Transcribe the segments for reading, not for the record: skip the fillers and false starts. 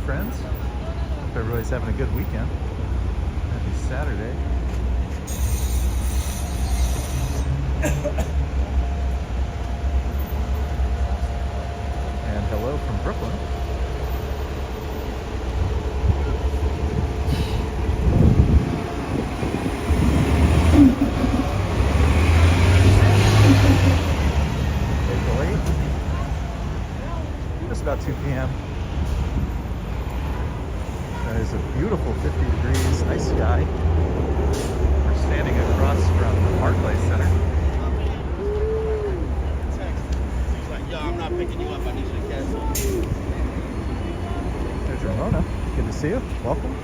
friends. Hope everybody's having a good weekend. Happy Saturday. And hello from Brooklyn. April 8th. Just about 2 p.m. That is a beautiful 50 degrees, nice sky. We're standing across from the Barclays Center. He's like, yo, I'm not picking you up, I need you to cancel. There's Ramona. Good to see you. Welcome.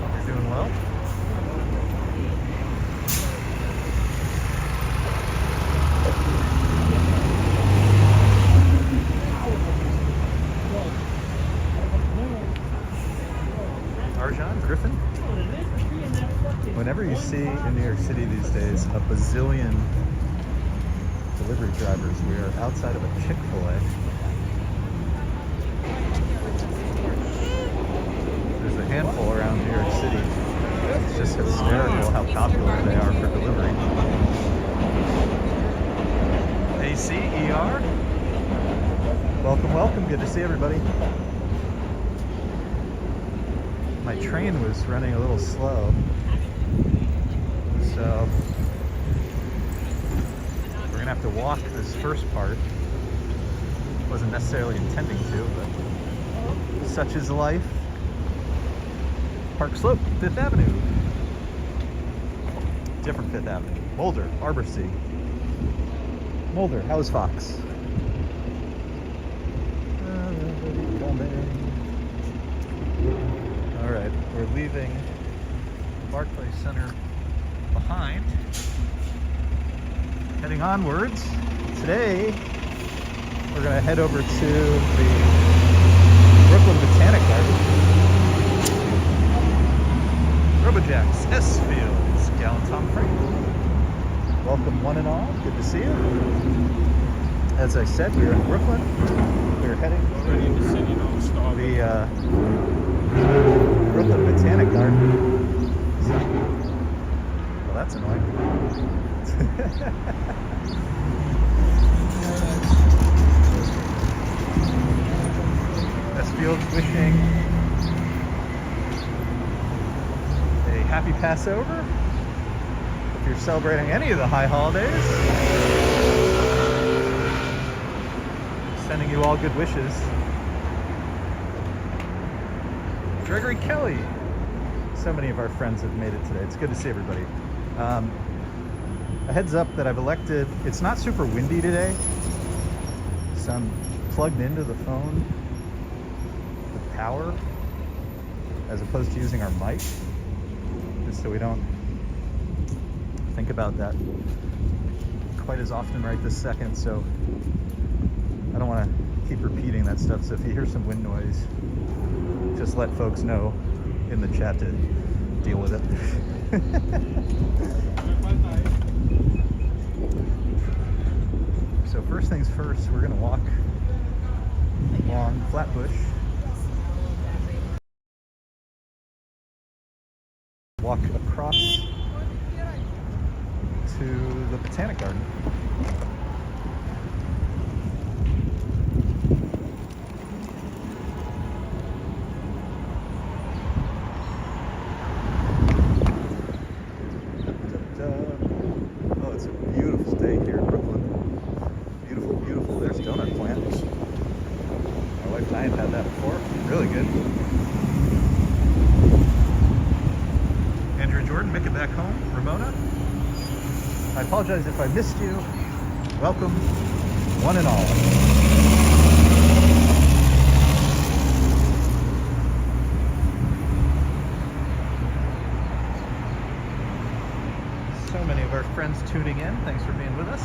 Hope you're doing well. Griffin. Whenever you see in New York City these days a bazillion delivery drivers, we are outside of a Chick-fil-A. There's a handful around New York City. It's just hysterical how popular they are for delivery. ACER. Welcome, welcome. Good to see everybody. My train was running a little slow, so we're gonna have to walk this first part. Wasn't necessarily intending to, but such is life. Park Slope, 5th Avenue. Different 5th Avenue. Boulder, Arbor C. Mulder, how's Fox? All right, we're leaving the Barclays Center behind, heading onwards. Today, we're going to head over to the Brooklyn Botanic Garden. Robojacks, S Fields, Gallant Tom Frank. Welcome one and all, good to see you. As I said, we're in Brooklyn. We're heading to the Brooklyn Botanic Garden. Well, that's annoying. S Fields wishing a happy Passover. If you're celebrating any of the high holidays, sending you all good wishes. Gregory Kelly. So many of our friends have made it today. It's good to see everybody. A heads up that I've elected, it's not super windy today, so I'm plugged into the phone with power as opposed to using our mic, just so we don't think about that quite as often right this second. So I don't want to keep repeating that stuff, so if you hear some wind noise, just let folks know in the chat to deal with it. So first things first, we're going to walk along Flatbush. Walk across to the Botanic Garden. I apologize if I missed you. Welcome, one and all. So many of our friends tuning in. Thanks for being with us.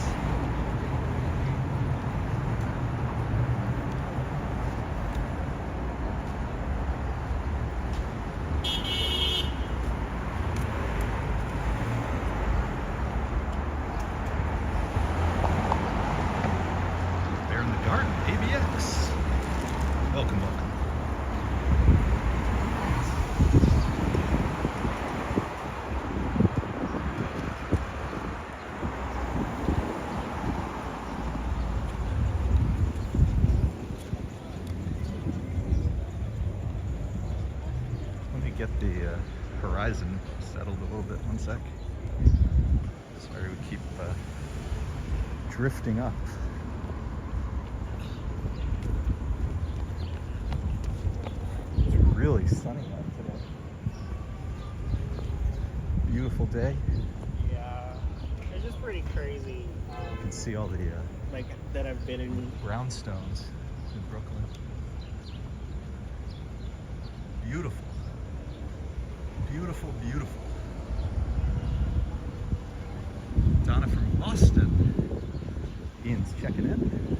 bit. One sec. Sorry, we keep drifting up. It's really sunny out today. Beautiful day. Yeah, it's just pretty crazy. You can see all the Like that I've been in. brownstones in Brooklyn. Beautiful. Beautiful, beautiful. Donna from Boston. Ian's checking in.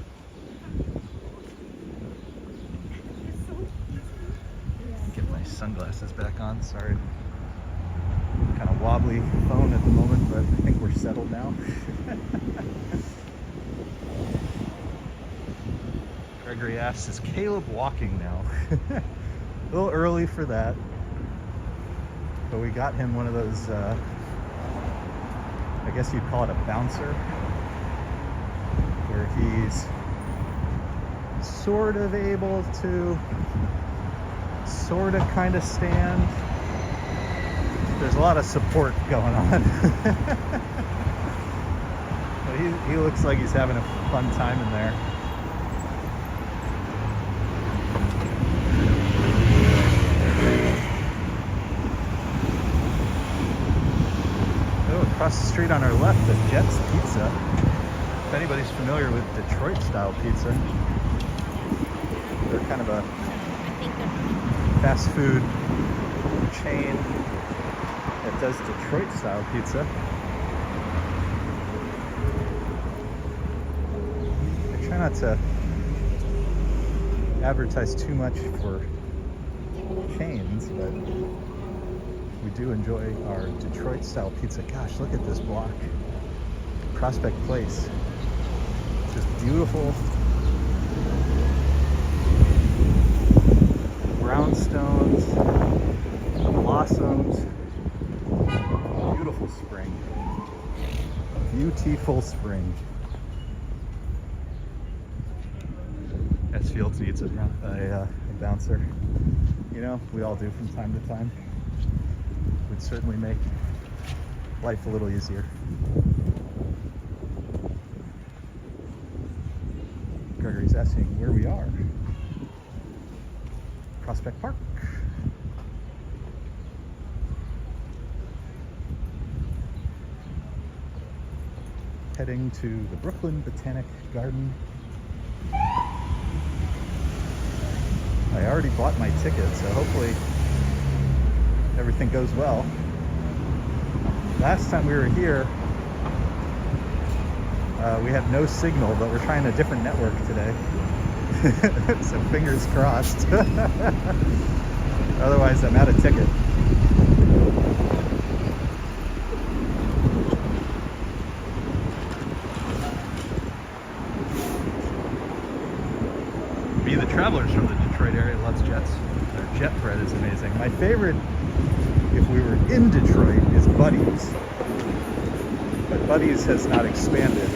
Get my sunglasses back on. Sorry. Kind of wobbly phone at the moment, but I think we're settled now. Gregory asks, is Caleb walking now? A little early for that. But we got him one of those, I guess you'd call it a bouncer, where he's sort of able to sort of kind of stand. There's a lot of support going on. But he looks like he's having a fun time in there. Across the street on our left, the Jets Pizza. If anybody's familiar with Detroit style pizza, they're kind of a fast food chain that does Detroit style pizza. I try not to advertise too much for chains, but we do enjoy our Detroit style pizza. Gosh, look at this block. Prospect Place. Just beautiful brownstones, blossoms, beautiful spring. Beautiful spring. S Fields needs a bouncer. You know, we all do from time to time. Would certainly make life a little easier. Gregory's asking where we are. Prospect Park. Heading to the Brooklyn Botanic Garden. I already bought my ticket, so hopefully everything goes well. Last time we were here, we had no signal, but we're trying a different network today. So fingers crossed. Otherwise, I'm out of ticket. Be the Travelers from the Detroit area loves Jets. Their jet bread is amazing. My favorite, if we were in Detroit, is Buddy's. But Buddy's has not expanded.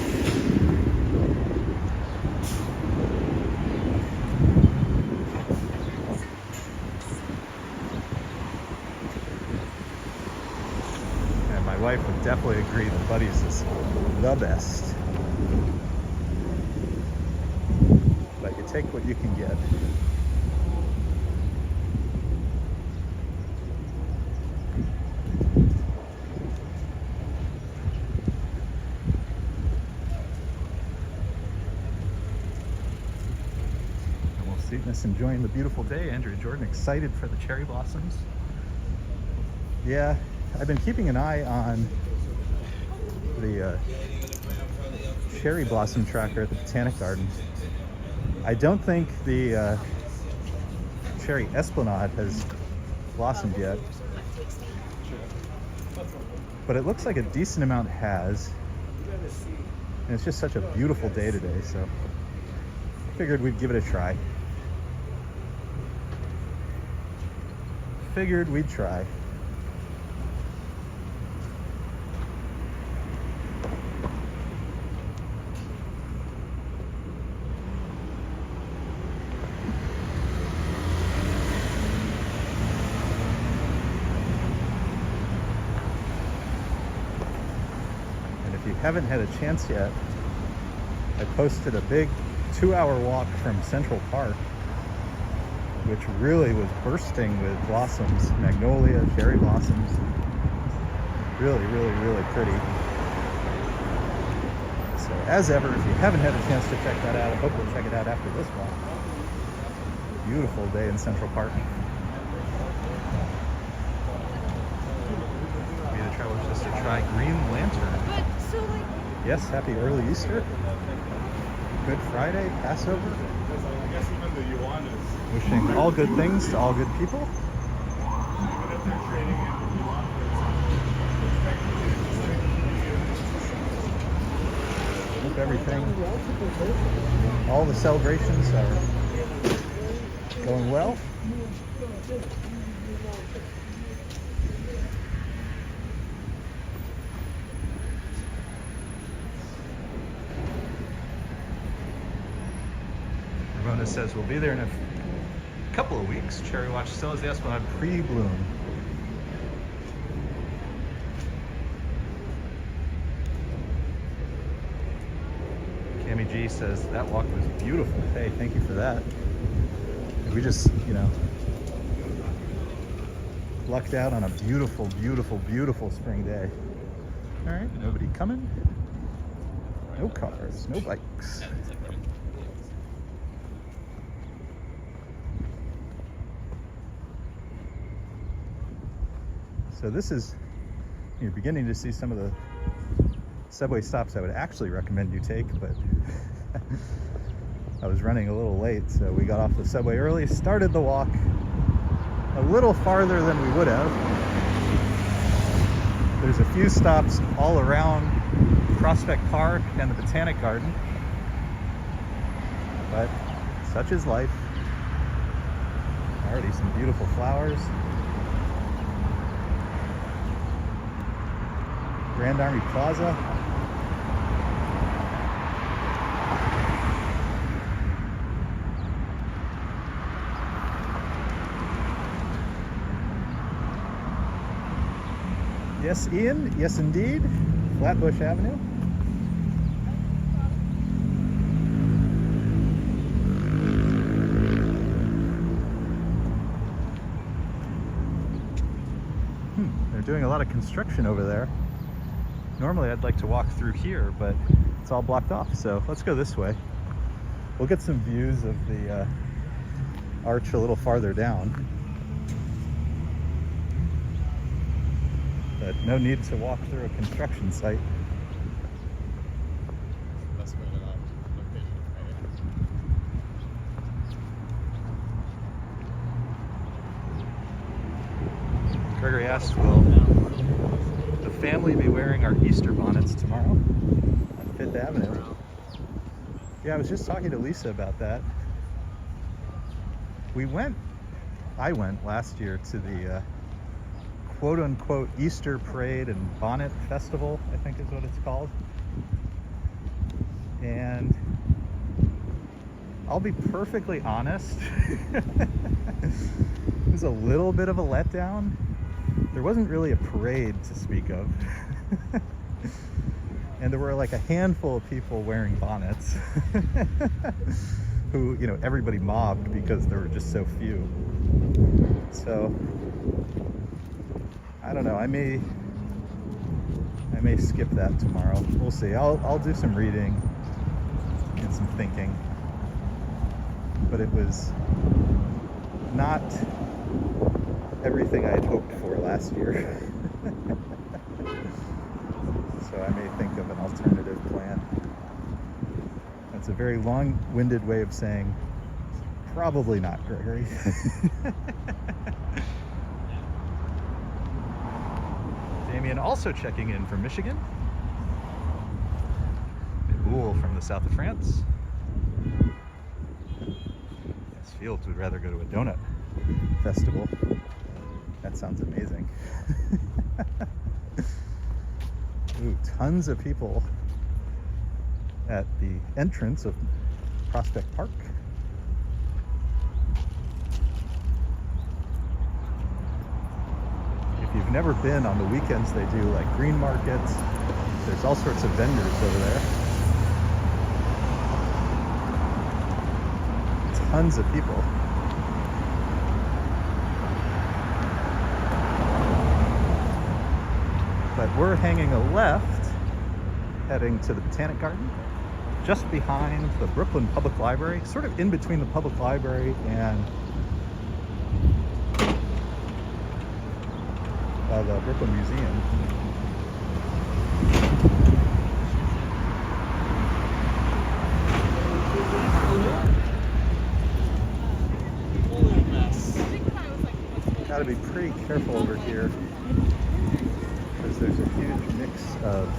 And my wife would definitely agree that Buddy's is the best. But you take what you can get. Just enjoying the beautiful day. Andrew Jordan excited for the cherry blossoms. Yeah, I've been keeping an eye on the cherry blossom tracker at the Botanic Garden. I don't think the cherry esplanade has blossomed yet, but it looks like a decent amount has, and it's just such a beautiful day today, so I figured we'd give it a try. Figured we'd try. if you haven't had a chance yet, I posted a big 2-hour walk from Central Park, which really was bursting with blossoms, magnolia, cherry blossoms. Really, really, really pretty. So as ever, if you haven't had a chance to check that out, I hope you'll check it out after this walk. Beautiful day in Central Park. Be the travelers just to try Green Lantern. But so like, Yes, happy early Easter. Good Friday, Passover. Wishing all good things to all good people. Hope everything, all the celebrations are going well. Ramona says we'll be there in a couple of weeks. Cherry Watch still has the Esplanade pre-bloom. Cami G says that walk was beautiful. Hey, thank you for that. We just, lucked out on a beautiful, beautiful, beautiful spring day. All right, nobody coming. No cars, no bikes. So this is, you're beginning to see some of the subway stops I would actually recommend you take, but I was running a little late, so we got off the subway early, started the walk a little farther than we would have. There's a few stops all around Prospect Park and the Botanic Garden, but such is life. Already some beautiful flowers. Grand Army Plaza. Yes, Ian. Yes, indeed. Flatbush Avenue. They're doing a lot of construction over there. Normally I'd like to walk through here, but it's all blocked off, so let's go this way. We'll get some views of the arch a little farther down. But no need to walk through a construction site. Gregory asked, will the family be wearing our Easter bonnets tomorrow on 5th Avenue? Yeah, I was just talking to Lisa about that. I went last year to the quote-unquote Easter Parade and Bonnet Festival, I think is what it's called. And I'll be perfectly honest, it was a little bit of a letdown. There wasn't really a parade to speak of. And there were like a handful of people wearing bonnets who, everybody mobbed because there were just so few. So, I don't know, I may skip that tomorrow. We'll see. I'll do some reading and some thinking. But it was not everything I had hoped for last year. So I may think of an alternative plan. That's a very long-winded way of saying probably not, Gregory. Damien also checking in from Michigan. Boule from the south of France. Yes, Fields would rather go to a donut festival. That sounds amazing. Ooh, tons of people at the entrance of Prospect Park. If you've never been, on the weekends they do like green markets, There's all sorts of vendors over there. Tons of people. But we're hanging a left, heading to the Botanic Garden, just behind the Brooklyn Public Library, sort of in between the Public Library and the Brooklyn Museum. Gotta be pretty careful over here because there's a huge mix of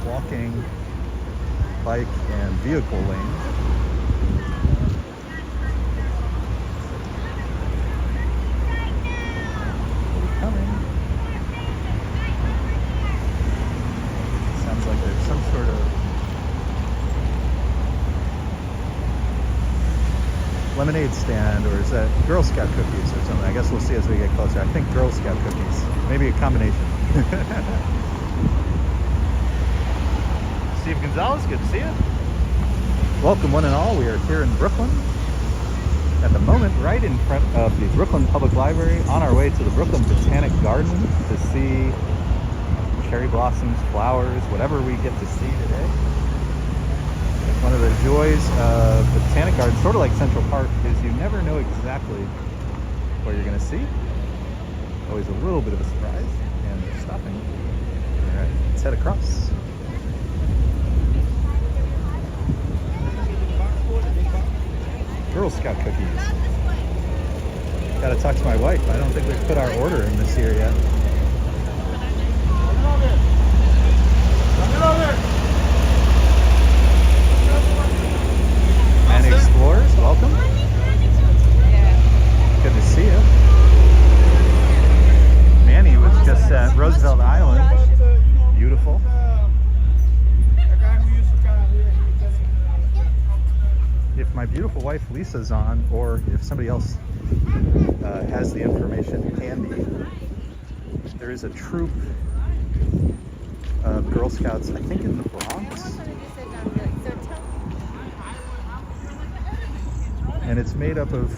walking, bike, and vehicle lanes. Coming. Sounds like there's some sort of lemonade stand, or is that Girl Scout cookies or something? I guess we'll see as we get closer. I think Girl Scout cookies, maybe a combination. Steve Gonzalez, good to see you. Welcome one and all. We are here in Brooklyn at the moment, right in front of the Brooklyn Public Library, on our way to the Brooklyn Botanic Garden to see cherry blossoms, flowers, whatever we get to see today. One of the joys of the Botanic Garden, sort of like Central Park, is you never know exactly what you're going to see. Always a little bit of a surprise, and they're stopping. All right, let's head across. Girl Scout cookies. Gotta talk to my wife. I don't think we've put our order in this year yet. And explorers, welcome. Good to see you. Manny was just at Roosevelt Island. Beautiful. If my beautiful wife Lisa's on, or if somebody else has the information handy, there is a troop of Girl Scouts, I think in the Bronx. And it's made up of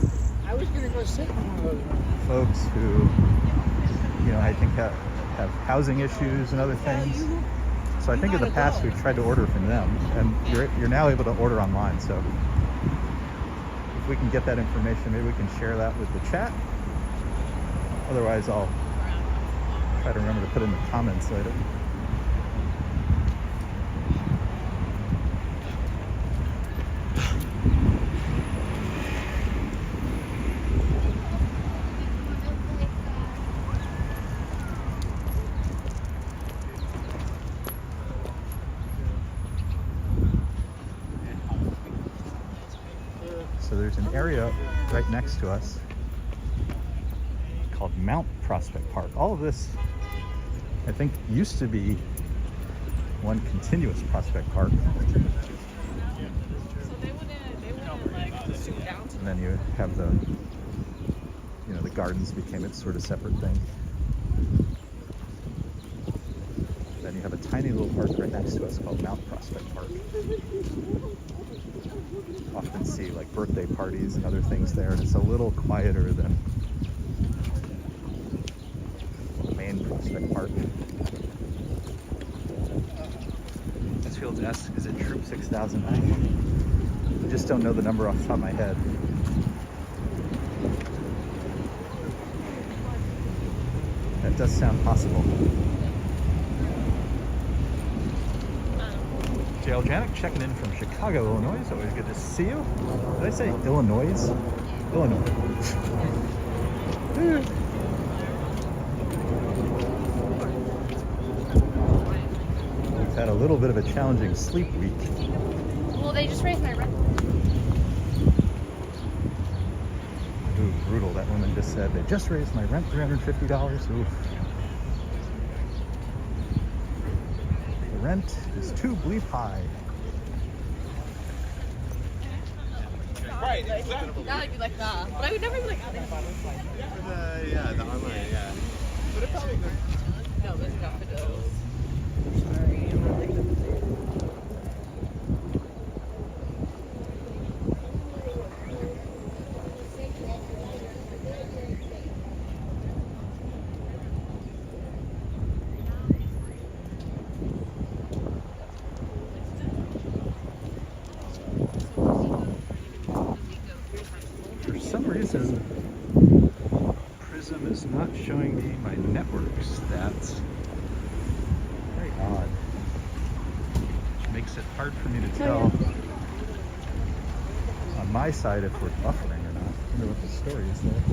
folks who, you know, I think have housing issues and other things. So I think in the past we've tried to order from them, and you're now able to order online. So if we can get that information, maybe we can share that with the chat. Otherwise, I'll try to remember to put in the comments later. So there's an area right next to us called Mount Prospect Park. All of this, I think, used to be one continuous Prospect Park. And then you have the, you know, the gardens became its sort of separate thing. Then you have a tiny little park right next to us called Mount Prospect Park. Often see like birthday parties and other things there, and it's a little quieter than the main Prospect Park. Westfield asks, is it Troop 6009? I just don't know the number off the top of my head. That does sound possible. JL Janik checking in from Chicago, Illinois. It's always good to see you. Did I say Illinois? Illinois. We've had a little bit of a challenging sleep week. Well, they just raised my rent. Ooh, brutal. That woman just said, they just raised my rent $350. Oof. The rent is too bleep high. Right, exactly. That would be like, nah. But I would never be like, oh, Yeah, the online, yeah. But it probably goes. no, there's enough for those. showing me my network stats. Very odd. Which makes it hard for me to tell on my side if we're buffering or not. I wonder what the story is there.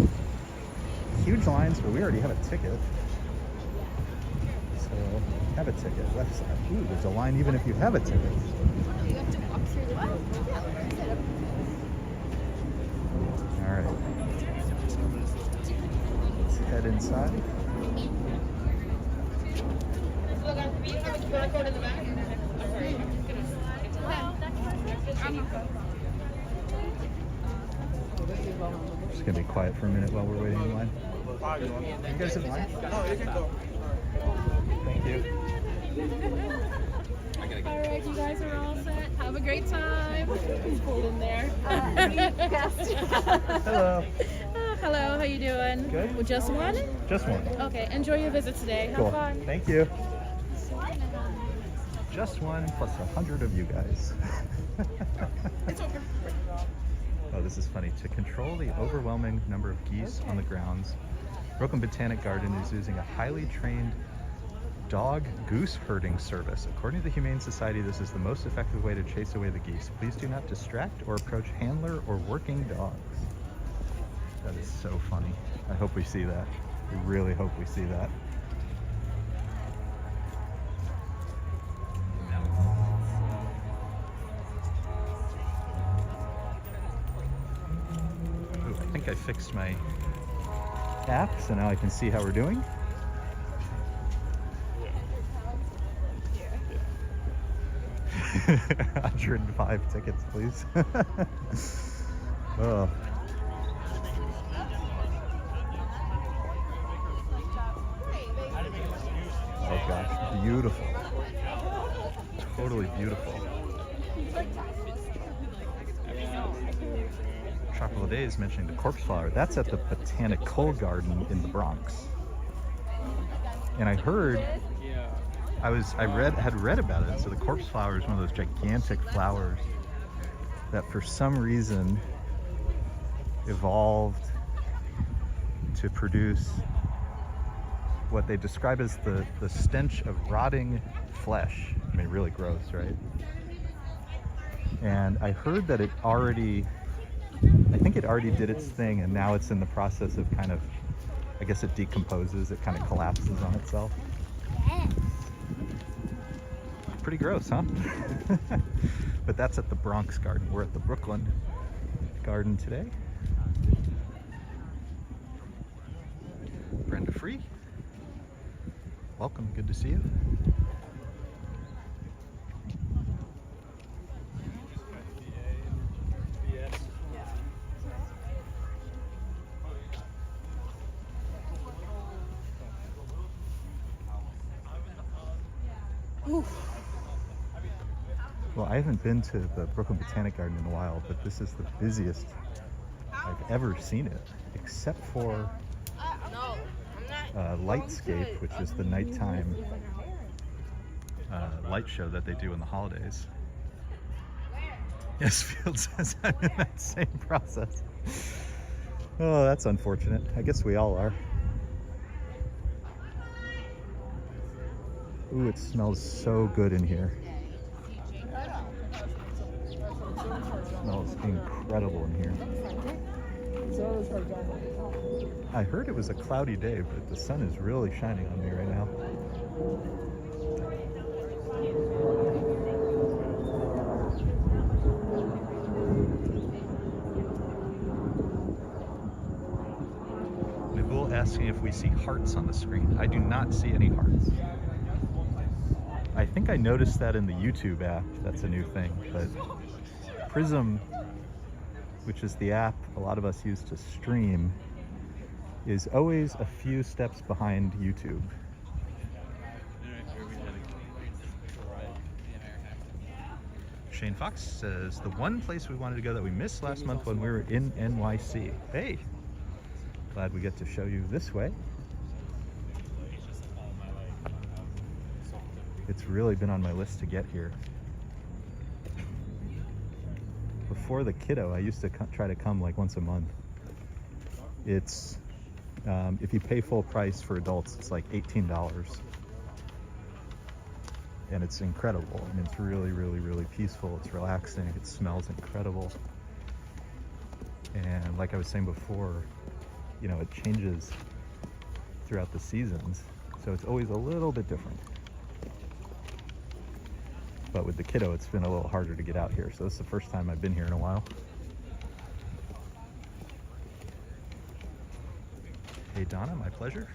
Huge lines, but we already have a ticket. So, have a ticket, left side. Ooh, there's a line even if you have a ticket. You have to walk through the room. Alright. Let's head inside. Just gonna be quiet for a minute while we're waiting in line. You guys in line? No, you can go. Thank you. All right, you guys are all set. Have a great time. He's pulled in there. Hello. Hello, how you doing? Good. With just one? Just one. Okay, enjoy your visit today. Have Cool. fun. Thank you. Just one plus 100 of you guys. It's okay. Oh, this is funny. To control the overwhelming number of geese on the grounds, Brooklyn Botanic Garden is using a highly trained dog goose herding service. According to the Humane Society, this is the most effective way to chase away the geese. Please do not distract or approach handler or working dogs. That is so funny. I hope we see that. We really hope we see that. Ooh, I think I fixed my app, so now I can see how we're doing. Yeah. 105 tickets, please. Oh. Oh gosh, beautiful. Totally beautiful. Tropical Days mentioning the corpse flower. That's at the Botanical Garden in the Bronx. And I heard, had read about it. So the corpse flower is one of those gigantic flowers that for some reason evolved to produce what they describe as the stench of rotting flesh. I mean, really gross, right? And I heard that I think it already did its thing, and now it's in the process of kind of, I guess it decomposes, it kind of collapses on itself. Pretty gross, huh? But that's at the Bronx Garden. We're at the Brooklyn Garden today. Brenda Free. Welcome, good to see you. Well, I haven't been to the Brooklyn Botanic Garden in a while, but this is the busiest I've ever seen it, except for Lightscape, which is the nighttime light show that they do in the holidays. Yes, Field says I'm in that same process. Oh, that's unfortunate. I guess we all are. Ooh, it smells so good in here. It smells incredible in here. I heard it was a cloudy day, but the sun is really shining on me right now. Nabul asking if we see hearts on the screen. I do not see any hearts. I think I noticed that in the YouTube app. That's a new thing, but Prism, which is the app a lot of us use to stream, is always a few steps behind YouTube. Shane Fox says, the one place we wanted to go that we missed last month when we were in NYC. Hey, glad we get to show you this way. It's really been on my list to get here. Before the kiddo, I used to try to come like once a month. It's If you pay full price for adults, it's like $18. And it's incredible. I mean, it's really, really, really peaceful. It's relaxing. It smells incredible. And like I was saying before, you know, it changes throughout the seasons. So it's always a little bit different. But with the kiddo, it's been a little harder to get out here. So this is the first time I've been here in a while. Hey Donna, my pleasure.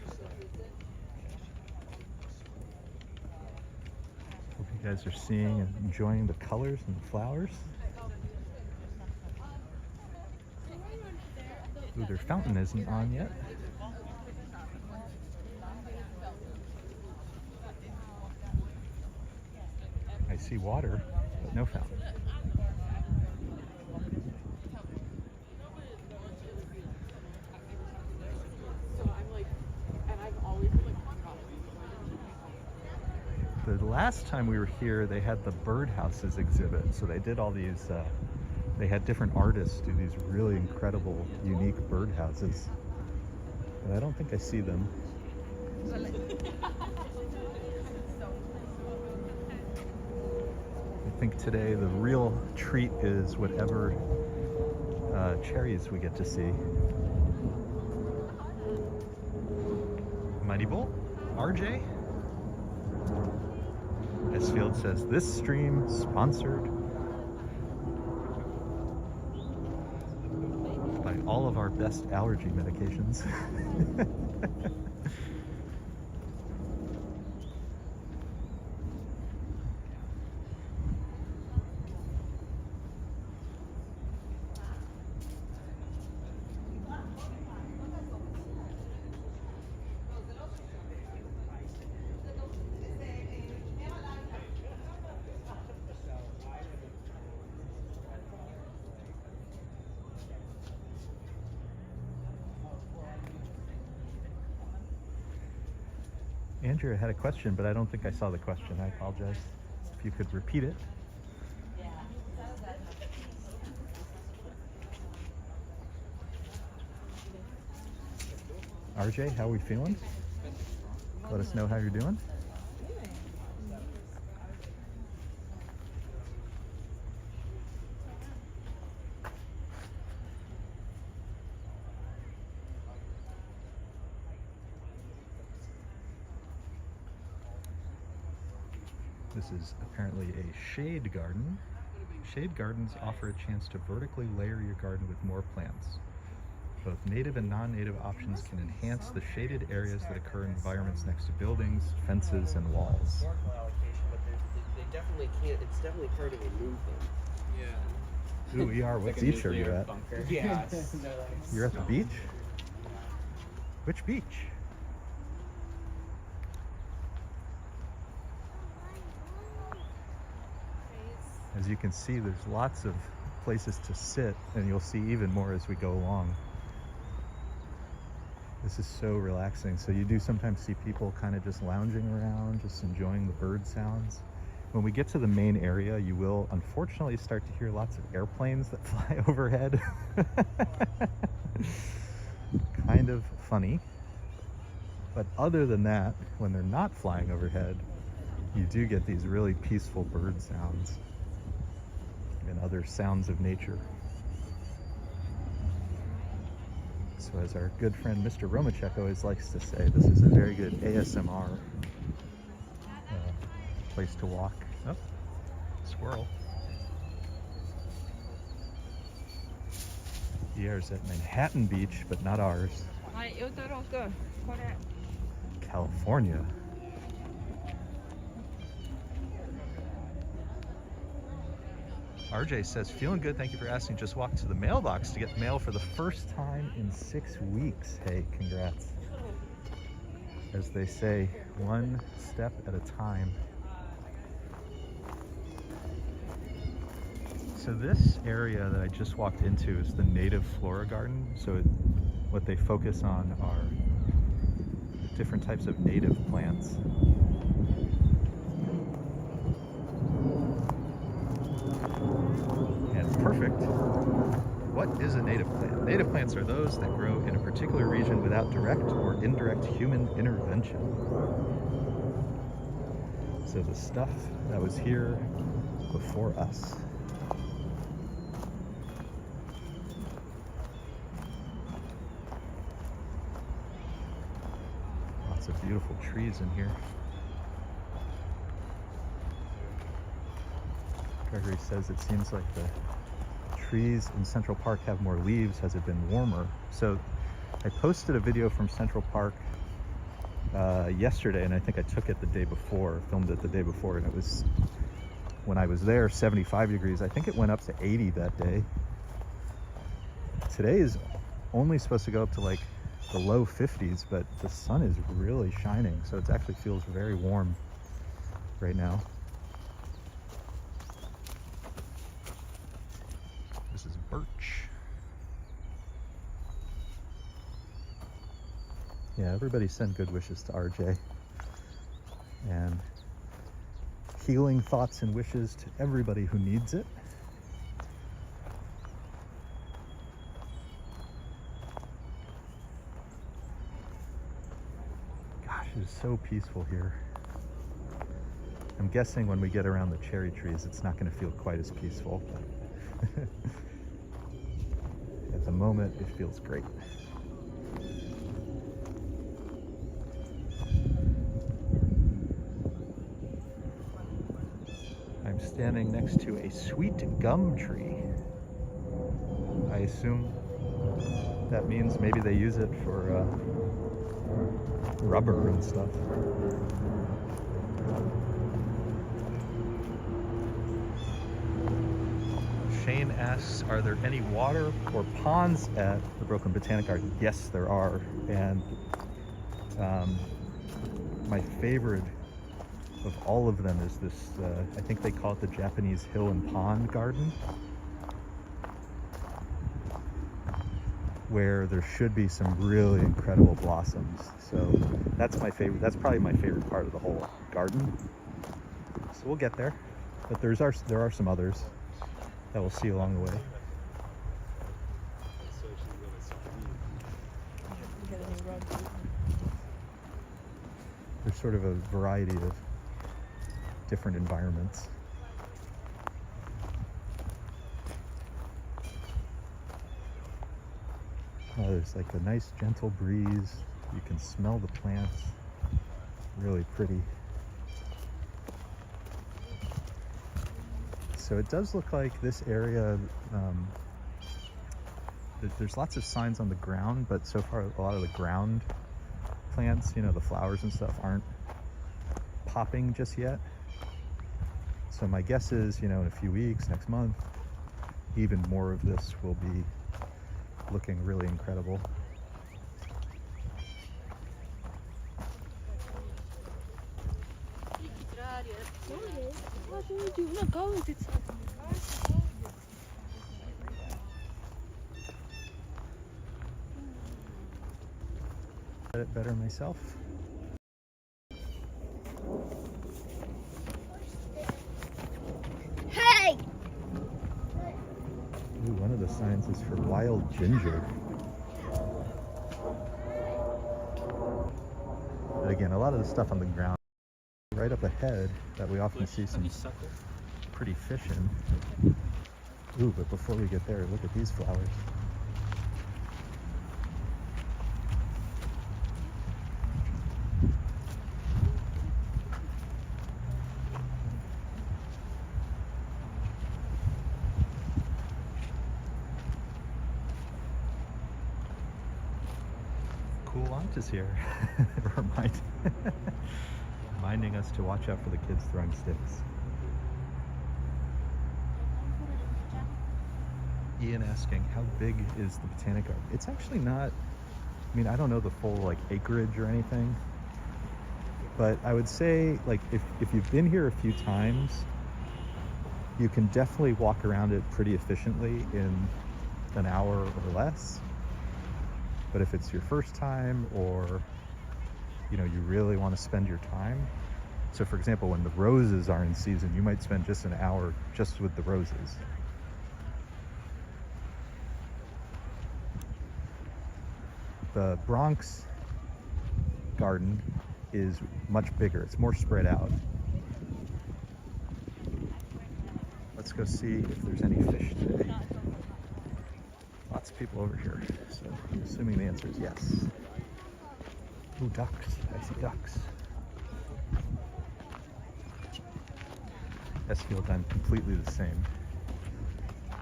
Hope you guys are seeing and enjoying the colors and the flowers. Ooh, their fountain isn't on yet. I see water, but no fountain. The last time we were here, they had the birdhouses exhibit. So they did all these, they had different artists do these really incredible, unique birdhouses. But I don't think I see them. I think today the real treat is whatever cherries we get to see. Mighty Bull, RJ. S-Field says, this stream sponsored by all of our best allergy medications. Andrea had a question, but I don't think I saw the question. I apologize. If you could repeat it. RJ, how are we feeling? Let us know how you're doing. This is apparently a shade garden. Shade gardens offer a chance to vertically layer your garden with more plants. Both native and non-native options can enhance the shaded areas that occur in environments next to buildings, fences, and walls. They definitely can't, it's definitely hard to remove them. Yeah. Ooh, ER, what beach are you at? Bunker. Yeah. You're at the beach? Which beach? As you can see, there's lots of places to sit, and you'll see even more as we go along. This is so relaxing. So you do sometimes see people kind of just lounging around, just enjoying the bird sounds. When we get to the main area, you will unfortunately start to hear lots of airplanes that fly overhead. Kind of funny. But other than that, when they're not flying overhead, you do get these really peaceful bird sounds and other sounds of nature. So as our good friend Mr. Romachek always likes to say, this is a very good ASMR place to walk. Oh, squirrel. Pierre's at Manhattan Beach, but not ours. California. RJ says, feeling good, thank you for asking. Just walked to the mailbox to get mail for the first time in 6 weeks. Hey, congrats. As they say, one step at a time. So this area that I just walked into is the native flora garden. So what they focus on are different types of native plants. And it's perfect. What What is a native plant? Native plants are those that grow in a particular region without direct or indirect human intervention. So the stuff that was here before us. Lots of beautiful trees in here. Gregory says it seems like the trees in Central Park have more leaves as it's been warmer. So I posted a video from Central Park yesterday, and I think I took it the day before, filmed it the day before, and it was, when I was there, 75 degrees. I think it went up to 80 that day. Today is only supposed to go up to like the low 50s, but the sun is really shining, so it actually feels very warm right now. This is birch. Yeah, everybody send good wishes to RJ. And healing thoughts and wishes to everybody who needs it. Gosh, it is so peaceful here. I'm guessing when we get around the cherry trees, it's not going to feel quite as peaceful. But at the moment, it feels great. I'm standing next to a sweet gum tree. I assume that means maybe they use it for rubber and stuff. Shane asks, are there any water or ponds at the Brooklyn Botanic Garden? Yes, there are. And my favorite of all of them is this, I think they call it the Japanese Hill and Pond Garden, where there should be some really incredible blossoms. So that's my favorite. That's probably my favorite part of the whole garden. So we'll get there. But there are some others that we'll see along the way. There's sort of a variety of different environments. Oh, there's like a nice gentle breeze. You can smell the plants. Really pretty. So it does look like this area, there's lots of signs on the ground, but so far a lot of the ground plants, you know, the flowers and stuff aren't popping just yet. So my guess is, you know, in a few weeks, next month, even more of this will be looking really incredible. Get it better myself. Hey! Ooh, one of the signs is for wild ginger. But again, a lot of the stuff on the ground right up ahead that we often see some pretty fish in. Ooh, but before we get there, look at these flowers. Cool launch is here. Reminding us to watch out for the kids throwing sticks. Ian asking, how big is the Botanic Garden? It's actually not, I mean, I don't know the full like acreage or anything, but I would say like if you've been here a few times, you can definitely walk around it pretty efficiently in an hour or less. But if it's your first time, or you know, you really want to spend your time, so for example, when the roses are in season, you might spend just an hour just with the roses. The Bronx garden is much bigger. It's more spread out. Let's go see if there's any fish today. Lots of people over here, so I'm assuming the answer is yes. Ooh, ducks. I see ducks. Esfield, I'm completely the same.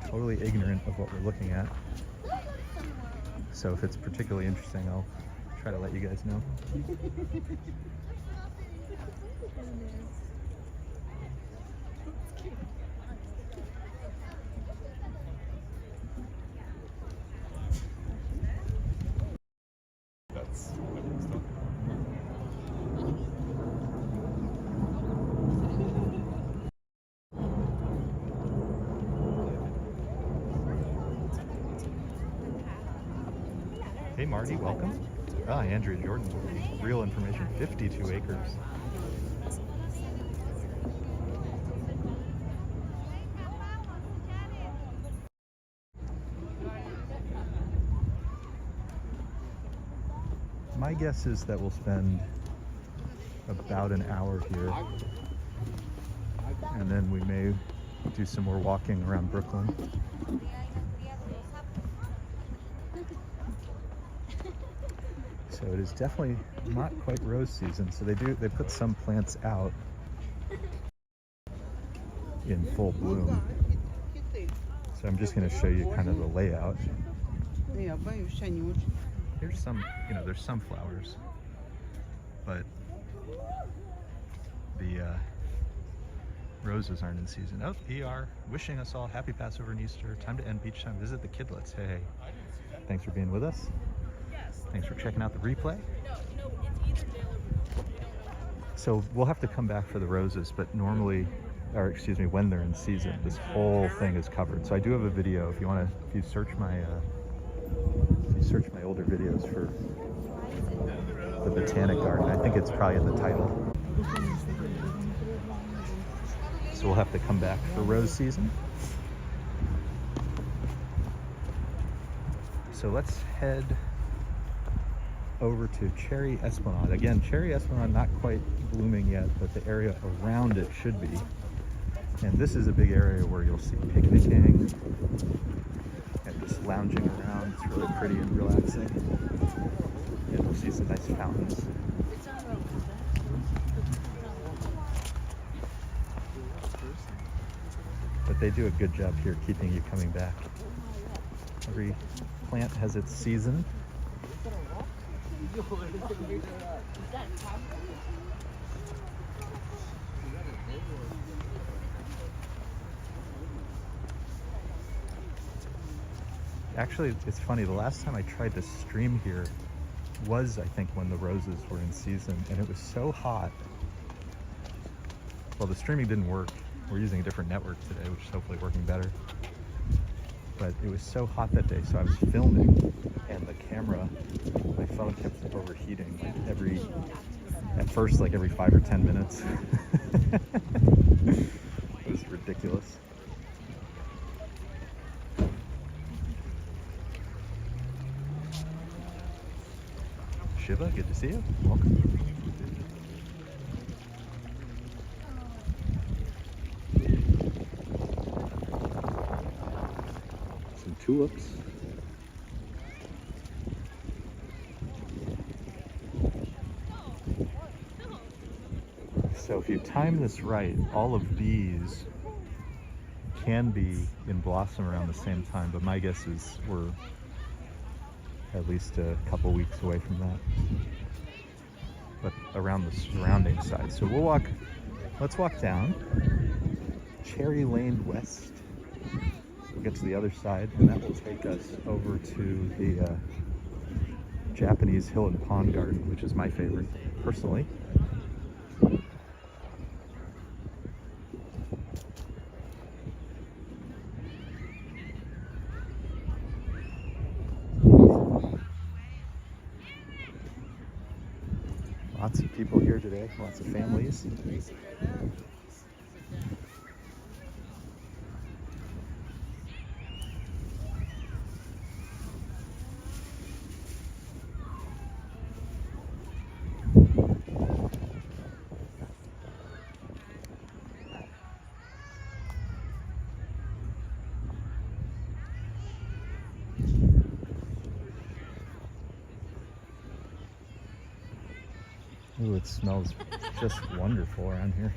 Totally ignorant of what we're looking at. So if it's particularly interesting, I'll try to let you guys know. Hey Marty, welcome. Ah, Andrea Jordan. Real information, 52 acres. My guess is that we'll spend about an hour here, and then we may do some more walking around Brooklyn. So it is definitely not quite rose season. So they put some plants out in full bloom. So I'm just going to show you kind of the layout. Here's some, there's some flowers, but the roses aren't in season. Oh, ER, wishing us all happy Passover and Easter. Time to end beach time. Visit the kidlets. Hey, thanks for being with us. Thanks for checking out the replay. So we'll have to come back for the roses, but normally, or excuse me, when they're in season, this whole thing is covered. So I do have a video if you search my older videos for the Botanic garden. I think it's probably in the title. So we'll have to come back for rose season. So let's head over to Cherry Esplanade. Again, Cherry Esplanade not quite blooming yet, but the area around it should be. And this is a big area where you'll see picnicking and just lounging around. It's really pretty and relaxing. And we'll see some nice fountains. But they do a good job here keeping you coming back. Every plant has its season. Actually, it's funny, the last time I tried to stream here was, I think, when the roses were in season, and it was so hot. Well, the streaming didn't work. We're using a different network today, which is hopefully working better. But it was so hot that day, so I was filming, and the camera, my phone kept overheating, at first every 5 or 10 minutes. It was ridiculous. Shiva, good to see you. Welcome. Some tulips. So if you time this right, all of these can be in blossom around the same time, but my guess is we're at least a couple weeks away from that. But around the surrounding side. So let's walk down Cherry Lane West. We'll get to the other side, and that will take us over to the Japanese Hill and Pond Garden, which is my favorite, personally. Lots of people here today, lots of families. Ooh, it smells just wonderful around here.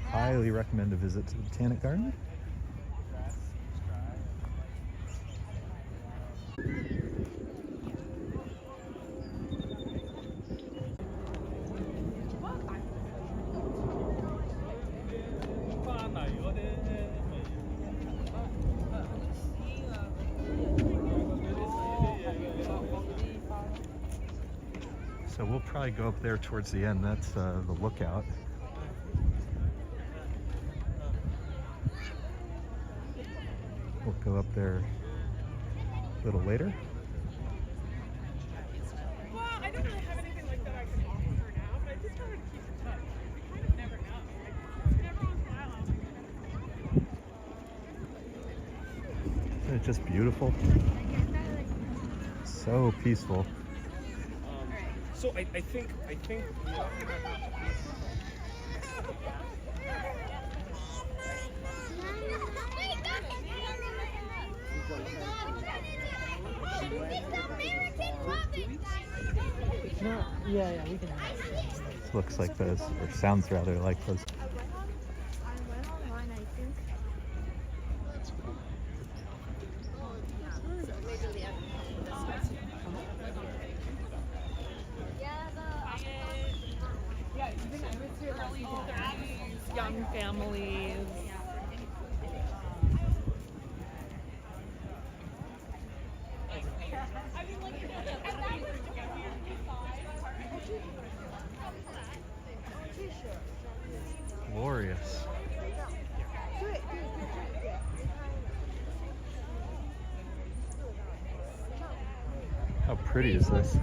Highly recommend a visit to the Botanic Garden. So we'll probably go up there towards the end. That's the lookout. We'll go up there a little later. Well, I don't really have anything like that I can offer now, but I just wanted to keep in touch. We kind of never know. Like, never on file. Isn't it just beautiful? So peaceful. So I think Yeah, we can. Looks like those, or sounds rather like those. I went online, I think. Yeah, you think I was here early 30s, young families. Glorious. How pretty is this?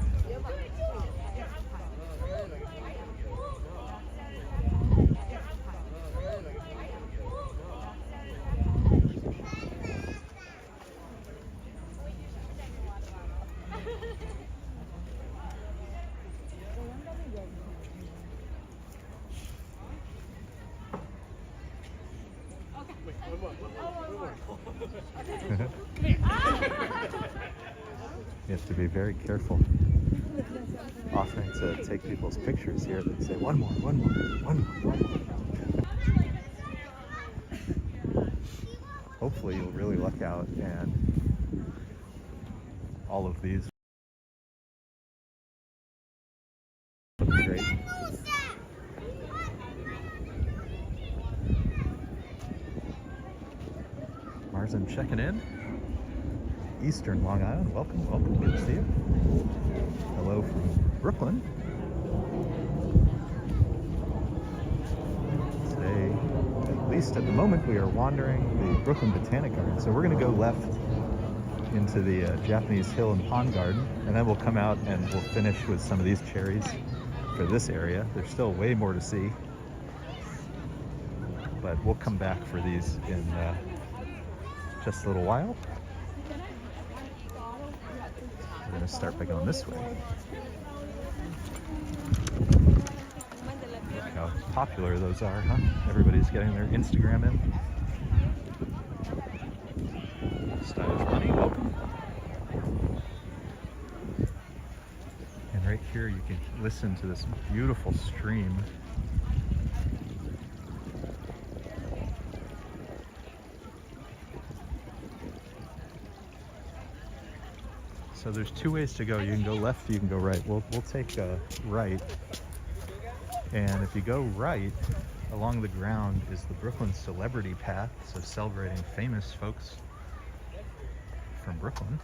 You have to be very careful offering to take people's pictures here. They say, one more, one more, one more, one more. Hopefully you'll really luck out and all of these look great. Marzen checking in. Eastern Long Island. Welcome, welcome. Good to see you. Hello from Brooklyn. Today, at least at the moment, we are wandering the Brooklyn Botanic Garden. So we're going to go left into the Japanese Hill and Pond Garden, and then we'll come out and we'll finish with some of these cherries for this area. There's still way more to see, but we'll come back for these in just a little while. We're going to start by going this way. Look how popular those are, huh? Everybody's getting their Instagram in. Stylish Bunny, welcome. And right here you can listen to this beautiful stream. So there's two ways to go. You can go left, you can go right. We'll take a right. And if you go right, along the ground is the Brooklyn Celebrity Path, so celebrating famous folks from Brooklyn.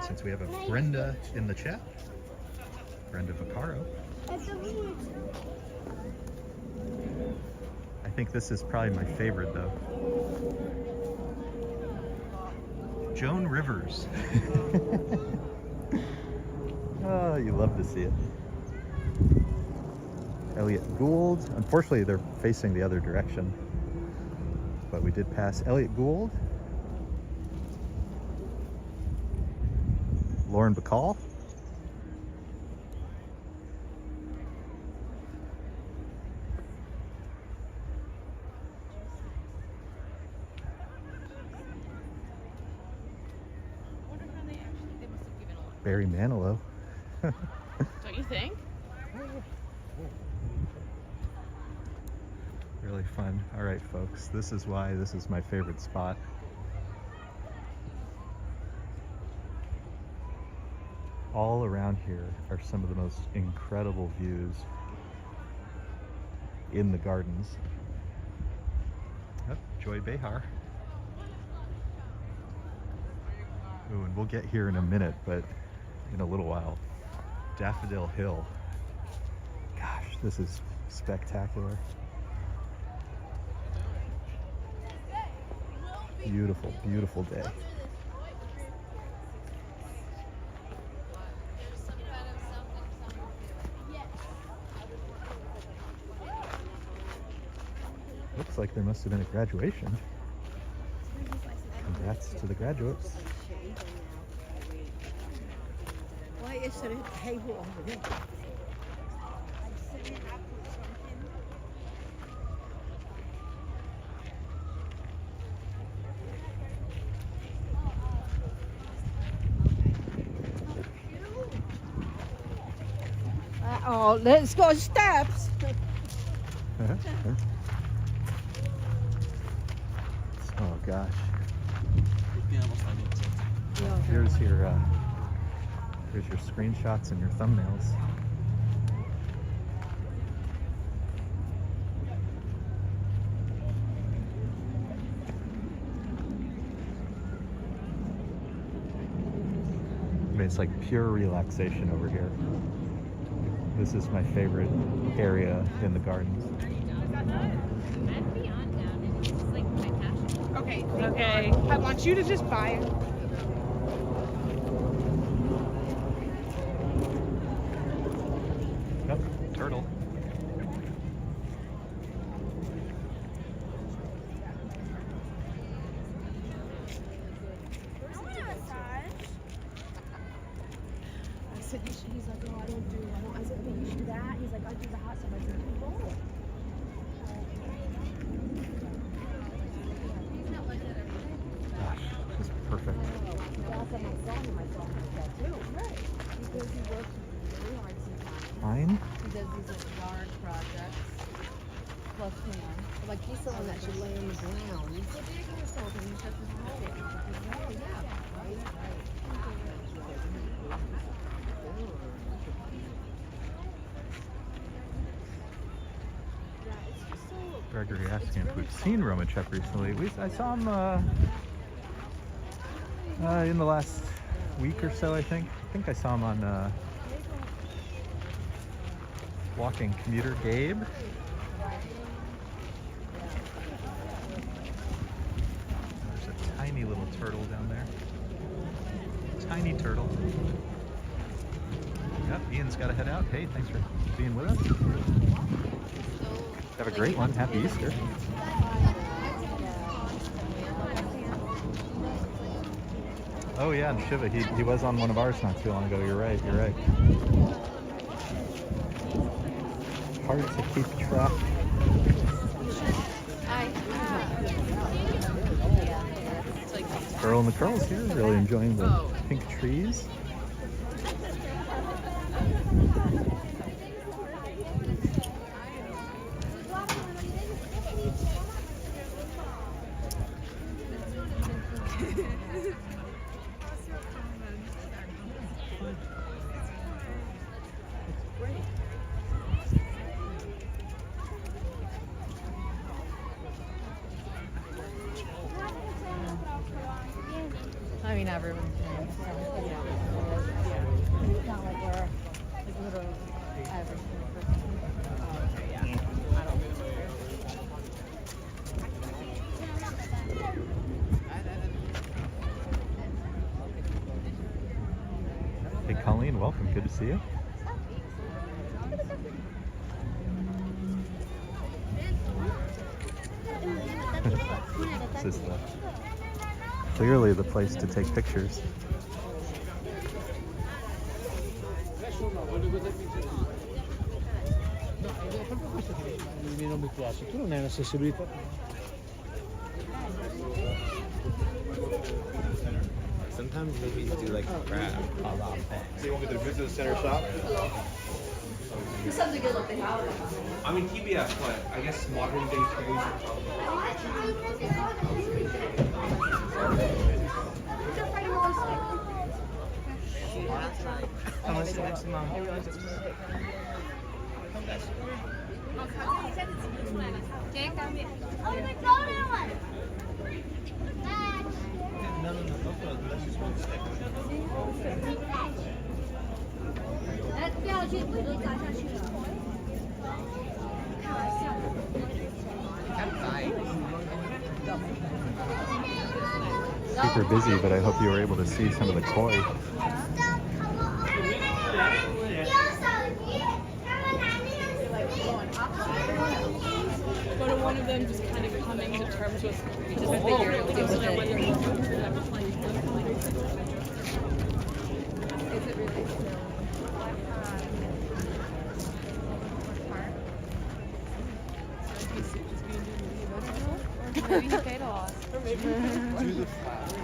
Since we have a Brenda in the chat, Brenda Vaccaro. I think this is probably my favorite though. Joan Rivers. Oh, you love to see it. Elliot Gould. Unfortunately, they're facing the other direction. But we did pass Elliot Gould. Lauren Bacall. Barry Manilow. Don't you think? Really fun. All right, folks, this is why this is my favorite spot. All around here are some of the most incredible views in the gardens. Yep, Joy Behar. Ooh, and we'll get here in a minute, but in a little while. Daffodil Hill. Gosh, this is spectacular. Beautiful, beautiful day. Looks like there must have been a graduation. Congrats to the graduates. Why is there a table over there? Oh, let's go steps. Oh gosh. Here's your screenshots and your thumbnails. I mean, it's like pure relaxation over here. This is my favorite area in the gardens. Okay. Okay. I want you to just buy it. Yep, turtle. I said, he's like, oh, I said, but you should do that. He's like, I do the hot stuff. I said, oh. Gosh, this is perfect. Fine. He does these yard projects. Plus him. Like he's someone that should lay on the ground. Gregory asking if we've seen Romachuk recently. I saw him in the last week or so, I think. I think I saw him on Walking Commuter Gabe. There's a tiny little turtle down there. Tiny turtle. Yep, Ian's got to head out. Hey, thanks for being with us. Have a great one. Happy Easter. Oh yeah, and Shiva, he was on one of ours not too long ago. You're right, you're right. Hard to keep track. Girl in the curls here, really enjoying the pink trees. I mean, everyone's doing so, yeah. It's not like we're, like, literally every single person. Okay, yeah. I don't Hey Colleen, welcome. Good to see you. This is clearly the place to take pictures. Non mi piace, tu non hai una sensibilità. Sometimes movies do like crap. So you want me to visit the center shop? I mean TBS, but I guess modern day toys are probably. How much is the next amount? No, that's just one stick. 不要去，不能砸下去了。开玩笑。 Super busy, but I hope you were able to see some of the koi. Go to one of them, just kind of coming to terms with just figuring out what you're going to do. Is it really still? Maybe he paid a loss. Or maybe Do the flat.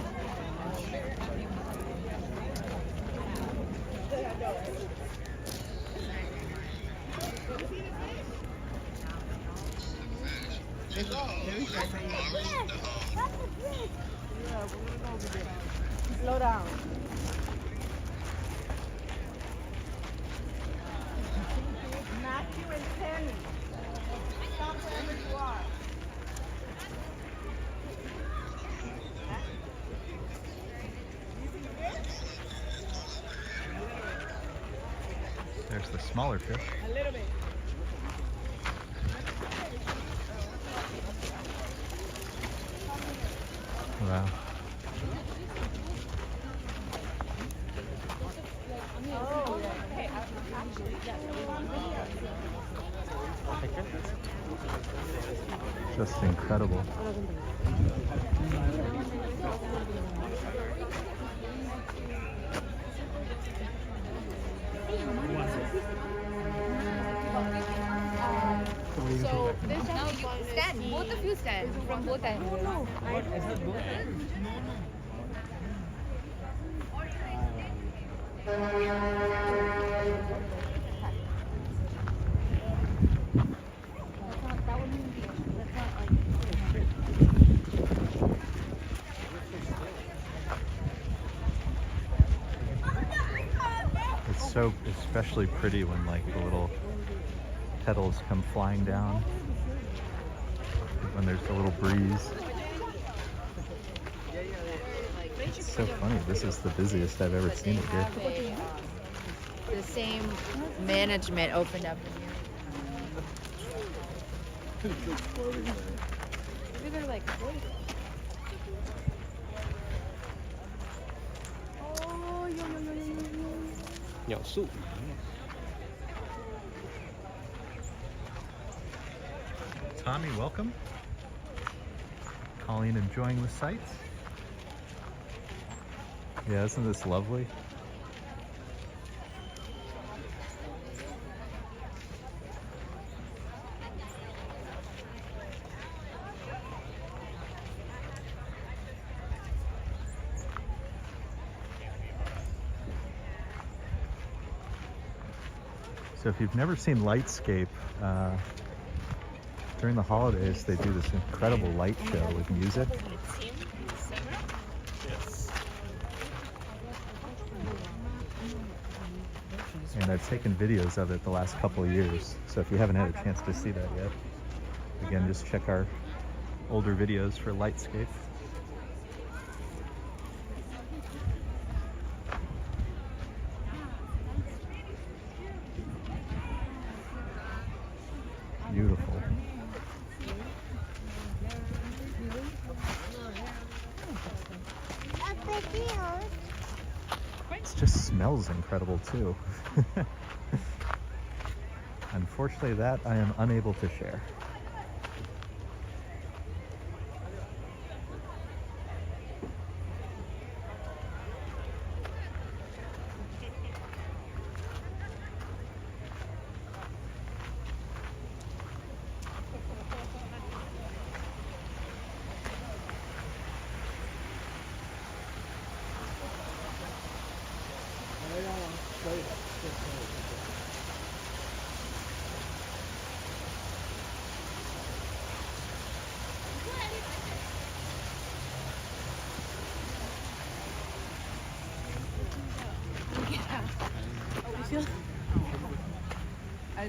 Slow down. Matthew and Penny. Stop wherever you are. There's the smaller fish. a little bit. Wow. Just incredible. So this Stand, both of you stand from both ends. It's so especially pretty when like the little petals come flying down when there's a little breeze. It's so funny. This is the busiest I've ever seen it here. The same management opened up in here. Maybe they're like, Tommy, welcome. Colleen enjoying the sights. Yeah, isn't this lovely? So if you've never seen Lightscape, during the holidays they do this incredible light show with music. And I've taken videos of it the last couple of years. So if you haven't had a chance to see that yet, again, just check our older videos for Lightscape. Beautiful. It just smells incredible too. Unfortunately, that I am unable to share.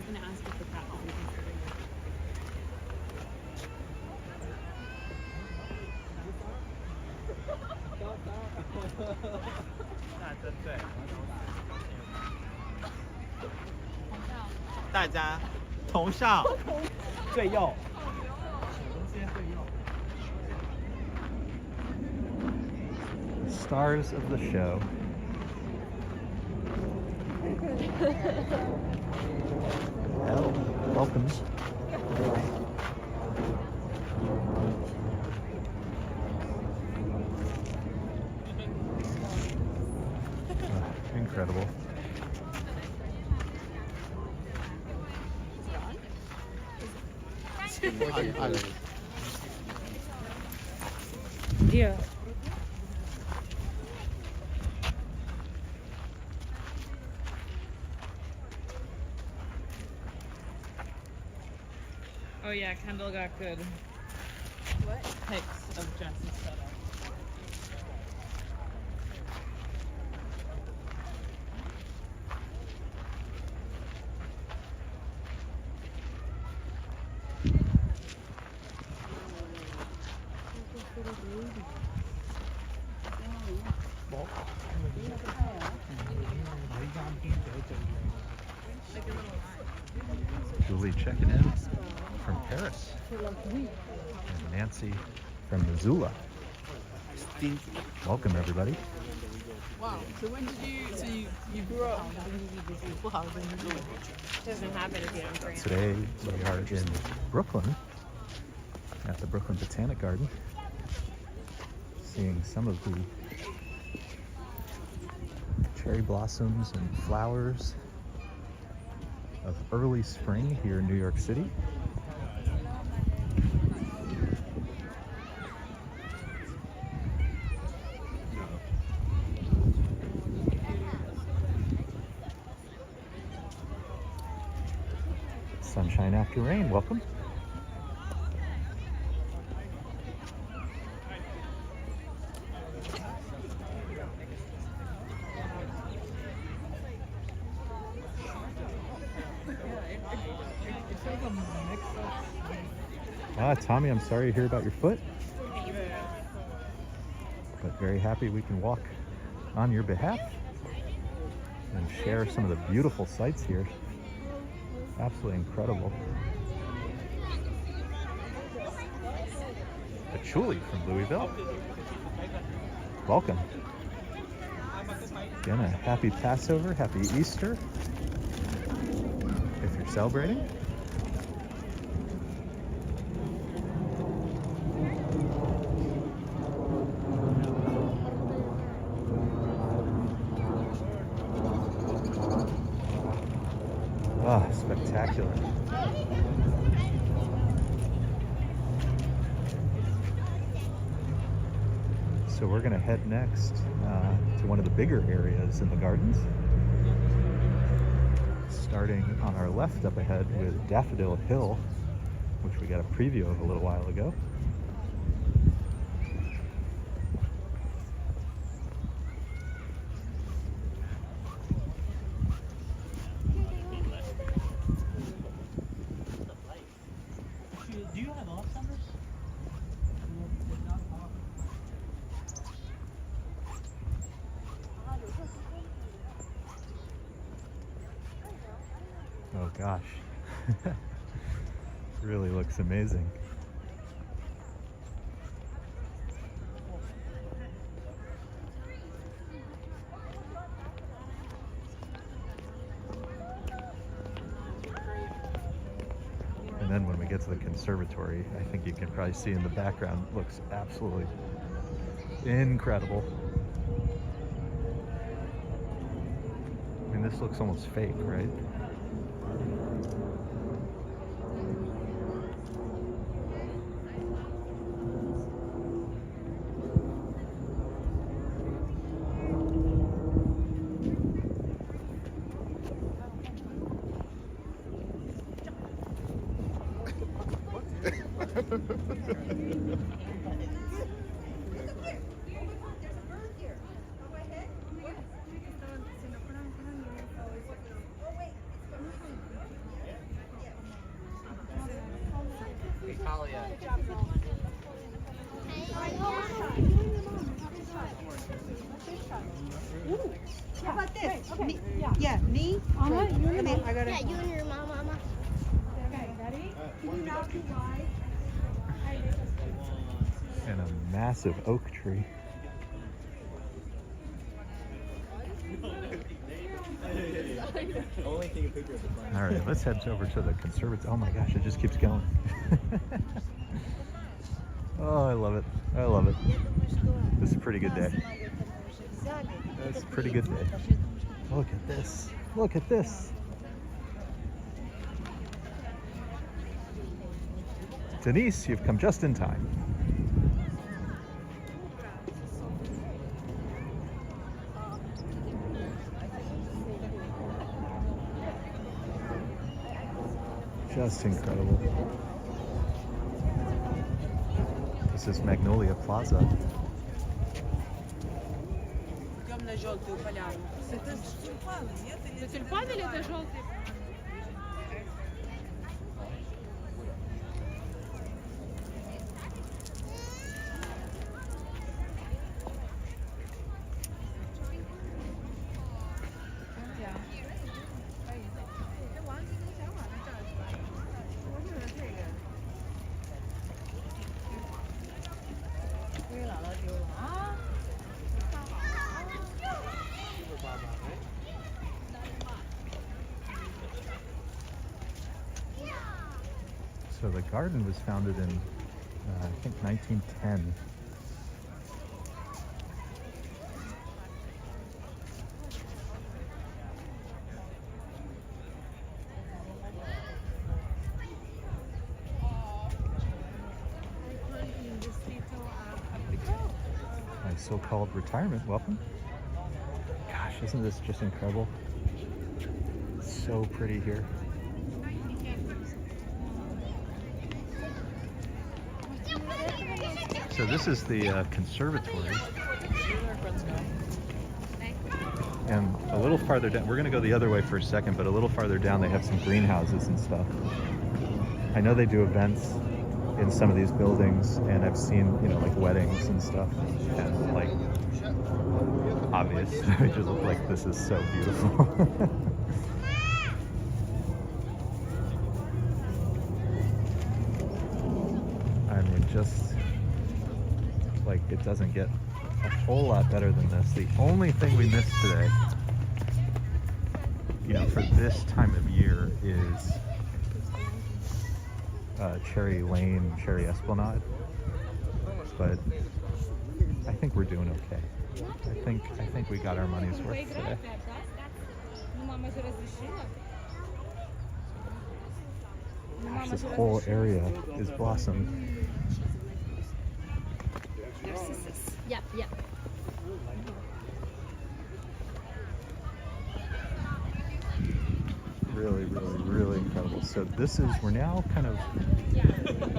was gonna ask if the cat would be considered. Stars of the show. Well, welcome. Incredible. Yeah. Oh yeah, Kendall got good pics of Jess's setup. Julie checking in from Paris. And Nancy from Missoula. Welcome, everybody. Wow. So when did you grew up? Doesn't happen if you don't drink. Today we are in Brooklyn at the Brooklyn Botanic Garden, seeing some of the cherry blossoms and flowers of early spring here in New York City. Sunshine after rain, welcome. Tommy, I'm sorry to hear about your foot, but very happy we can walk on your behalf and share some of the beautiful sights here. Absolutely incredible. Patchouli from Louisville. Welcome. Again, a happy Passover, happy Easter, if you're celebrating. Ah, spectacular. So we're going to head next to one of the bigger areas in the gardens. Starting on our left up ahead with Daffodil Hill, which we got a preview of a little while ago. Oh gosh, really looks amazing. And then when we get to the conservatory, I think you can probably see in the background, it looks absolutely incredible. I mean, this looks almost fake, right? Knee? Come here, I got Yeah, it. you and your mama. Okay, ready? Can you not too wide? And a massive oak tree. All right, let's head over to the conservatory. Oh my gosh, it just keeps going. Oh, I love it. I love it. This is a pretty good day. It's a pretty good day. Look at this. Look at this. Denise, you've come just in time. Just incredible. This is Magnolia Plaza. Темно-желтую поляну. Это тюльпаны, нет? Это тюльпан или это желтый? So the garden was founded in, I think, 1910. My so-called retirement. Welcome. Gosh, isn't this just incredible? So pretty here. So this is the conservatory, and a little farther down, we're going to go the other way for a second, but a little farther down they have some greenhouses and stuff. I know they do events in some of these buildings, and I've seen, you know, like weddings and stuff, and like, obvious, it just looks like this is so beautiful. I mean, just like, it doesn't get a whole lot better than this. The only thing we missed today, you know, for this time of year is Cherry Lane, Cherry Esplanade, but I think we're doing okay. I think we got our money's worth today. Gosh, this whole area is blossomed. Yep, yep. Really, really, really incredible. So this is, we're now kind of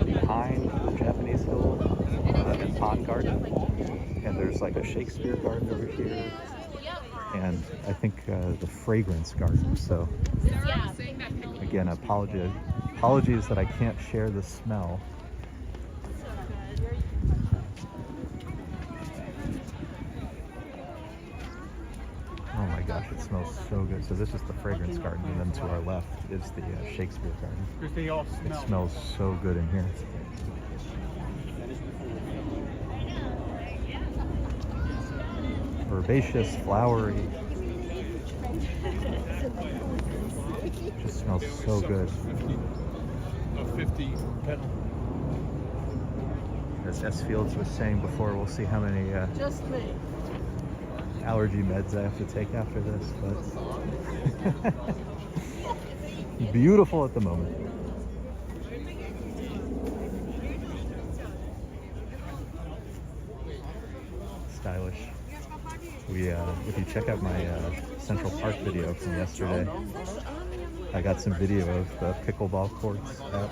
behind the Japanese Hill and Pond Garden, and there's like a Shakespeare garden over here, and I think the Fragrance Garden. So again, apologies that I can't share the smell. Oh my gosh, it smells so good. So this is the Fragrance Garden, and then to our left is the Shakespeare Garden. It smells so good in here. Herbaceous, flowery. Just smells so good. 50 petal. As S. Fields was saying before, we'll see how many Just me. allergy meds I have to take after this, but beautiful at the moment. Stylish. We, if you check out my Central Park video from yesterday, I got some video of the pickleball courts at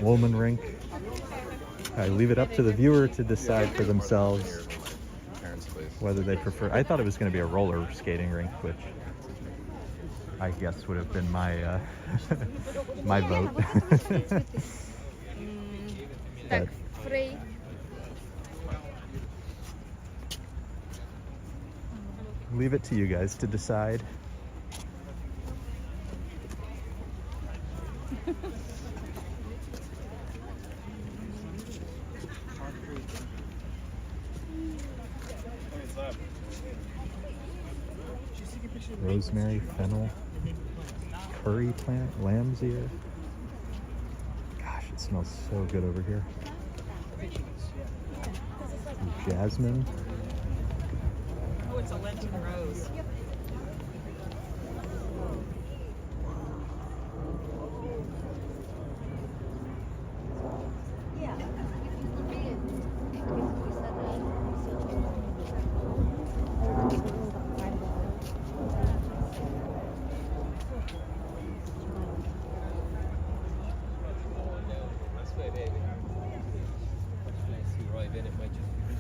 Woolman Rink. I leave it up to the viewer to decide for themselves whether they prefer. I thought it was going to be a roller skating rink, which I guess would have been my my vote. But Free. leave it to you guys to decide. rosemary, fennel, curry plant, lamb's ear. Gosh, it smells so good over here. Jasmine. Oh, it's a Lenten rose.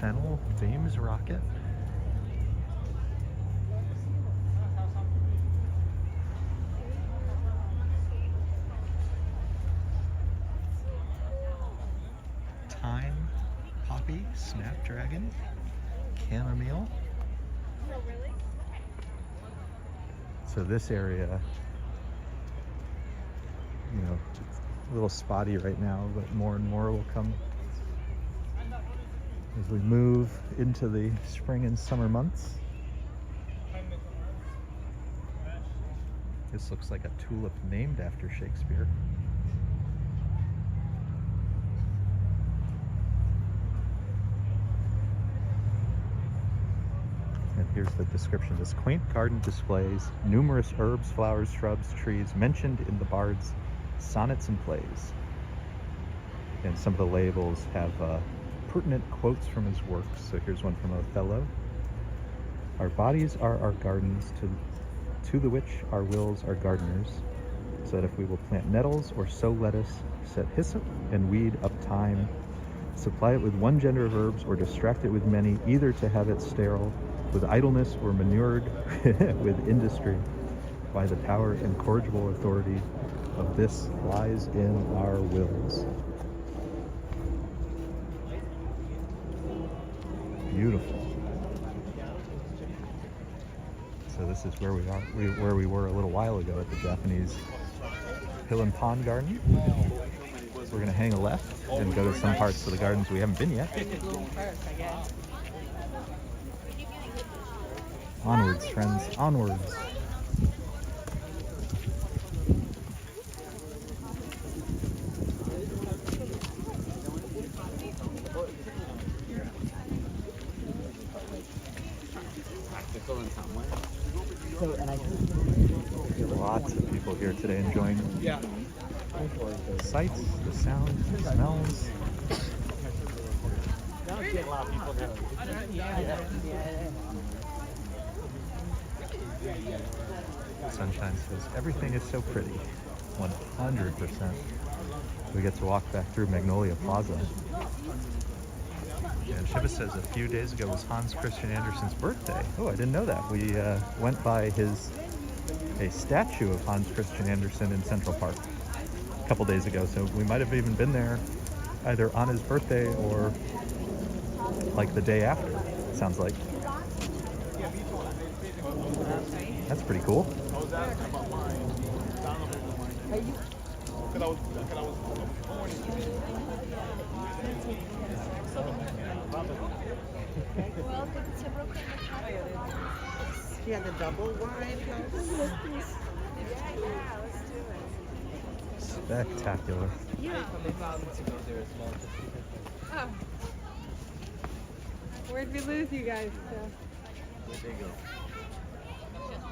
Fennel, Thames rocket. Thyme, poppy, snapdragon, chamomile. So this area, you know, it's a little spotty right now, but more and more will come as we move into the spring and summer months. This looks like a tulip named after Shakespeare. And here's the description. This quaint garden displays numerous herbs, flowers, shrubs, trees mentioned in the bard's sonnets and plays. And some of the labels have pertinent quotes from his works. So here's one from Othello. Our bodies are our gardens, to the which our wills are gardeners, so that if we will plant nettles or sow lettuce, set hyssop and weed up thyme, supply it with one gender of herbs or distract it with many, either to have it sterile with idleness or manured with industry, by the power and corrigible authority of this lies in our wills. Beautiful. So this is where where we were a little while ago at the Japanese Hill and Pond Garden. So we're gonna hang a left and go to some parts of the gardens we haven't been yet. Onwards, friends, onwards. Lots of people here today enjoying the sights, the sounds, the smells. Sunshine says everything is so pretty. 100%. We get to walk back through Magnolia Plaza. And Shiva says a few days ago was Hans Christian Andersen's birthday. Oh, I didn't know that. We went by a statue of Hans Christian Andersen in Central Park a couple days ago. So we might have even been there either on his birthday or like the day after, it sounds like. That's pretty cool. Yeah, the double wide house. Spectacular. Oh. Where'd we lose you guys?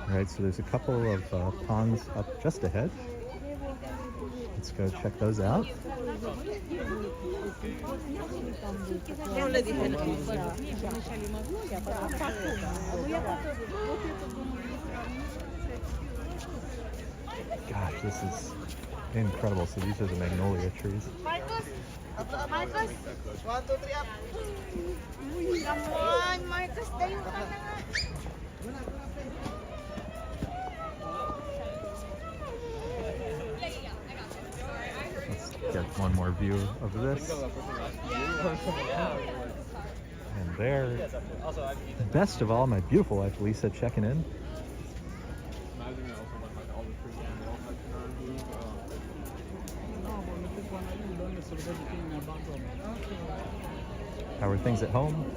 All right, so there's a couple of ponds up just ahead. Let's go check those out. Gosh, this is incredible. So these are the magnolia trees. Marcos! 1, 2, 3, up! Come on, Marcos, tayo ka na nga! Let's get one more view of this. And there, best of all, my beautiful wife Lisa checking in. How are things at home?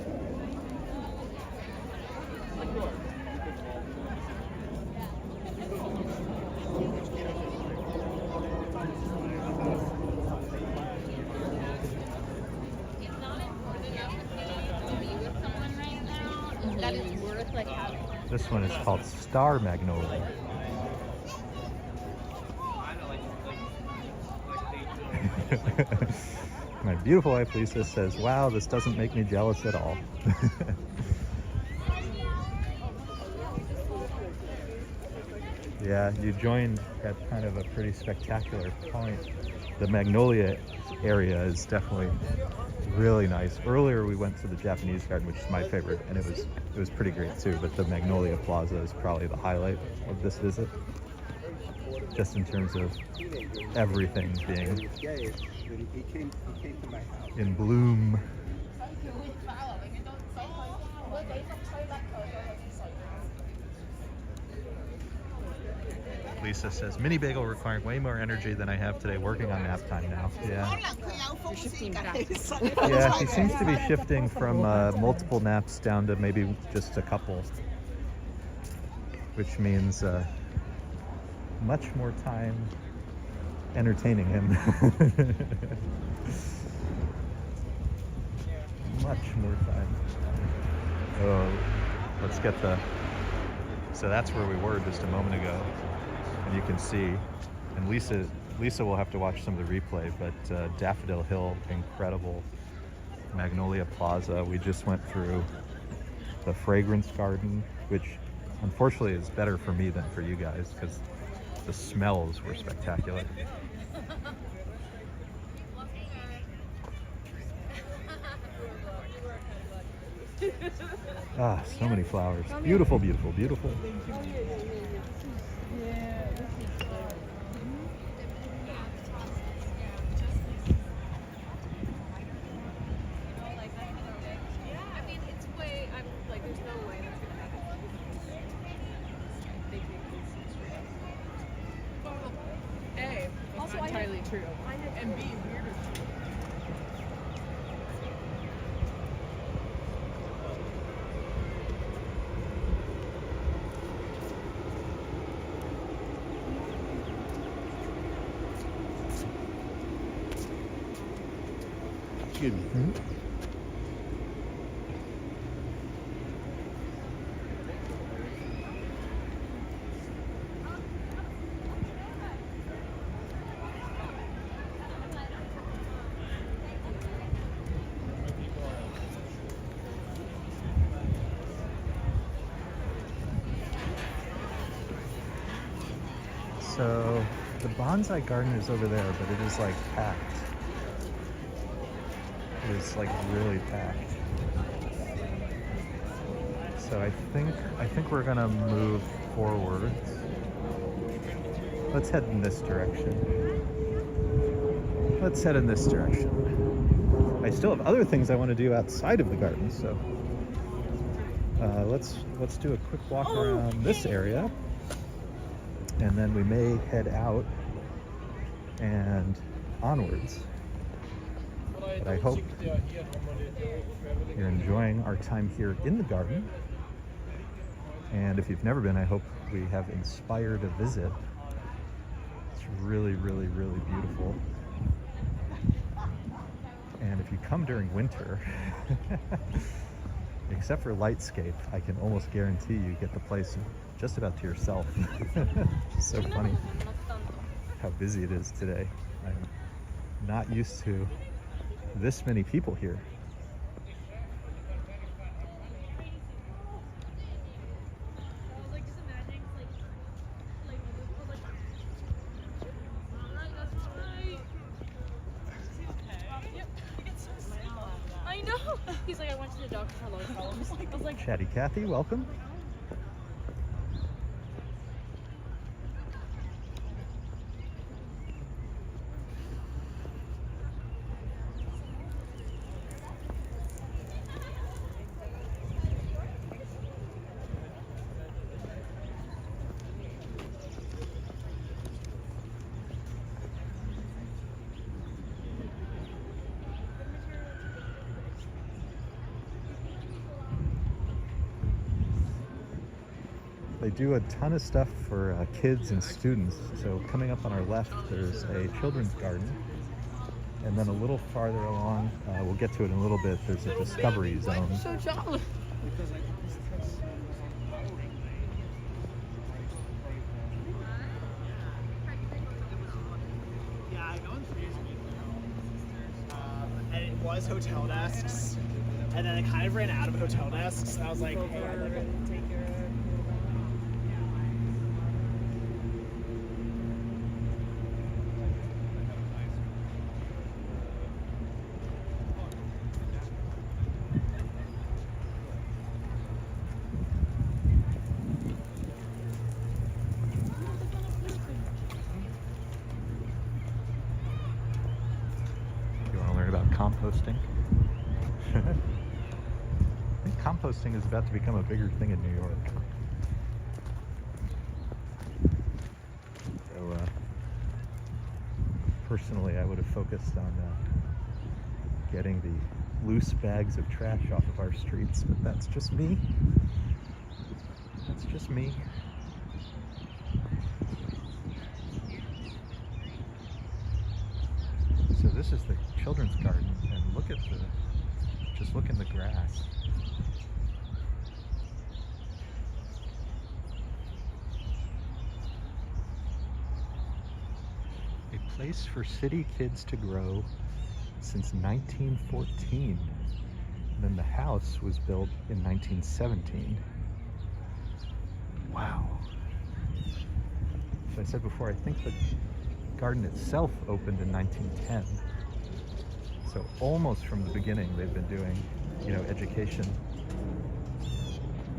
Like how? This one is called Star Magnolia. My beautiful wife Lisa says, wow, this doesn't make me jealous at all. Yeah, you joined at kind of a pretty spectacular point. The Magnolia area is definitely really nice. Earlier we went to the Japanese garden, which is my favorite, and it was pretty great too, but the Magnolia Plaza is probably the highlight of this visit. Just in terms of everything being in bloom. Lisa says, mini bagel requiring way more energy than I have today working on nap time now. Yeah. You're shifting back. Yeah, she seems to be shifting from multiple naps down to maybe just a couple, which means much more time entertaining him. Much more time. Oh, let's get the... So that's where we were just a moment ago. And you can see, and Lisa will have to watch some of the replay, but Daffodil Hill, incredible. Magnolia Plaza, we just went through the Fragrance Garden, which unfortunately is better for me than for you guys because the smells were spectacular. Ah, so many flowers. Beautiful, beautiful, beautiful. Also, entirely true. And B, weird is true. Excuse me. So the bonsai garden is over there, but it is like packed. It is like really packed. So I think we're gonna move forwards. Let's head in this direction. Let's head in this direction. I still have other things I want to do outside of the garden, so let's do a quick walk around this area, and then we may head out and onwards. But I hope you're enjoying our time here in the garden. And if you've never been, I hope we have inspired a visit. It's really, really, really beautiful. And if you come during winter, except for Lightscape, I can almost guarantee you get the place just about to yourself. It's so funny how busy it is today. I'm not used to this many people here. I know. He's like, I went to the doctor for those problems. I was like, Chatty Cathy, welcome. They do a ton of stuff for kids and students. So coming up on our left, there's a children's garden. And then a little farther along, we'll get to it in a little bit, there's a discovery zone. so jealous. was hotel desks, and then I kind of ran out of hotel desks. I was like, hey, I'd like to take your. You want to learn about composting? I think composting is about to become a bigger thing in New York. So, personally, I would have focused on getting the loose bags of trash off of our streets, but that's just me. That's just me. So this is the children's garden, and look at just look in the grass. A place for city kids to grow since 1914. And then the house was built in 1917. Wow. So I said before, I think the garden itself opened in 1910. So almost from the beginning, they've been doing, education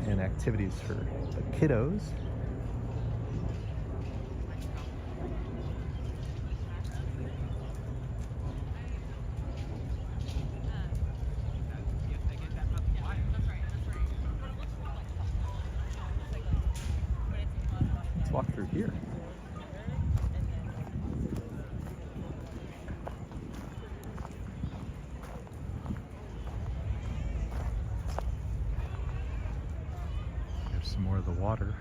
and activities for the kiddos. Let's walk through here. There's some more of the water.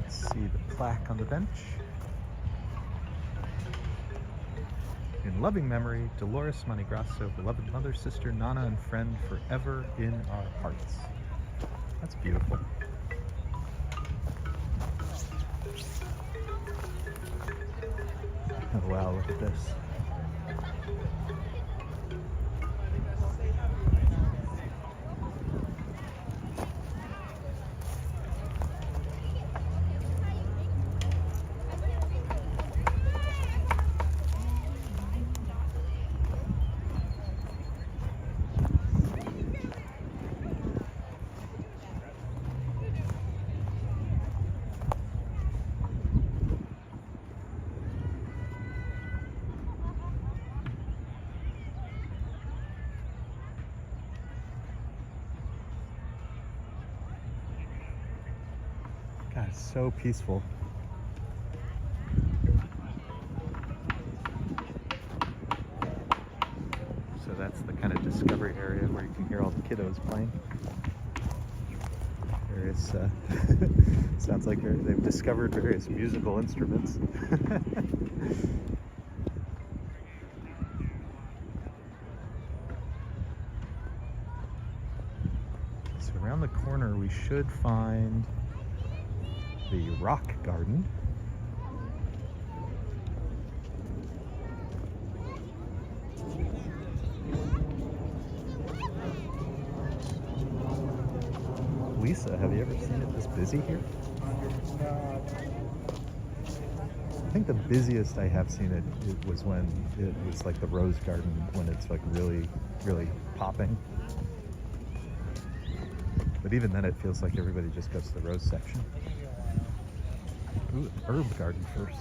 See the plaque on the bench. In loving memory, Dolores Montegrasso, beloved mother, sister, Nana, and friend, forever in our hearts. That's beautiful. Oh wow, look at this. God, it's so peaceful. So that's the kind of discovery area where you can hear all the kiddos playing. Various, sounds like they've discovered various musical instruments. So around the corner we should find the rock garden. Lisa, have you ever seen it this busy here? I think the busiest I have seen it was when it was like the rose garden, when it's like really, really popping. But even then it feels like everybody just goes to the rose section. Ooh, herb garden first.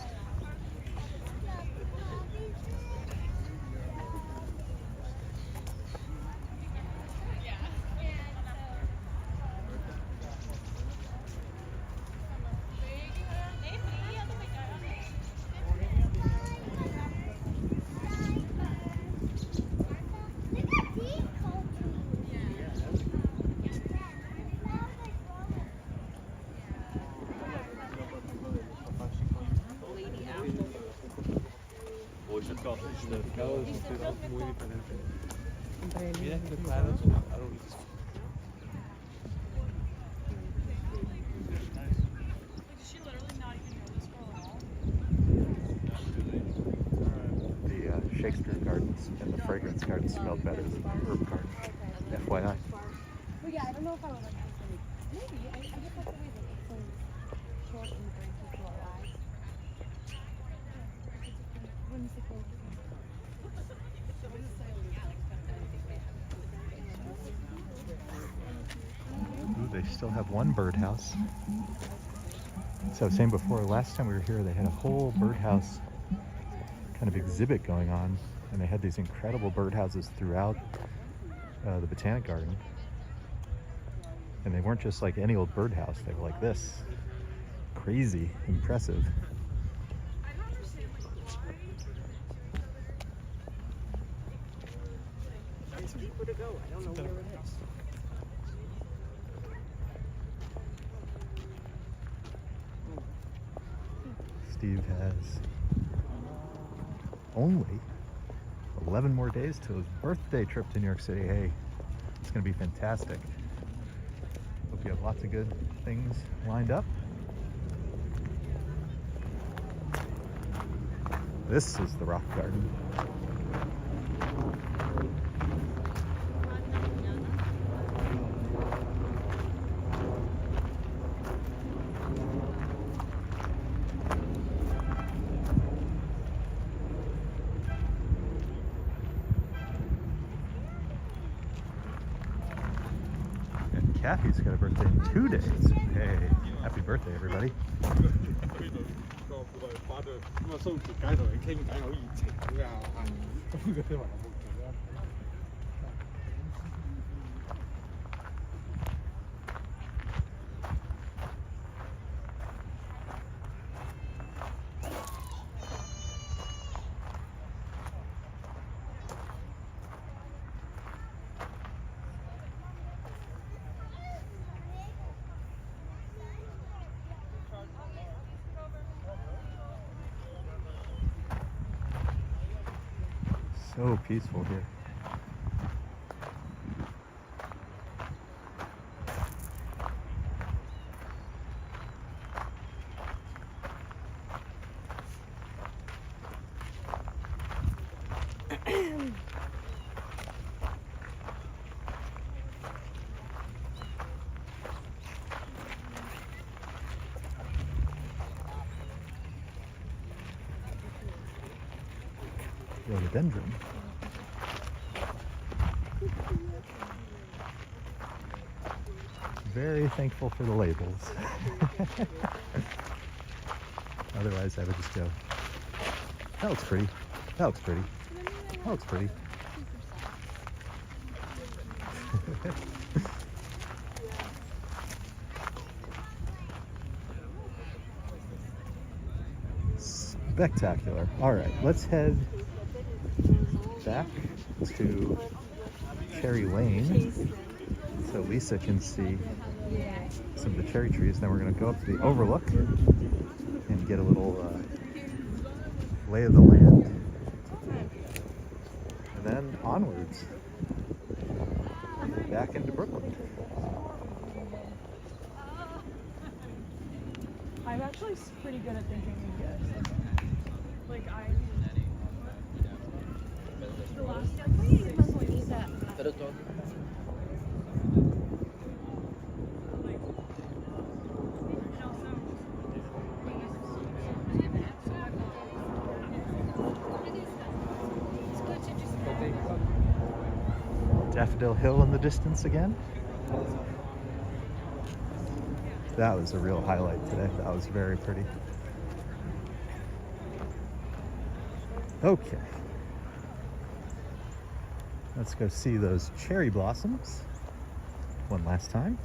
compré el Mira libro. qué claros son los árboles. Did she literally not even know this girl at all? The Shakespeare Gardens and the Fragrance Garden smelled better than the Herb Garden. FYI. But yeah, I don't know if I would like this one. Maybe. I just like the way that it's so short and breaky to our lives. Whimsical. Ooh, they still have one birdhouse. So I was saying before, last time we were here, they had a whole birdhouse kind of exhibit going on, and they had these incredible birdhouses throughout the Botanic Garden. And they weren't just like any old birdhouse, they were like this. Crazy, impressive. I don't understand like why. It's deeper to go. I don't know where it is. Steve has only 11 more days till his birthday trip to New York City. Hey, it's gonna be fantastic. Hope you have lots of good things lined up. This is the rock garden. And Kathy's got a birthday in 2 days. Hey, happy birthday, everybody. So peaceful here. Rhododendron. Very thankful for the labels. Otherwise I would just go, that looks pretty, that looks pretty, that looks pretty. Spectacular. All right, let's head back to Cherry Lane so Lisa can see some of the cherry trees. Then we're going to go up to the overlook and get a little lay of the land. And then onwards, back into Brooklyn. I'm actually pretty good at thinking of gifts. Like the last 6 months, Daffodil Hill in the distance again. That was a real highlight today. That was very pretty. Okay. Let's go see those cherry blossoms one last time.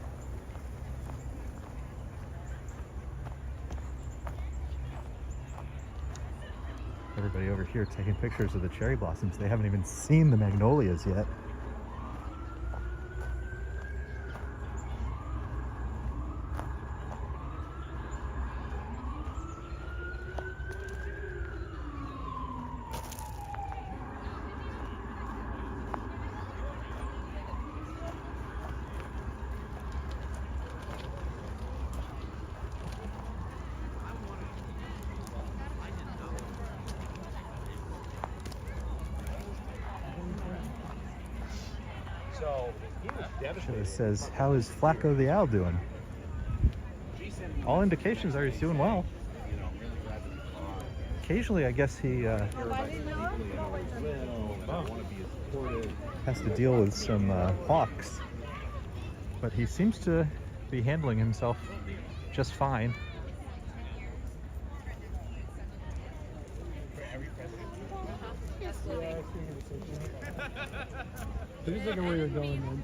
Everybody over here taking pictures of the cherry blossoms. They haven't even seen the magnolias yet. So he was devastated. It says, how is Flacco the Owl doing? All indications are he's doing well. Occasionally, I guess he has to deal with some hawks, but he seems to be handling himself just fine. Just looking where you're going, man.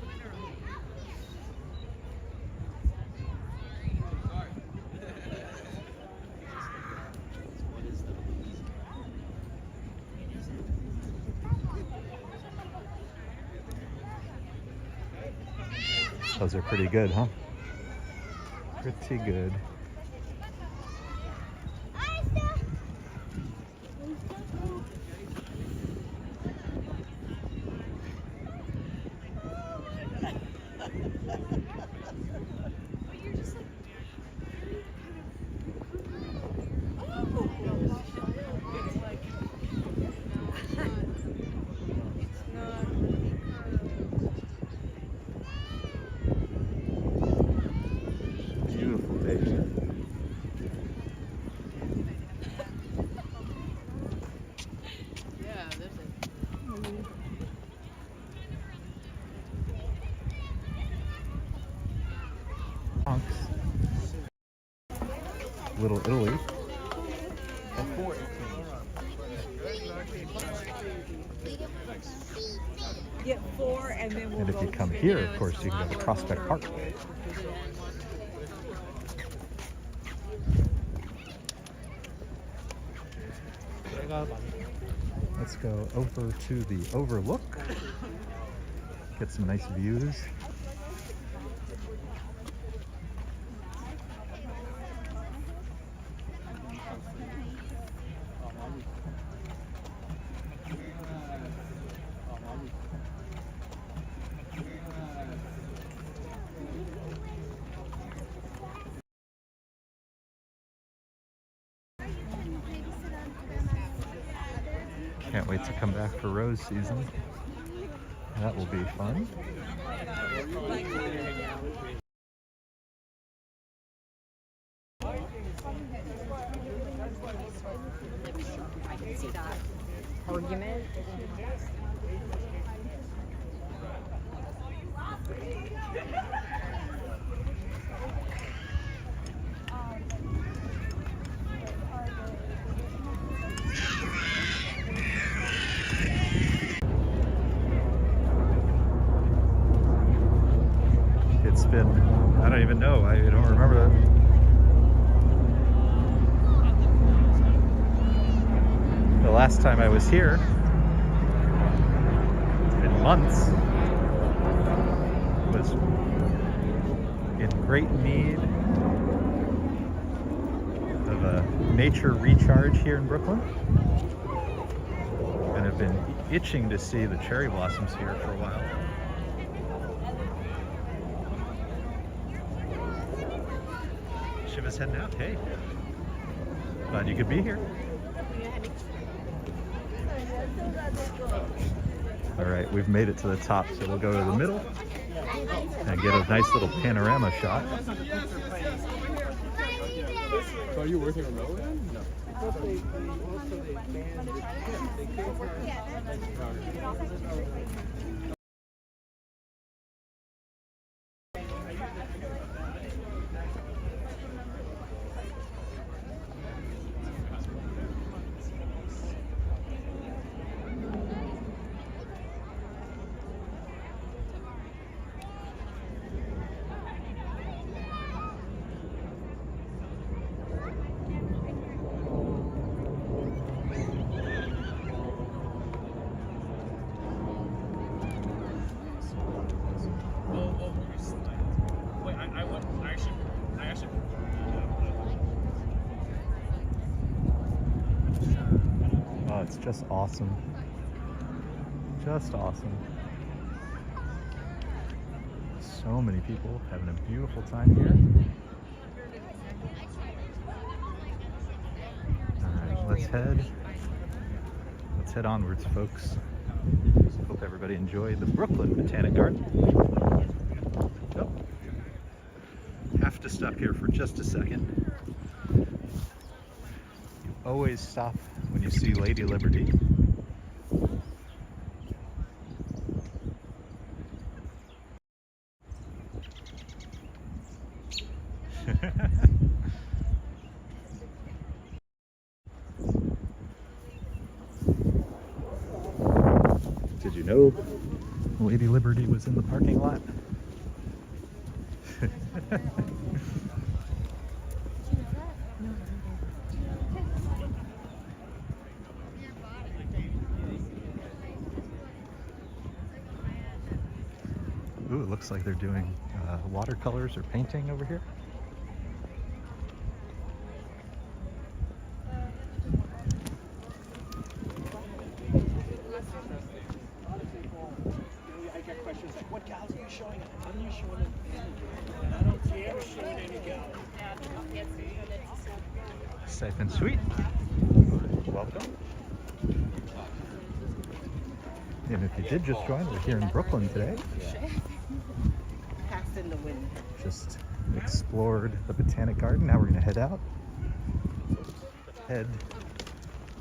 Those are pretty good, huh? Pretty good. Beautiful day here. Yeah, there's a Bronx. Little Italy. Get 4 and then we'll And if you come here, of course, you can go to Prospect Park. Let's go over to the overlook. Get some nice views. Can't wait to come back for rose season. That will be fun. I can see that argument. It's been, I don't even know, I don't remember that. The last time I was here, in months, was in great need of a nature recharge here in Brooklyn. And I've been itching to see the cherry blossoms here for a while. Shiva's heading out. Hey, glad you could be here. All right, we've made it to the top, so we'll go to the middle and get a nice little panorama shot. So are you working remotely? No. Wait, I actually Oh, it's just awesome. Just awesome. So many people having a beautiful time here. All right, let's head onwards, folks. Hope Hope everybody enjoyed the Brooklyn Botanic Garden. Oh, have to stop here for just a second. You always stop when you see Lady Liberty. Did you know Lady Liberty was in the parking lot? Ooh, it looks like they're doing watercolors or painting over here. I get questions like, what gals are you showing? When are you showing it? I don't see ever showing any gals. Safe and sweet. Welcome. And if you did just join, we're here in Brooklyn today. Pass in the wind. Just explored the Botanic Garden. Now we're going to head out. Head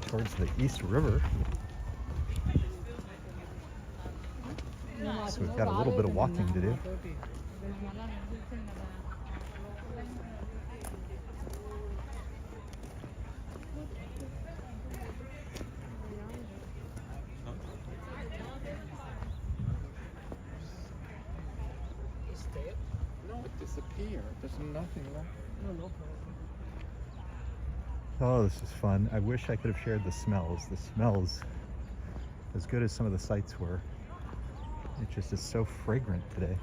towards the East River. So we've got a little bit of walking to do. No, it disappeared. There's nothing left. Oh, this is fun. I wish I could have shared the smells. The smells, as good as some of the sights were, it just is so fragrant today.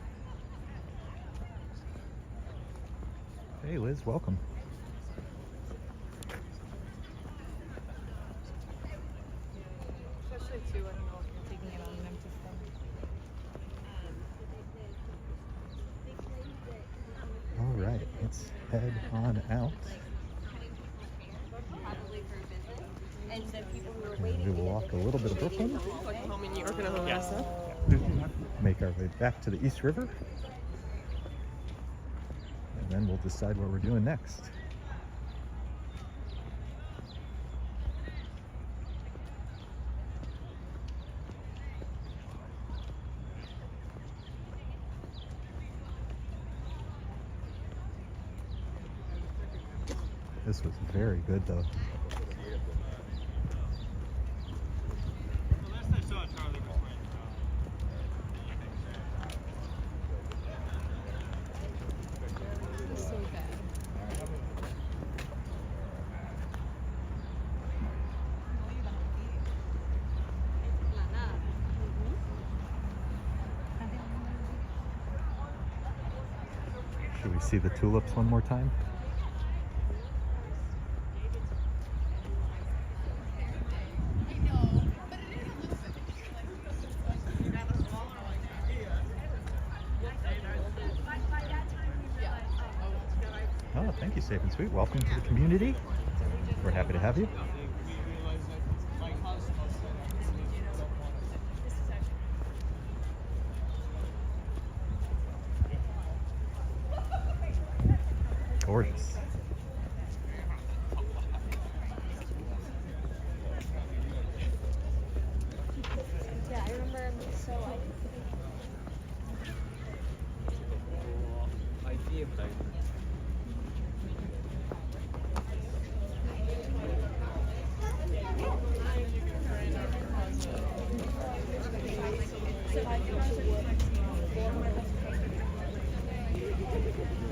Hey Liz, welcome. Especially too, I don't know if you're taking it on an empty stomach. All right, let's head on out. And we will walk a little bit of Brooklyn. Make our way back to the East River. And then we'll decide what we're doing next. This was very good though. So bad. Should we see the tulips one more time? Oh, thank you, Safe and Sweet. Welcome to the community. We're happy to have you. Gorgeous. Yeah, I remember. So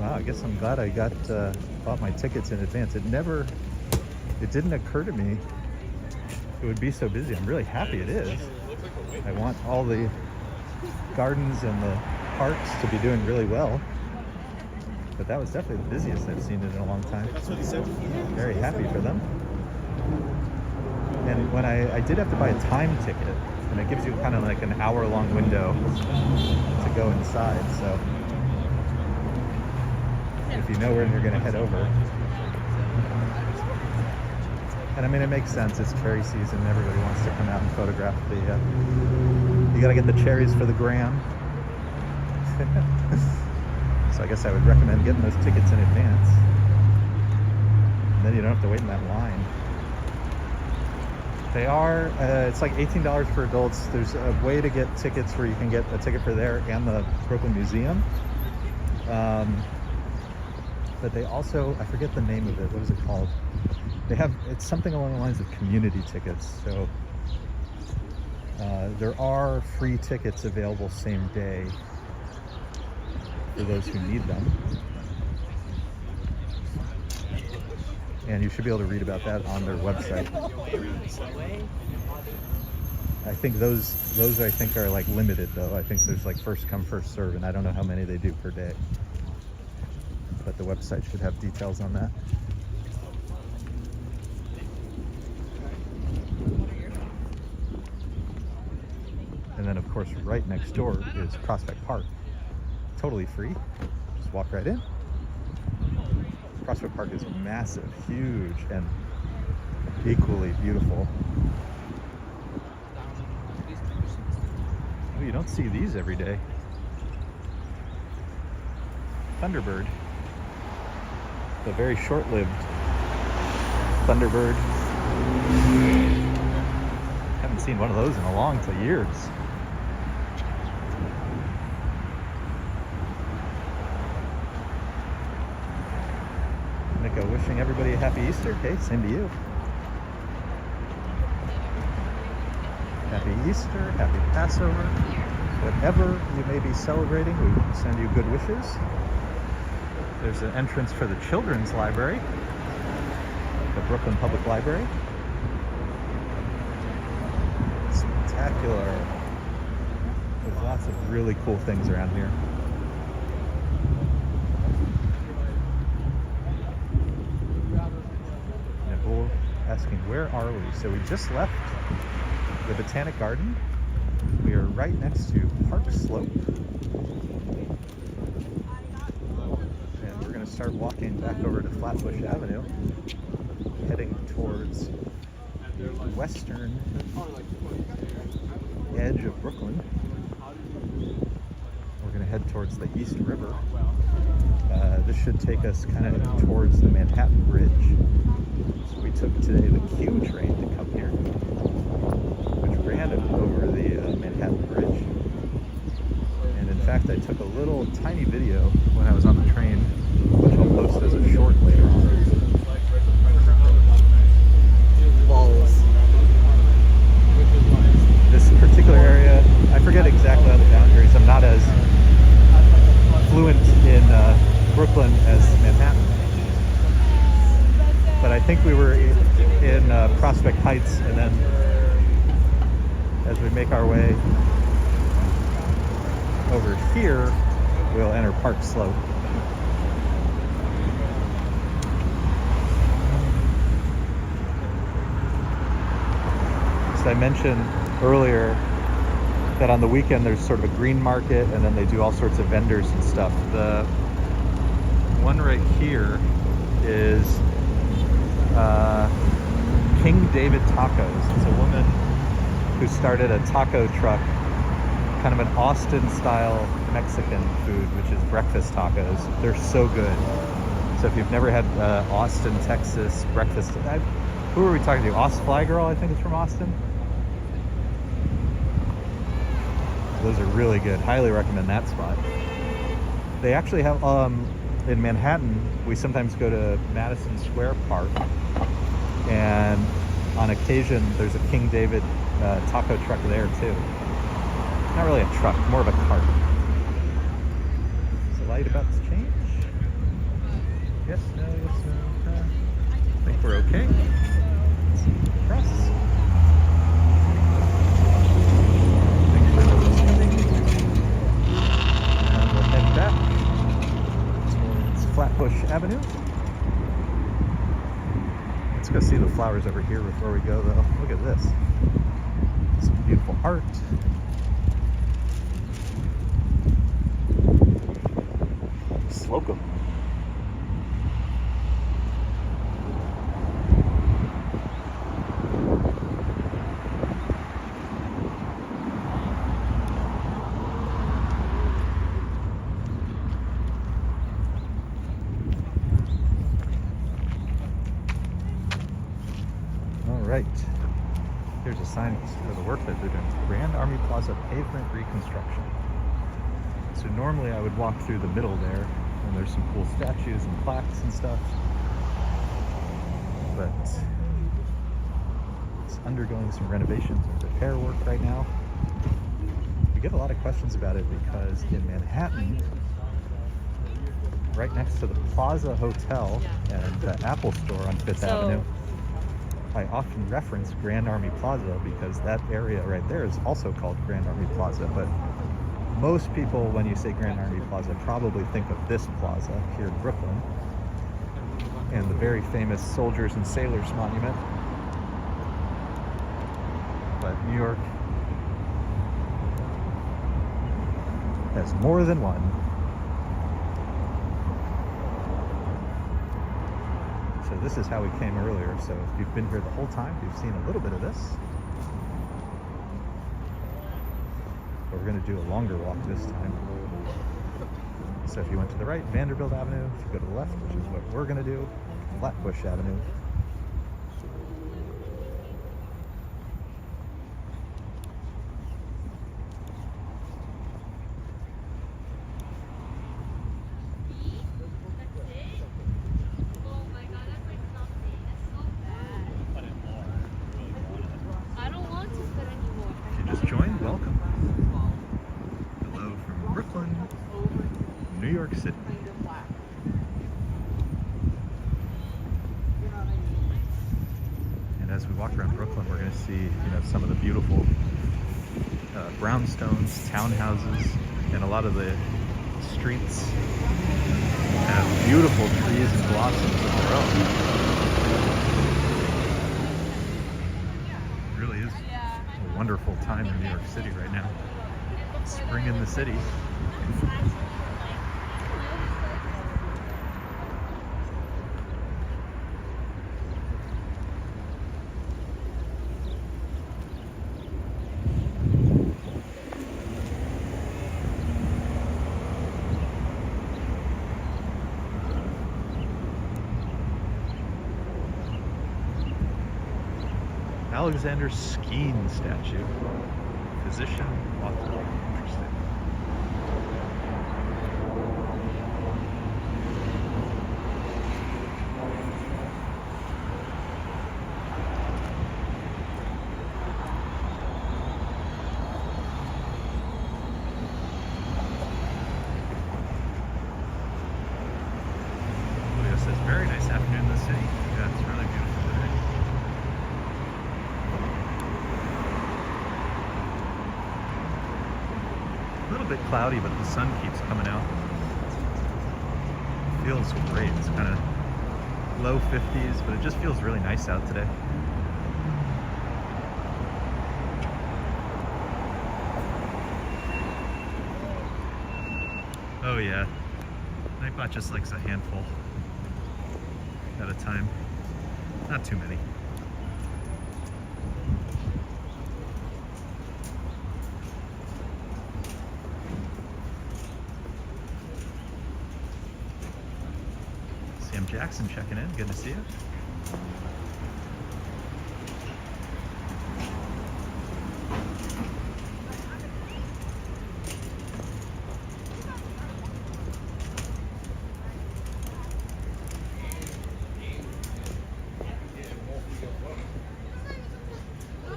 Wow, I guess I'm glad I bought my tickets in advance. It didn't occur to me it would be so busy. I'm really happy it is. I want all the gardens and the parks to be doing really well. But that was definitely the busiest I've seen it in a long time. That's what he said. Very happy for them. And when I did have to buy a time ticket, and it gives you kind of like an hour-long window to go inside, so if you know when you're going to head over. And I mean, it makes sense. It's cherry season. Everybody wants to come out and photograph the You gotta get the cherries for the gram. So I guess I would recommend getting those tickets in advance. And then you don't have to wait in that line. They are, it's like $18 for adults. There's a way to get tickets where you can get a ticket for there and the Brooklyn Museum. But they also, I forget the name of it, what is it called? They have, it's something along the lines of community tickets. So there are free tickets available same day for those who need them. And you should be able to read about that on their website. I think those I think are like limited though. I think there's like first come, first serve, and I don't know how many they do per day. But the website should have details on that. And then of course right next door is Prospect Park. Totally free. Just walk right in. Prospect Park is massive, huge, and equally beautiful. Oh, you don't see these every day. Thunderbird. The very short-lived Thunderbird. Haven't seen one of those in a long time, years. Nico wishing everybody a happy Easter. Hey, same to you. Happy Easter, happy Passover. Whatever you may be celebrating, we send you good wishes. There's an entrance for the Children's Library, the Brooklyn Public Library. Spectacular. There's lots of really cool things around here. Nicole asking, where are we? So we just left the Botanic Garden. We are right next to Park Slope. And we're going to start walking back over to Flatbush Avenue, heading towards the western edge of Brooklyn. We're going to head towards the East River. This should take us kind of towards the Manhattan Bridge. So we took today the Q train to come here, which ran over the Manhattan Bridge. And in fact, I took a little tiny video when I was on the train, which I'll post as a short later on. Balls. This particular area, I forget exactly how the boundaries. I'm not as fluent in Brooklyn as Manhattan. But I think we were in Prospect Heights, and then as we make our way over here, we'll enter Park Slope. So I mentioned earlier that on the weekend there's sort of a green market, and then they do all sorts of vendors and stuff. The one right here is King David Tacos. It's a woman who started a taco truck, kind of an Austin-style Mexican food, which is breakfast tacos. They're so good. So if you've never had Austin, Texas breakfast, who are we talking to? Fly Girl, I think is from Austin. Those are really good. Highly recommend that spot. They actually have, in Manhattan, we sometimes go to Madison Square Park, and on occasion there's a King David taco truck there too. Not really a truck, more of a cart. Is the light about to change? Yes, no, yes, no. I think we're okay. Press. Thanks for listening. And we'll head back towards Flatbush Avenue. Let's go see the flowers over here before we go, though. Look at this. Some beautiful art. Slocum. right. Here's a sign for the work that they're doing. Grand Army Plaza pavement reconstruction. So normally I would walk through the middle there, and there's some cool statues and plaques and stuff. But it's undergoing some renovations and repair work right now. We get a lot of questions about it because in Manhattan, right next to the Plaza Hotel and the Apple Store on Fifth Avenue, I often reference Grand Army Plaza because that area right there is also called Grand Army Plaza. But most people, when you say Grand Army Plaza, probably think of this plaza here in Brooklyn and the very famous Soldiers and Sailors Monument. But New York has more than one. So this is how we came earlier. So if you've been here the whole time, you've seen a little bit of this. But we're going to do a longer walk this time. So if you went to the right, Vanderbilt Avenue. If you go to the left, which is what we're going to do, Flatbush Avenue. Join, welcome. Hello from Brooklyn, New York City. And as we walk around Brooklyn, we're going to see, some of the beautiful brownstones, townhouses, and a lot of the streets have beautiful trees and blossoms of their own. Wonderful time in New York City right now. Spring in the city. Alexander Skene statue. Physician, author. Interesting. Leo says, very nice afternoon in the city. Yeah, it's really beautiful today. A little bit cloudy, but the sun keeps coming out. Feels great. It's kind of low 50s, but it just feels really nice out today. Oh yeah, Nightbot just likes a handful at a time. Not too many. Sam Jackson checking in. Good to see you.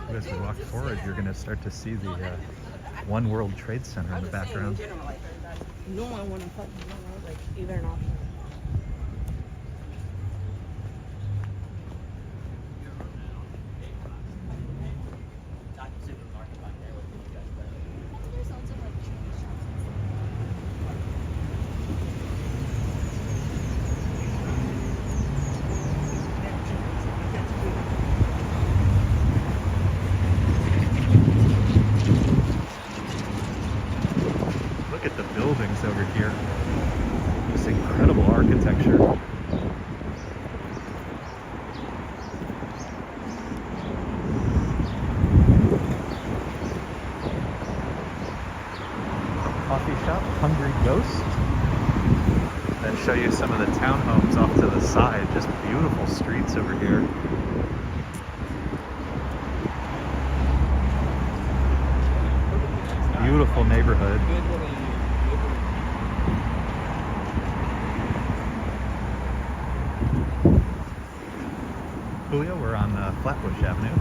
As we walk forward, you're going to start to see the One World Trade Center in the background. No one want to put like either an option. Look at the buildings over here. This incredible architecture. Coffee shop, Hungry Ghost. Then show you some of the townhomes off to the side. Just beautiful streets over here. beautiful neighborhood. Julio, we're on Flatbush Avenue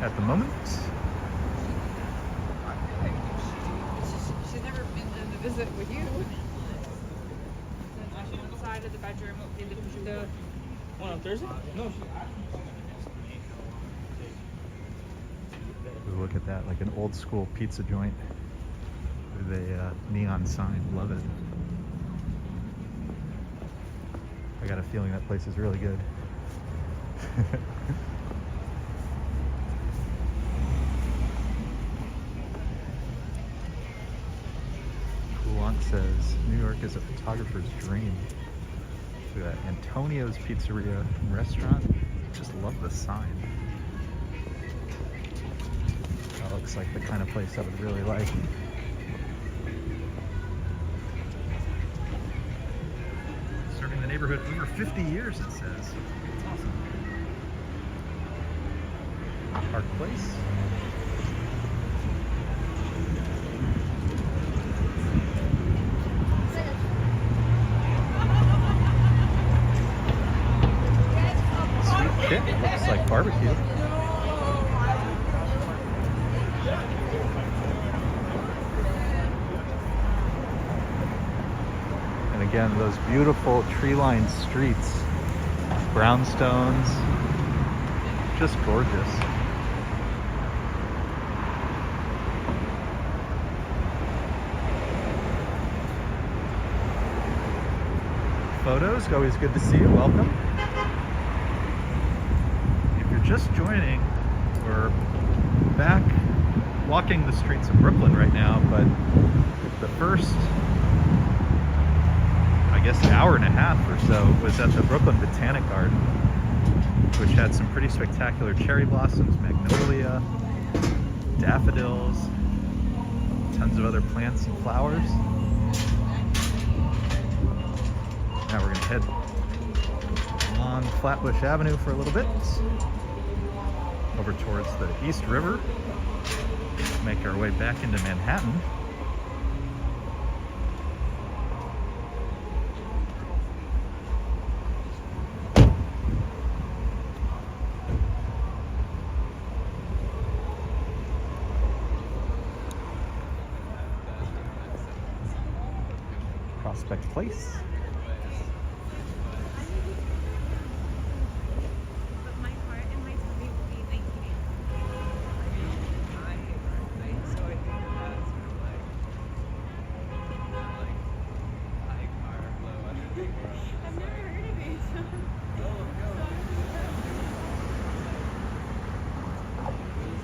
at the moment. She's never been to visit with you. Inside of the bedroom in the One on Thursday? No. Ooh, look at that, like an old school pizza joint with a neon sign. Love it. I got a feeling that place is really good. Coulant says New York is a photographer's dream. Look at that, Antonio's Pizzeria and Restaurant. Just love the sign. That looks like the kind of place I would really like. Serving the neighborhood over 50 years, it says. That's awesome. Park Place. Sweet Kit, looks like barbecue. And again, those beautiful tree-lined streets, brownstones, just gorgeous. Photos, always good to see you. Welcome. If you're just joining, we're back walking the streets of Brooklyn right now, but the first, I guess, hour and a half or so was at the Brooklyn Botanic Garden, which had some pretty spectacular cherry blossoms, magnolia, daffodils, tons of other plants and flowers. Now we're gonna head along Flatbush Avenue for a little bit, over towards the East River, make our way back into Manhattan. Prospect Place.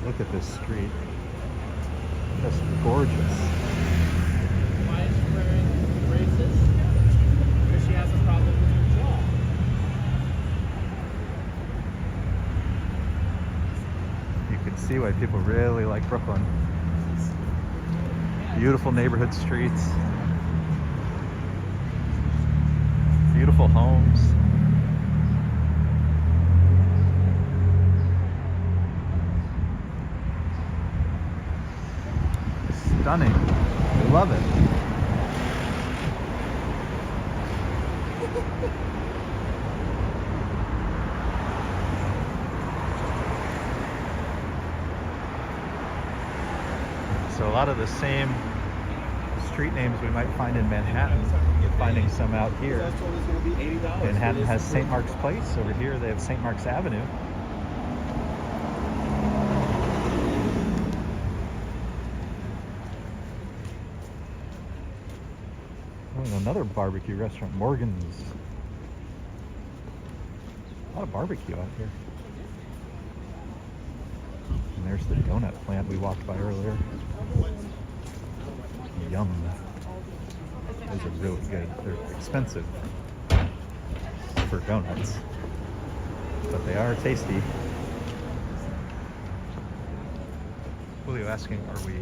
Look at this street. Just gorgeous. Why is she wearing braces? Because she has a problem with her jaw. You can see why people really like Brooklyn. Beautiful neighborhood streets. Beautiful homes. Stunning. Love it. So a lot of the same street names we might find in Manhattan, you're finding some out here. Manhattan has St. Mark's Place. Over here they have St. Mark's Avenue. Oh, another barbecue restaurant, Morgan's. A lot of barbecue out here. And there's the donut plant we walked by earlier. Yum. Those are really good. They're expensive for donuts, but they are tasty. Julio asking, are we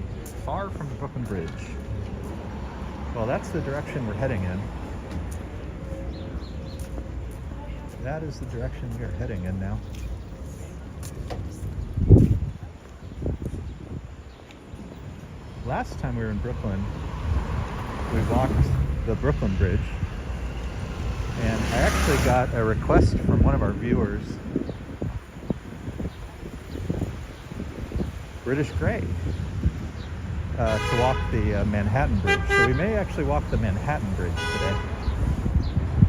far from the Brooklyn Bridge? Well, that's the direction we're heading in. That is the direction we are heading in now. last time we were in Brooklyn, we walked the Brooklyn Bridge, and I actually got a request from one of our viewers, British Grey, to walk the Manhattan Bridge. So we may actually walk the Manhattan Bridge today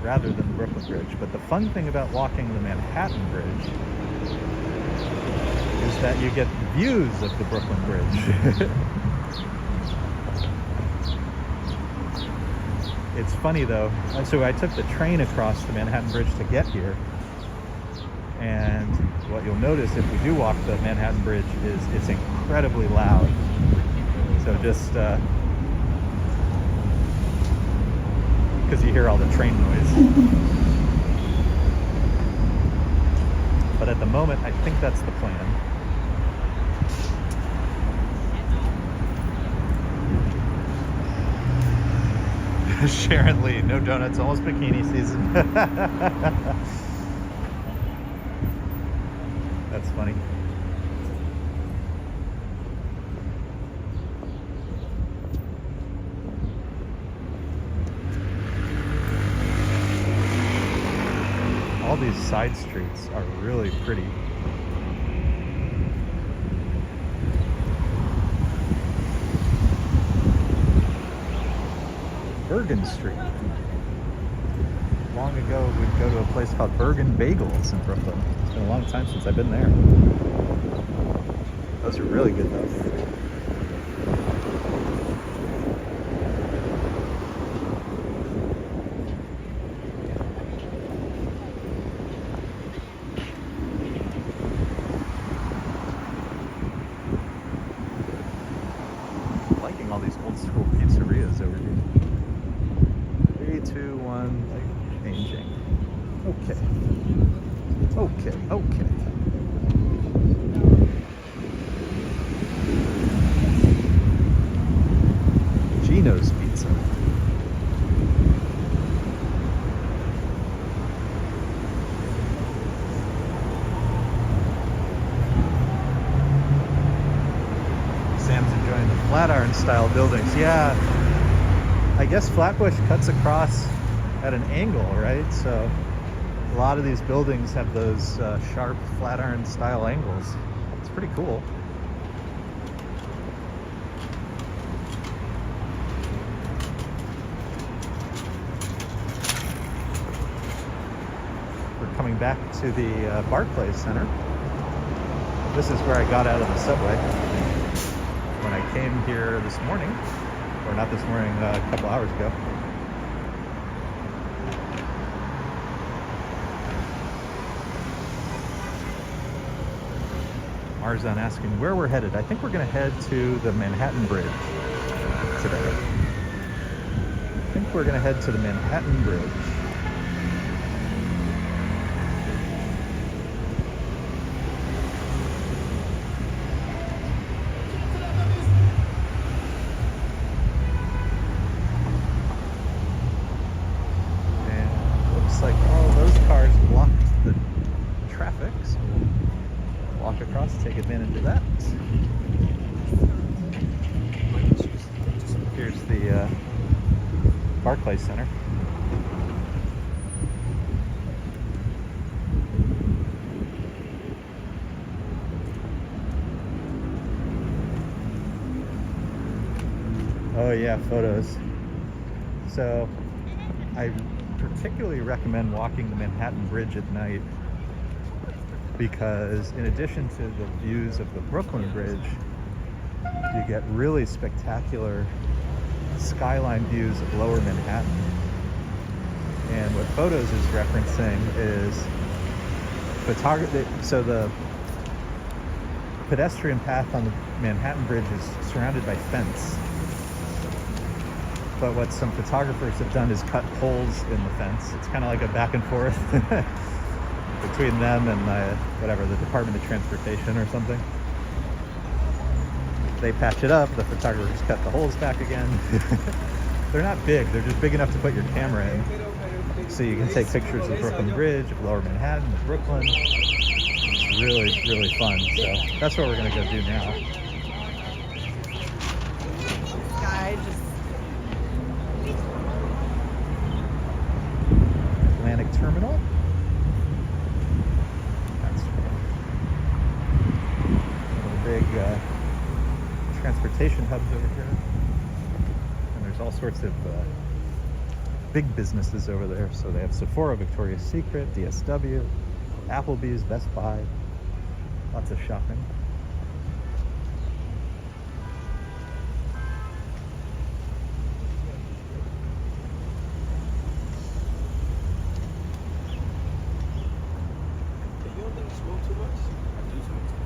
rather than the Brooklyn Bridge. But the fun thing about walking the Manhattan Bridge is that you get views of the Brooklyn Bridge. It's funny though, so I took the train across the Manhattan Bridge to get here, and what you'll notice if we do walk the Manhattan Bridge is it's incredibly loud. So just because you hear all the train noise. But at the moment, I think that's the plan. Sharon Lee, no donuts, almost bikini season. That's funny. All these side streets are really pretty. Bergen Street. Long ago, we'd go to a place called Bergen Bagels in Brooklyn. It's been a long time since I've been there. Those are really good though. Liking all these old school pizzerias over here. 3, 2, 1, like changing. Okay. Okay, okay. Gino's Pizza. Sam's enjoying the Flatiron style buildings. Yeah, I guess Flatbush cuts across at an angle, right? So a lot of these buildings have those sharp Flatiron style angles. It's pretty cool. We're coming back to the Barclays Center. This is where I got out of the subway when I came here this morning, or not this morning, a couple hours ago. Marzan asking where we're headed. I think we're going to head to the Manhattan Bridge today. I think we're going to head to the Manhattan Bridge. And looks like all those cars blocked the traffic, so we'll walk across, take advantage of that. Here's the Barclays Center. Oh yeah, photos. So I particularly recommend walking the Manhattan Bridge at night because in addition to the views of the Brooklyn Bridge, you get really spectacular skyline views of lower Manhattan. And what Photos is referencing is photography. So the pedestrian path on the Manhattan Bridge is surrounded by fence. But what some photographers have done is cut holes in the fence. It's kind of like a back and forth between them and the Department of Transportation or something. They patch it up, the photographers cut the holes back again. They're not big, they're just big enough to put your camera in. So you can take pictures of Brooklyn Bridge, of Lower Manhattan, of Brooklyn. It's really, really fun. So that's what we're gonna go do now. transportation hubs over here. And there's all sorts of big businesses over there. So they have Sephora, Victoria's Secret, DSW, Applebee's, Best Buy. Lots of shopping. You don't think you smoke too much? I do smoke too much.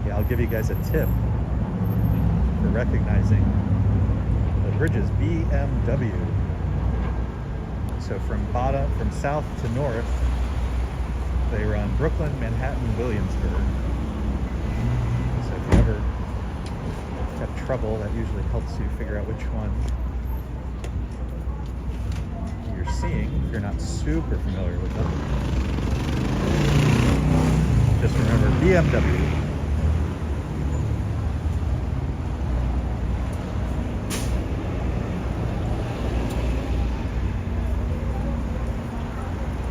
Yeah, I'll give you guys a tip for recognizing the bridges. BMW. So from south to north, they run Brooklyn, Manhattan, Williamsburg. So if you ever have trouble, that usually helps you figure out which one you're seeing if you're not super familiar with them. Just remember BMW.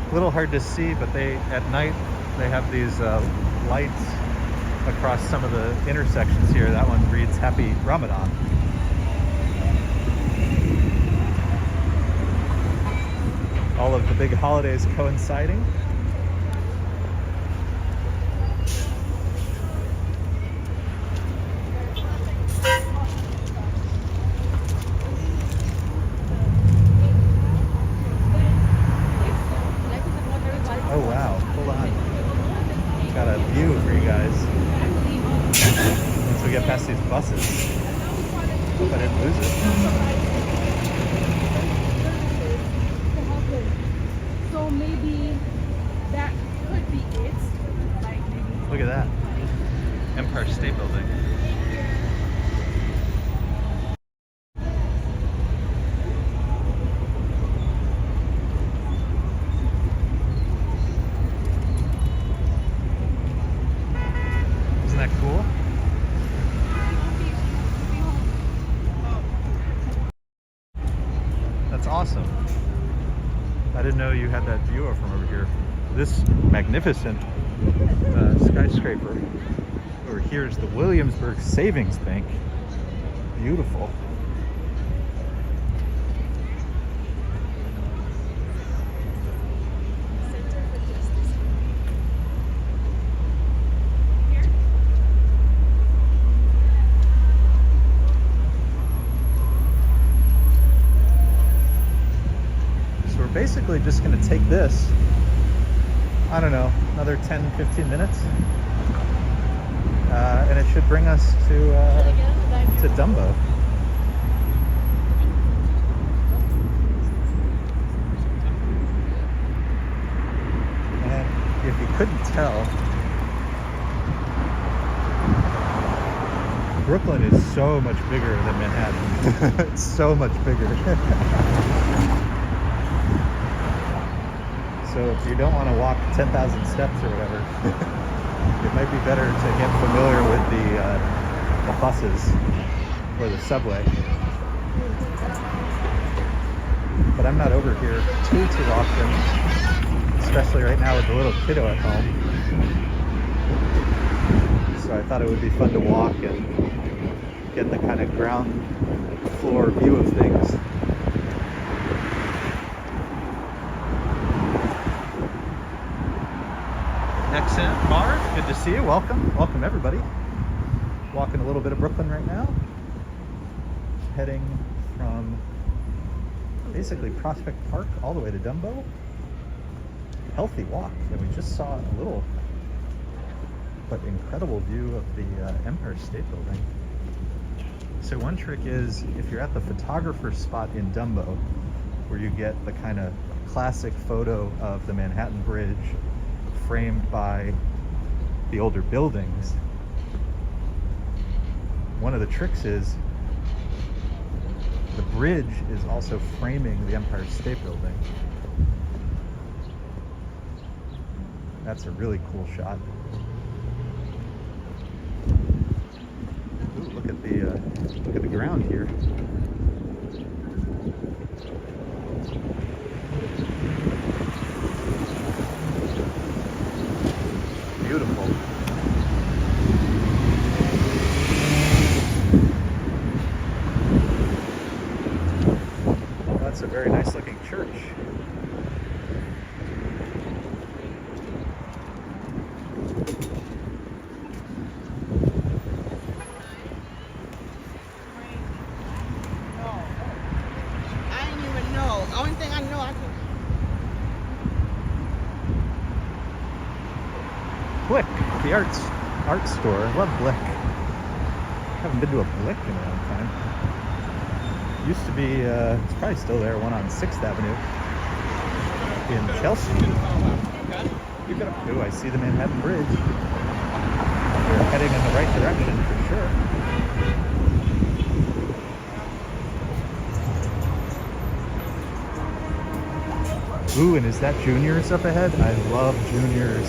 A little hard to see, but at night they have these lights across some of the intersections here. That one reads Happy Ramadan. All of the big holidays coinciding. Oh wow, hold on. Got a view for you guys. Once we get past these buses. Hope I didn't lose it. So maybe that could be it. Like maybe. Look at that. Empire State Building. Isn't that cool? That's awesome. I didn't know you had that view from over here. This magnificent skyscraper over here is the Williamsburg Savings Bank. Beautiful. Basically just going to take this, I don't know, another 10-15 minutes, and it should bring us to Dumbo. And if you couldn't tell, Brooklyn is so much bigger than Manhattan. It's so much bigger. So if you don't want to walk 10,000 steps or whatever, it might be better to get familiar with the buses or the subway. But I'm not over here too often, especially right now with the little kiddo at home. So I thought it would be fun to walk and get the kind of ground floor view of things. Excellent. Marv, good to see you. Welcome everybody. Walking a little bit of Brooklyn right now. Heading from basically Prospect Park all the way to Dumbo. Healthy walk, and we just saw a little but incredible view of the Empire State Building. So one trick is, if you're at the photographer spot in Dumbo, where you get the kind of classic photo of the Manhattan Bridge framed by the older buildings, one of the tricks is the bridge is also framing the Empire State Building. That's a really cool shot. Ooh, look at the ground here. beautiful. That's a very nice looking church. I didn't even know. Only thing I know, I can. Blick, the art store. I love Blick. Haven't been to a Blick in a long time. Used to be, it's probably still there, one on 6th Avenue in Chelsea. Ooh, I see the Manhattan Bridge. We're heading in the right direction for sure. Ooh, and is that Junior's up ahead? I love Junior's.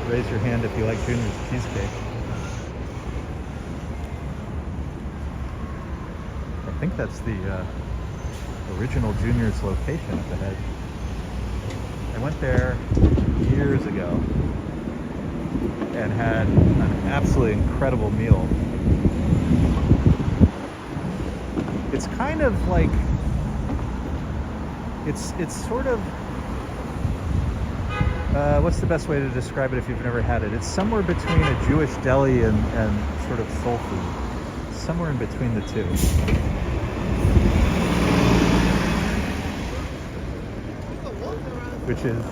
Raise your hand if you like Junior's cheesecake. I think that's the original Junior's location up ahead. I went there years ago and had an absolutely incredible meal. It's kind of like, it's sort of, what's the best way to describe it if you've never had it? It's somewhere between a Jewish deli and sort of soul food. Somewhere in between the two. Which is,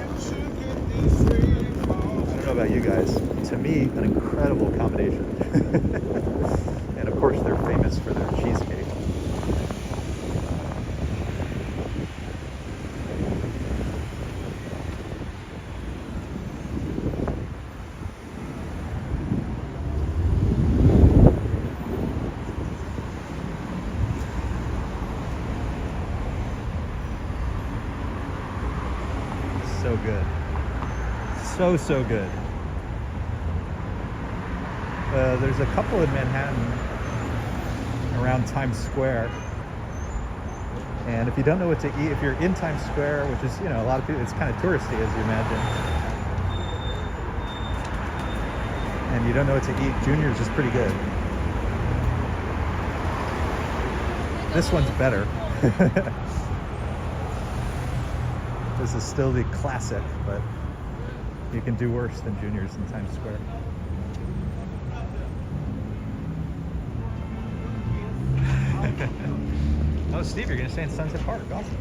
I don't know about you guys, to me, an incredible combination. And of course, they're famous for their cheesecake. So good. So good. There's a couple in Manhattan around Times Square. And if you don't know what to eat, if you're in Times Square, which is, a lot of people, it's kind of touristy as you imagine. And you don't know what to eat, Junior's is pretty good. This one's better. This is still the classic, but you can do worse than Junior's in Times Square. Oh, Steve, you're gonna stay in Sunset Park. Awesome.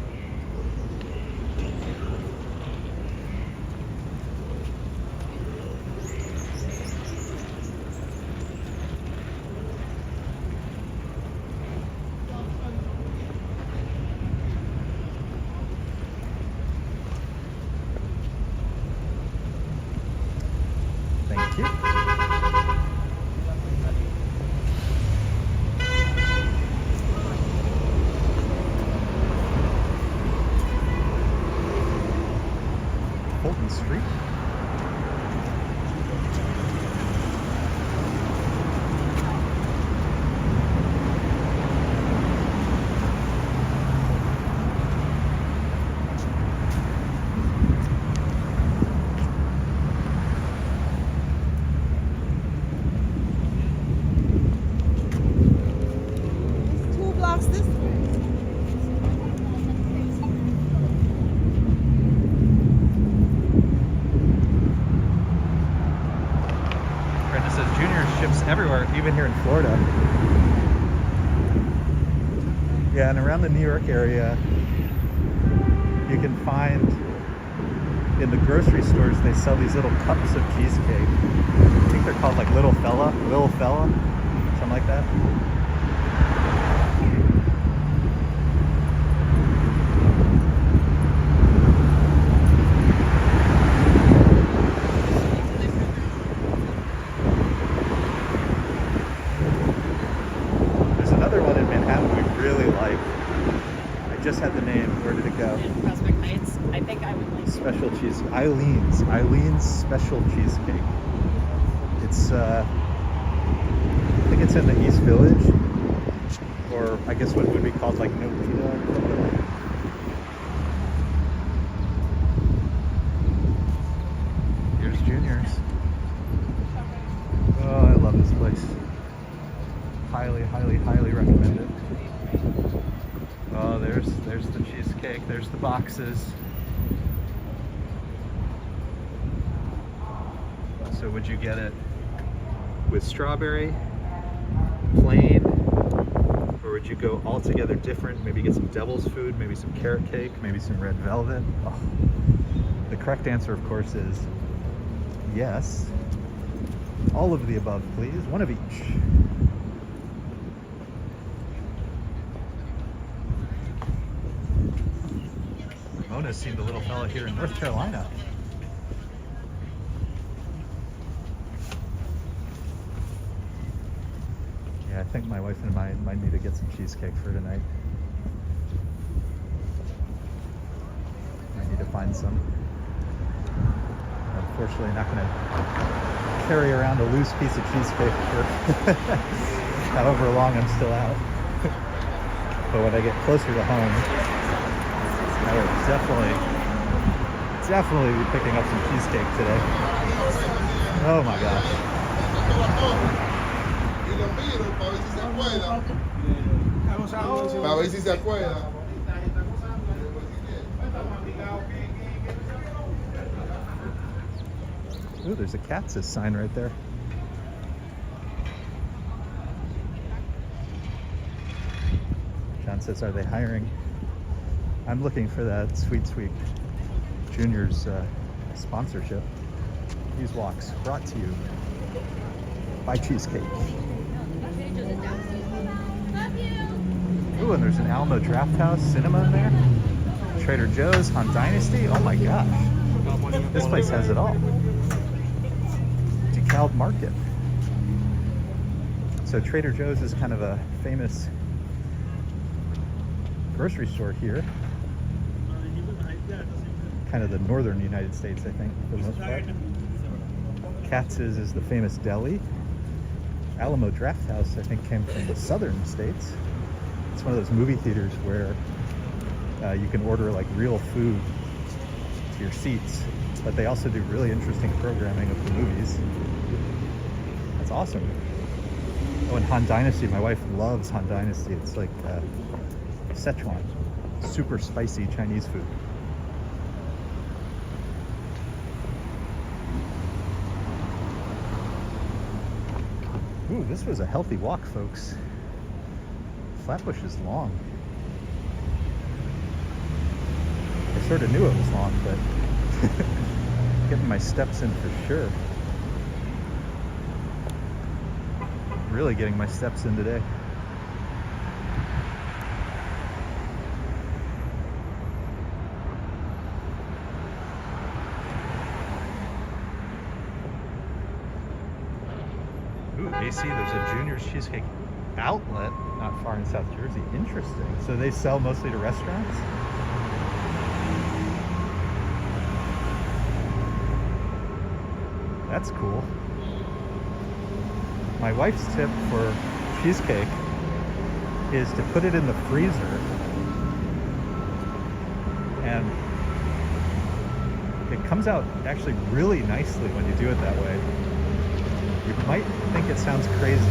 Thank you. Fulton Street. It's 2 blocks this way. Brenda says Junior ships everywhere, even here in Florida. Yeah, and around the New York area, you can find in the grocery stores, they sell these little cups of cheesecake. I think they're called like Lil Fella, something like that. There's another one in Manhattan we really like. I just had the name. Where did it go? In Prospect Heights, I think I would like Special cheese, Eileen's special cheesecake. It's I think it's in the East Village, or I guess what would be called like Nolita or something. boxes. So would you get it with strawberry, plain, or would you go altogether different? Maybe get some devil's food, maybe some carrot cake, maybe some red velvet. Oh. The correct answer, of course, is yes. All of the above, please. One of each. Mona seemed a little fella here in North Carolina. Yeah, I think my wife and I might need to get some cheesecake for tonight. I need to find some. Unfortunately, not going to carry around a loose piece of cheesecake for however long I'm still out. But when I get closer to home, I will definitely be picking up some cheesecake today. Oh my gosh. Para ver si se acuerda. Ooh, there's a Katz's sign right there. John says, are they hiring? I'm looking for that Sweet Sweet Junior's sponsorship. These walks brought to you by Cheesecake. Ooh, and there's an Alamo Draft House Cinema in there. Trader Joe's, Han Dynasty. Oh my gosh. This place has it all. DeKalb Market. So Trader Joe's is kind of a famous grocery store here. Kind of the northern United States, I think, for the most part. Katz's is the famous deli. Alamo Draft House, I think, came from the southern states. It's one of those movie theaters where you can order like real food to your seats, but they also do really interesting programming of the movies. That's awesome. Oh, and Han Dynasty, my wife loves Han Dynasty. It's like Szechuan, super spicy Chinese food. Ooh, this was a healthy walk, folks. Flatbush is long. I sort of knew it was long, but getting my steps in for sure. Really getting my steps in today. Ooh, AC, there's a Junior's Cheesecake outlet not far in South Jersey. Interesting. So they sell mostly to restaurants? That's cool. My wife's tip for cheesecake is to put it in the freezer, and it comes out actually really nicely when you do it that way. You might think it sounds crazy,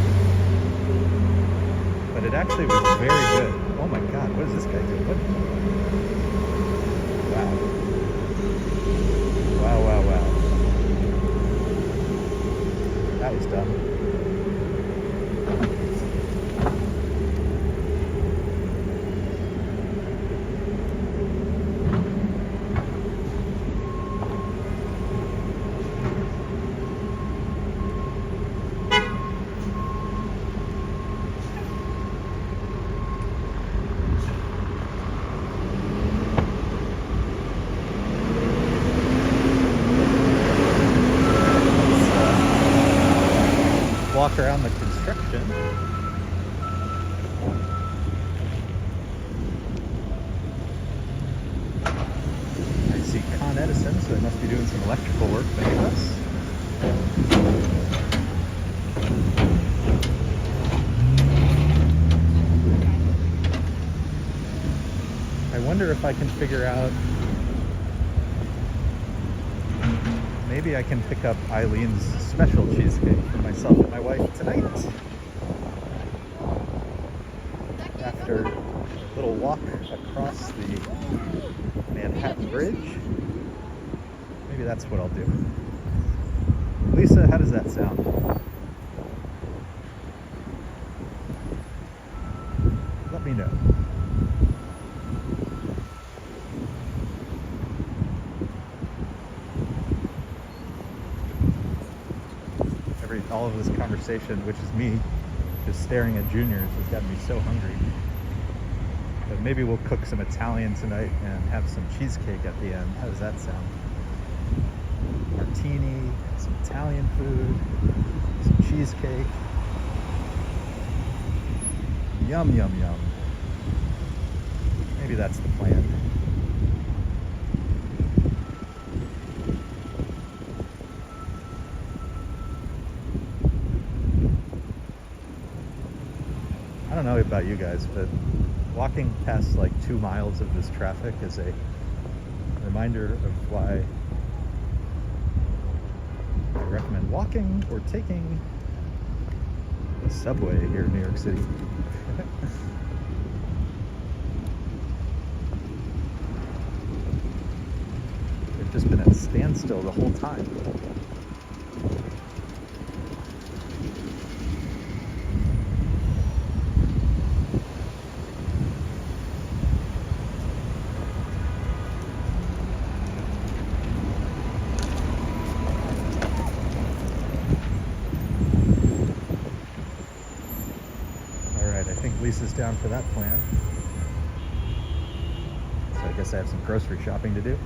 but it actually was very good. Oh my God, what is this guy doing? What? Wow. Wow. That was dumb. Walk around the construction. I see Con Edison, so they must be doing some electrical work beneath us. I wonder if I can figure out, maybe I can pick up Eileen's special cheesecake for myself and my wife tonight. After little walk across the Manhattan Bridge. Maybe that's what I'll do. Lisa, how does that sound? Let me know. All of this conversation, which is me just staring at juniors, has gotten me so hungry. But maybe we'll cook some Italian tonight and have some cheesecake at the end. How does that sound? Martini, some Italian food, some cheesecake. Yum, yum, yum. Maybe that's the plan. I don't know about you guys, but walking past like 2 miles of this traffic is a reminder of why I recommend walking or taking the subway here in New York City. They've just been at a standstill the whole time. Lisa's down for that plan. So I guess I have some grocery shopping to do.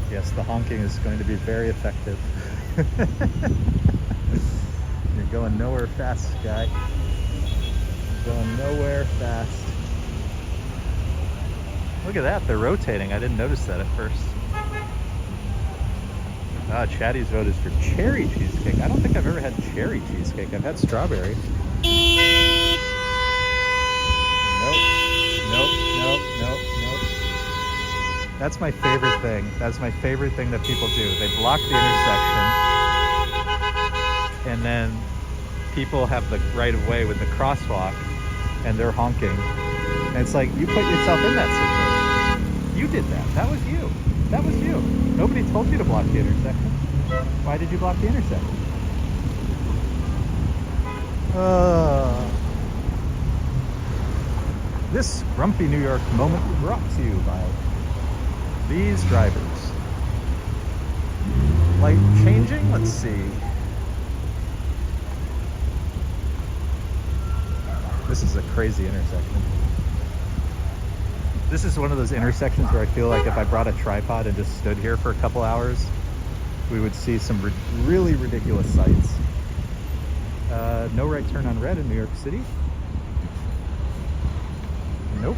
Yes, the honking is going to be very effective. You're going nowhere fast, guy. You're going nowhere fast. Look at that, they're rotating. I didn't notice that at first. Ah, Chatty's vote is for cherry cheesecake. I don't think I've ever had cherry cheesecake. I've had strawberry. Nope. That's my favorite thing. That's my favorite thing that people do. They block the intersection, and then people have the right of way with the crosswalk, and they're honking. And it's like, you put yourself in that situation. You did that. That was you. That was you. Nobody told you to block the intersection. Why did you block the intersection? This grumpy New York moment brought to you by these drivers. Light changing, let's see. This is a crazy intersection. This is one of those intersections where I feel like if I brought a tripod and just stood here for a couple hours, we would see some really ridiculous sights. No right turn on red in New York City. Nope.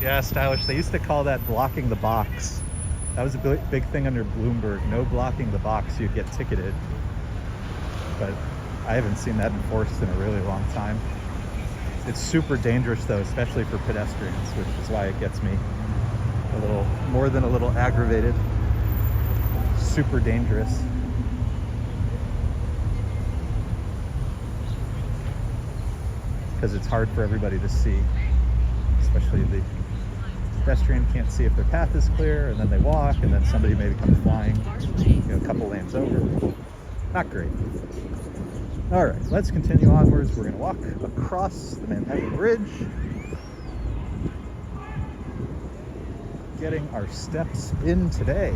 Yeah, stylish. They used to call that blocking the box. That was a big thing under Bloomberg. No blocking the box, you'd get ticketed. But I haven't seen that enforced in a really long time. It's super dangerous though, especially for pedestrians, which is why it gets me a little more than a little aggravated. Super dangerous. Because it's hard for everybody to see, especially the pedestrian can't see if their path is clear, and then they walk, and then somebody maybe comes flying, a couple lanes over. Not great. All right, let's continue onwards. We're going to walk across the Manhattan Bridge, getting our steps in today.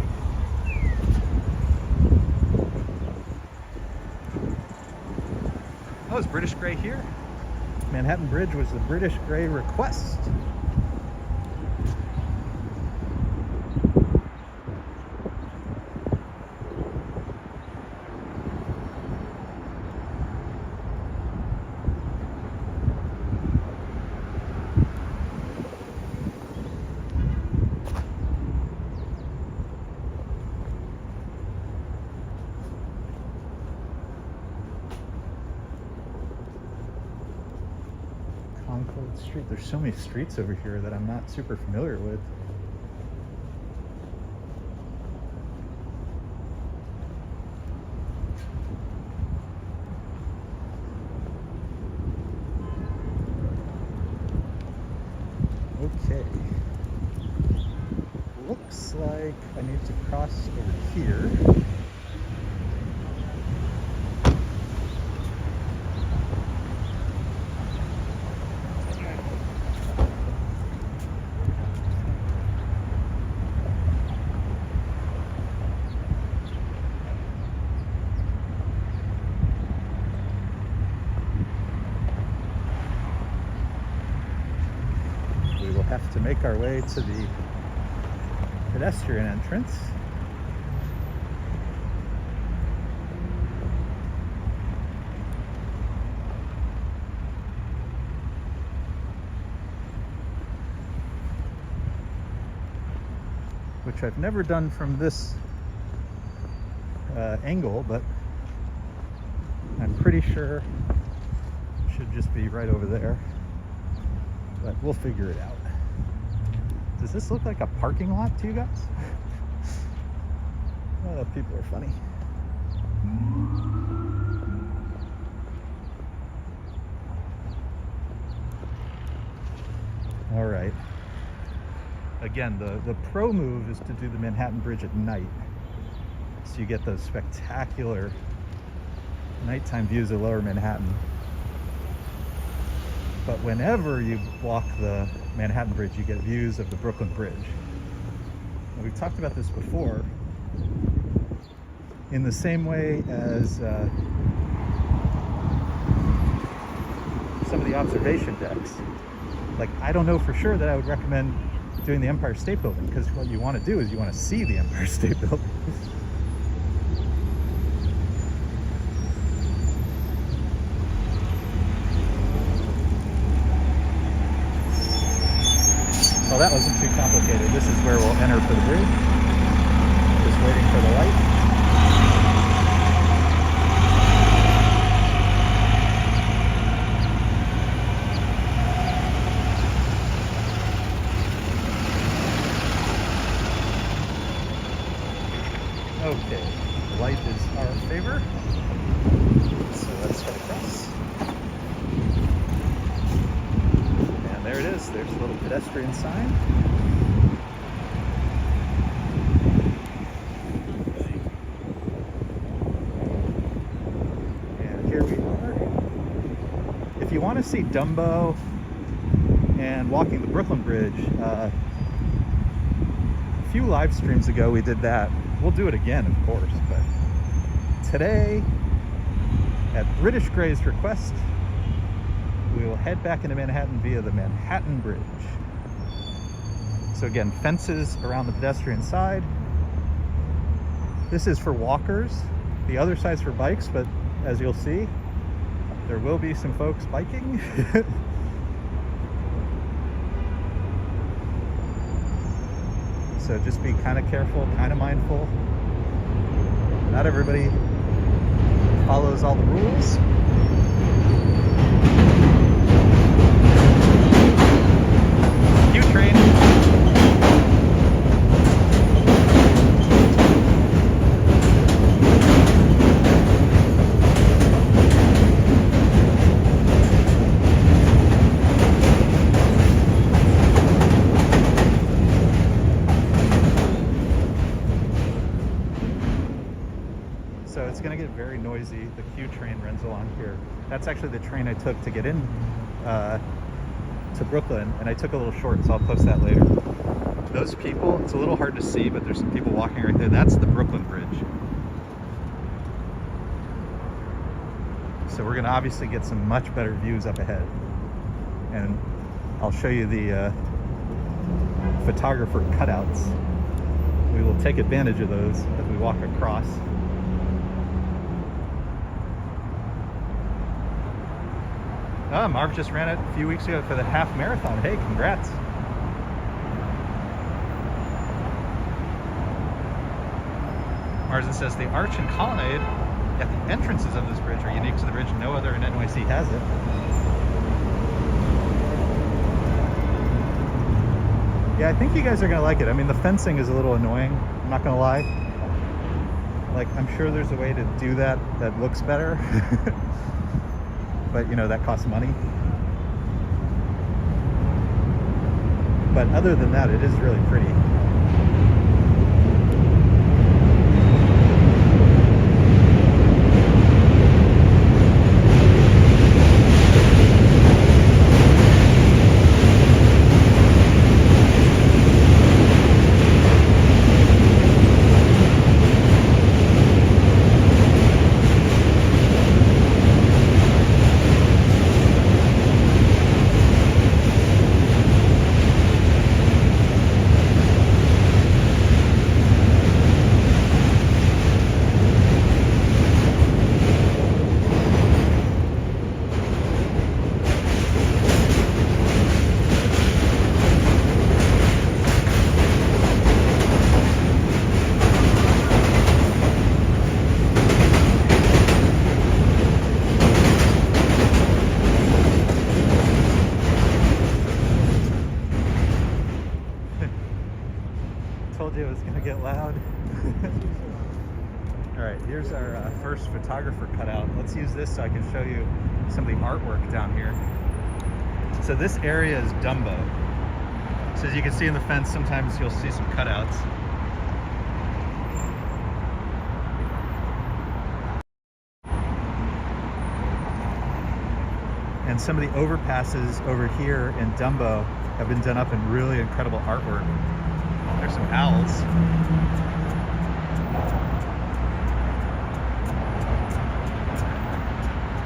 Oh, is British Grey here? Manhattan Bridge was the British Grey request. Concord Street. There's so many streets over here that I'm not super familiar with. Okay. Looks like I need to cross over here. Have to make our way to the pedestrian entrance. Which I've never done from this angle, but I'm pretty sure it should just be right over there. But we'll figure it out. Does this look like a parking lot to you guys? Oh, people are funny. All right. Again, the pro move is to do the Manhattan Bridge at night. So you get those spectacular nighttime views of Lower Manhattan. But whenever you walk the Manhattan Bridge, you get views of the Brooklyn Bridge. And we've talked about this before. In the same way as some of the observation decks. Like, I don't know for sure that I would recommend doing the Empire State Building, because what you want to do is you want to see the Empire State Building. Well, that wasn't too complicated. This is where we'll enter for the bridge. Just waiting for the light. Okay, the light is our favor. So let's head across. And there it is. There's a little pedestrian sign. And here we are. If you want to see Dumbo and walking the Brooklyn Bridge, a few live streams ago we did that. We'll do it again, of course, but today, at British Grey's request, we will head back into Manhattan via the Manhattan Bridge. So again, fences around the pedestrian side. This is for walkers. The other side's for bikes, but as you'll see, there will be some folks biking. So just be kind of careful, kind of mindful. Not everybody follows all the rules. U-train. it's going to get very noisy. The Q train runs along here. That's actually the train I took to get in to Brooklyn, and I took a little short, so I'll post that later. Those people, it's a little hard to see, but there's some people walking right there. That's the Brooklyn Bridge. So we're going to obviously get some much better views up ahead. And I'll show you the photographer cutouts. We will take advantage of those as we walk across. Marv just ran it a few weeks ago for the half marathon. Hey, congrats. Marsden says the arch and colonnade at the entrances of this bridge are unique to the bridge. No other in NYC has it. Yeah, I think you guys are gonna like it. I mean, the fencing is a little annoying, I'm not gonna lie. Like, I'm sure there's a way to do that that looks better. But, you know, that costs money. But other than that, it is really pretty. Told you it was gonna get loud. All right, here's our first photographer cutout. Let's use this so I can show you some of the artwork down here. So this area is Dumbo. So as you can see in the fence, sometimes you'll see some cutouts. And some of the overpasses over here in Dumbo have been done up in really incredible artwork. There's some owls.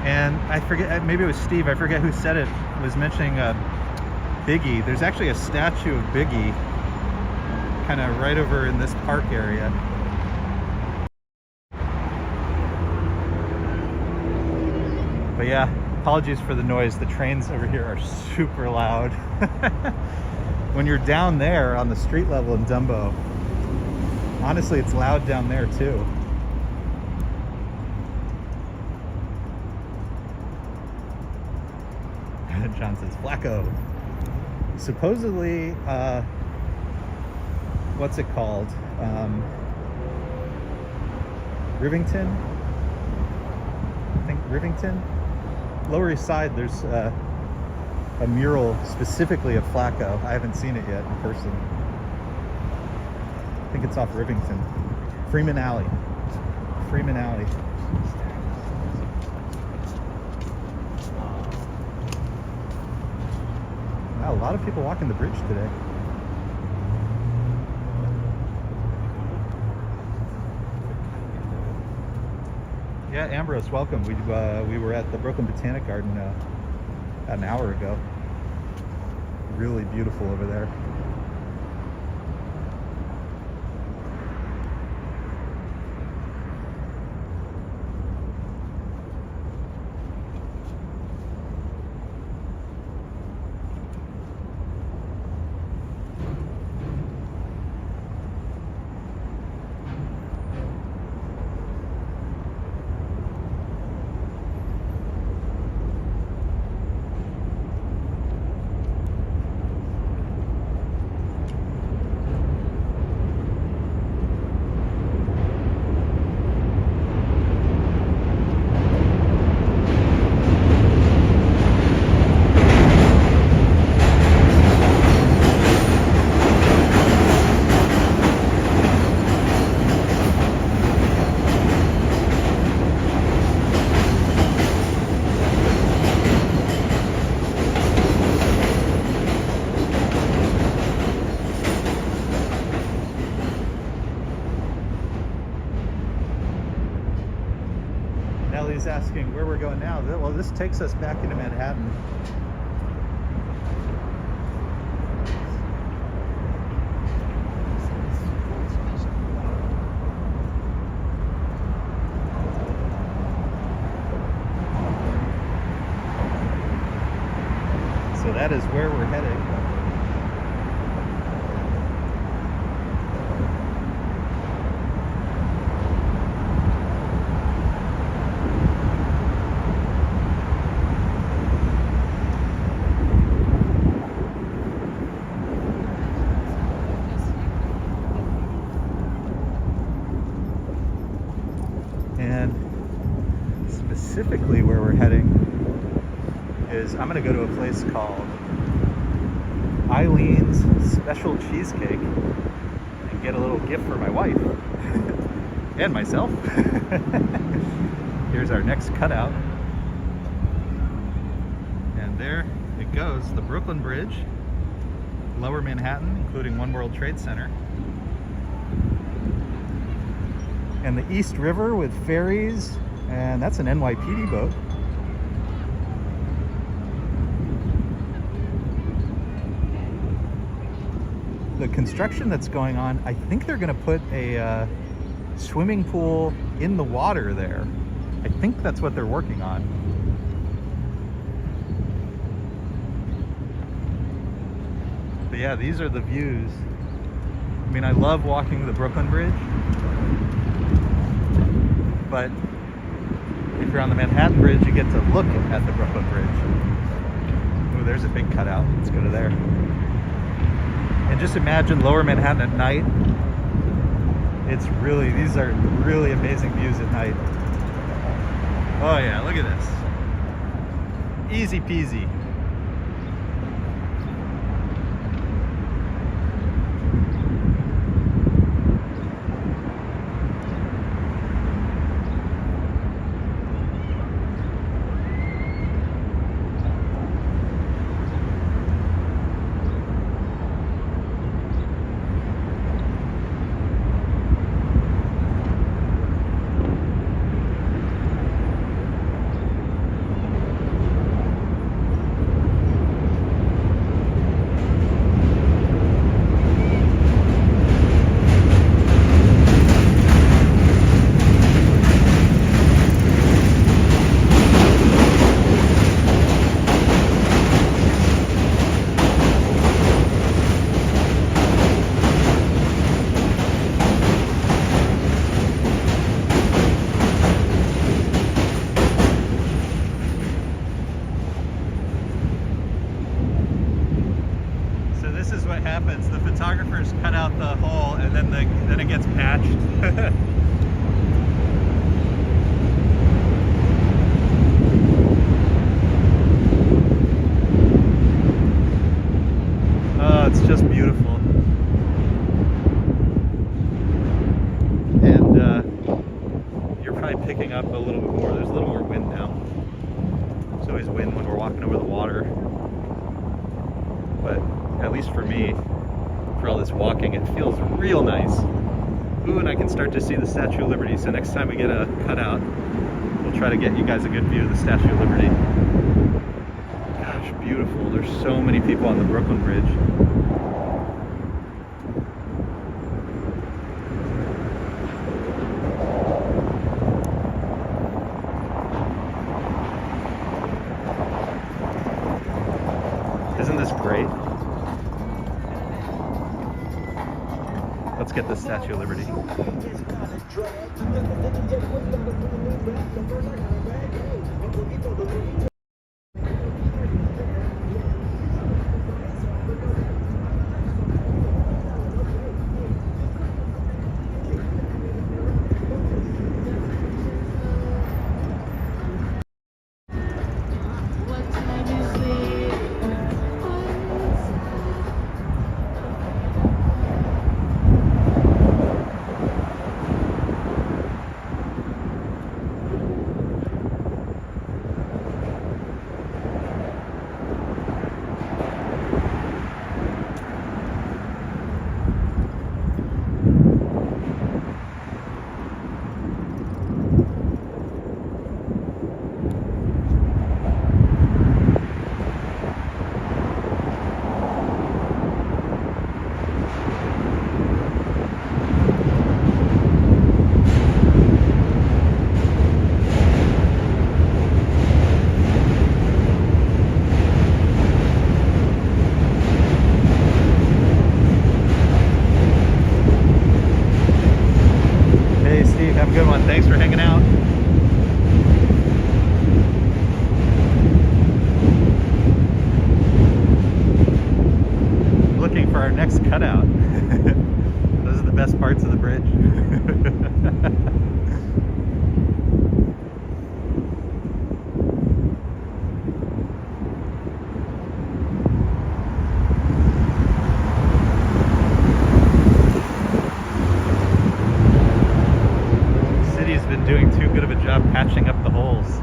And I forget, maybe it was Steve, I forget who said it, was mentioning Biggie. There's actually a statue of Biggie kind of right over in this park area. But yeah, apologies for the noise. The trains over here are super loud. When you're down there on the street level in Dumbo, honestly, it's loud down there too. John says, Flacco. Supposedly, what's it called? Rivington? I think Rivington? Lower East Side, there's a mural specifically of Flacco. I haven't seen it yet in person. I think it's off Rivington. Freeman Alley. Freeman Alley. Wow, a lot of people walking the bridge today. Yeah, Ambrose, welcome. We were at the Brooklyn Botanic Garden about an hour ago. Really beautiful over there. Kelly's asking where we're going now. Well, this takes us back into Manhattan. So that is where we're heading. And specifically where we're heading is I'm going to go to a place called Eileen's Special Cheesecake and get a little gift for my wife and myself. Here's our next cutout. And there it goes, the Brooklyn Bridge, Lower Manhattan, including One World Trade Center. And the East River with ferries, and that's an NYPD boat. The construction that's going on, I think they're going to put a swimming pool in the water there. I think that's what they're working on. But yeah, these are the views. I mean, I love walking the Brooklyn Bridge, but if you're on the Manhattan Bridge, you get to look at the Brooklyn Bridge. Ooh, there's a big cutout. Let's go to there. And just imagine Lower Manhattan at night. It's really, these are really amazing views at night. Oh yeah, look at this. Easy peasy. Photographers cut out the hole and then it gets patched. Oh, it's just beautiful. And you're probably picking up a little bit more. There's a little more wind now. There's always wind when we're walking over the water. But at least for me, for all this walking, it feels real nice. Ooh, and I can start to see the Statue of Liberty. So next time we get a cutout, we'll try to get you guys a good view of the Statue of Liberty. Gosh, beautiful. There's so many people on the Brooklyn Bridge. Isn't this great? Let's get the Statue of Liberty. Have a good one. Thanks for hanging out. Looking for our next cutout. Those are the best parts of the bridge. City's been doing too good of a job patching up the holes.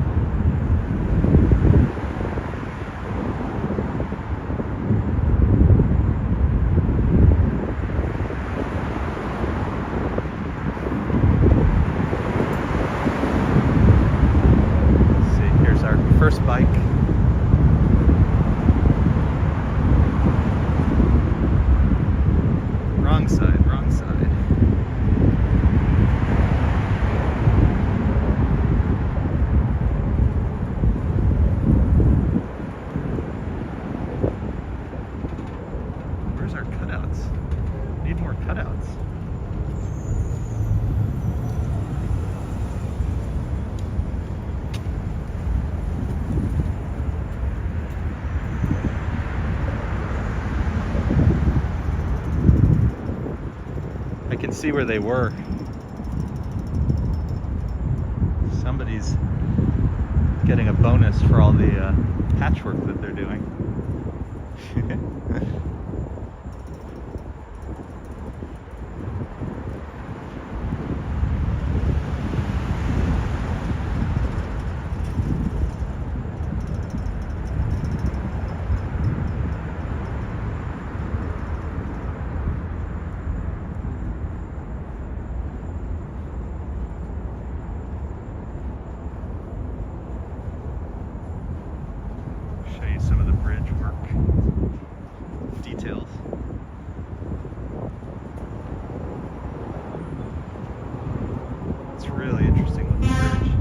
First bike. Wrong side, wrong side. Where's our cutouts? Need more cutouts. I can see where they were. Somebody's getting a bonus for all the patchwork that they're doing. Show you some of the bridge work details. It's really interesting looking bridge.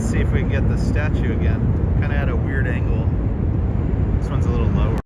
See if we can get the statue again. Kind of at a weird angle. This one's a little lower.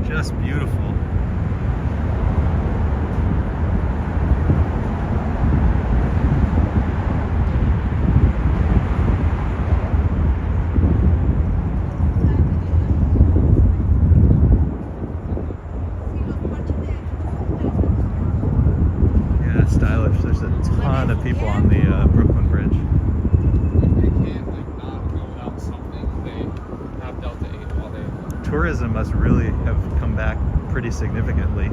Just beautiful. Yeah, stylish. There's a ton of people on the Brooklyn Bridge. They can't not go without something. They have Delta 8 while they. Tourism must really have come back pretty significantly.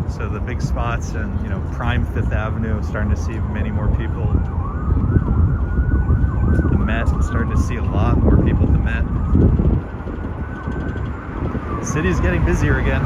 So the big spots and, you know, prime Fifth Avenue, starting to see many more people. The Met, starting to see a lot more people at the Met. The city's getting busier again.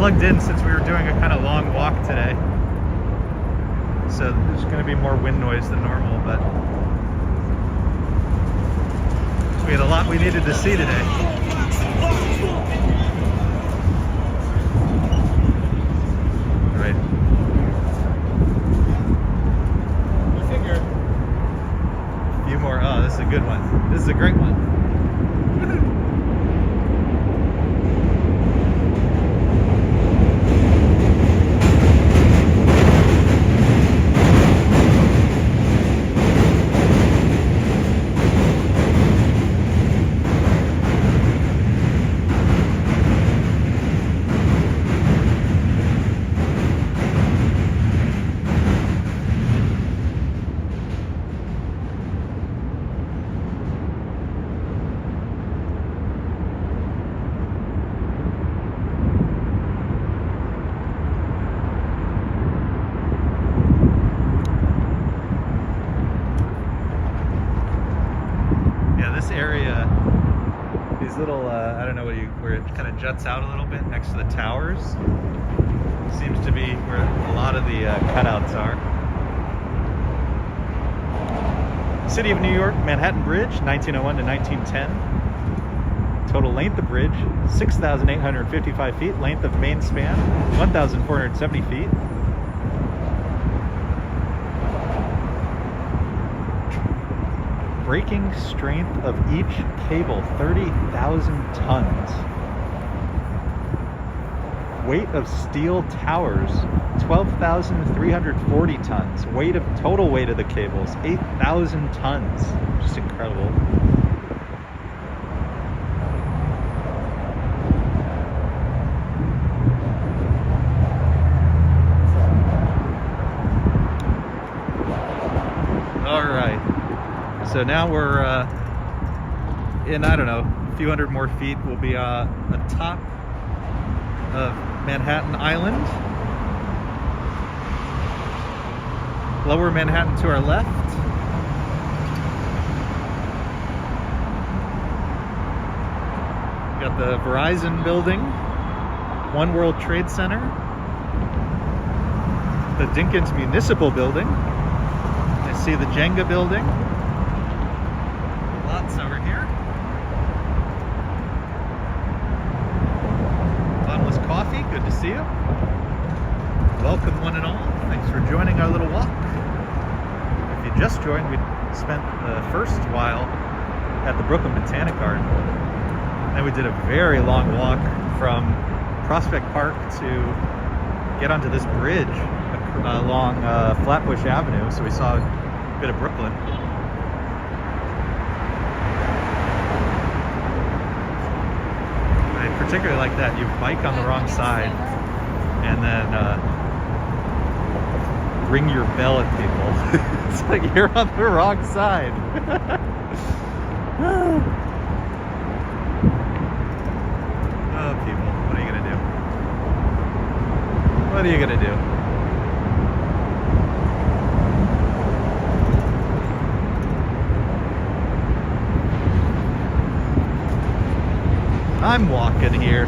plugged in since we were doing a kind of long walk today. So there's going to be more wind noise than normal, but we had a lot we needed to see today. All right. I figure. A few more. Oh, this is a good one. This is a great one. Area, these little I don't know where it kind of juts out a little bit next to the towers, seems to be where a lot of the cutouts are. City of New York, Manhattan Bridge, 1901 to 1910. Total length of bridge 6,855 feet. Length of main span 1,470 feet. Breaking strength of each cable 30,000 tons. Weight of steel towers 12,340 tons. Total weight of the cables 8,000 tons. Just incredible. All right. So now we're in, I don't know, a few hundred more feet. We'll be atop of Manhattan Island. Lower Manhattan to our left. We got the Verizon building, One World Trade Center, the Dinkins Municipal building. I see the Jenga building. Lots over here. Bottomless coffee, good to see you. Welcome one and all. Thanks for joining our little walk. If you just joined, we spent the first while at the Brooklyn Botanic Garden. Then we did a very long walk from Prospect Park to get onto this bridge along Flatbush Avenue. So we saw a bit of Brooklyn. Particularly like that, you bike on the wrong side and then ring your bell at people. It's like you're on the wrong side. Oh, people, what are you gonna do? What are you gonna do? I'm walking here.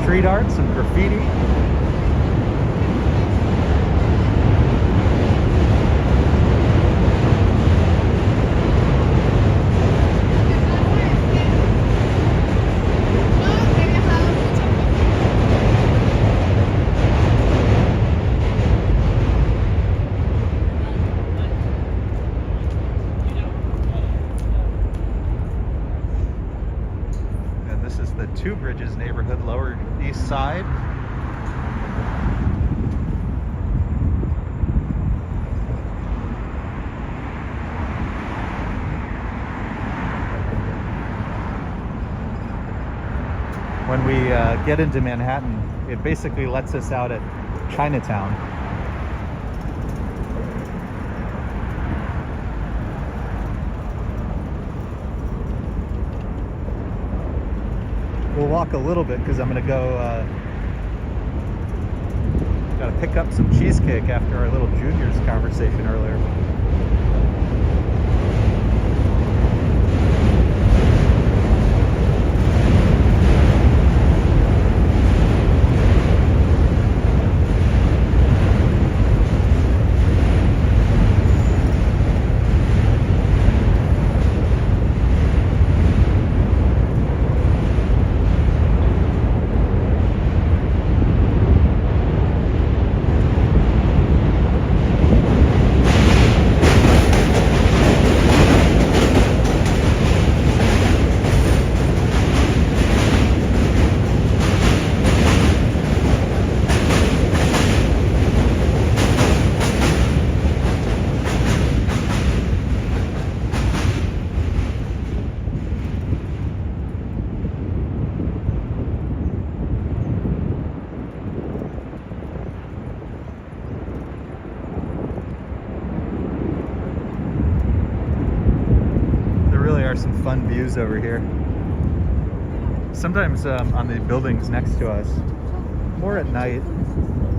Street art, some graffiti. the Two Bridges neighborhood, Lower East Side. When we get into Manhattan, it basically lets us out at Chinatown. We'll walk a little bit because I'm going to go, got to pick up some cheesecake after our little juniors conversation earlier. Some fun views over here. Sometimes on the buildings next to us, more at night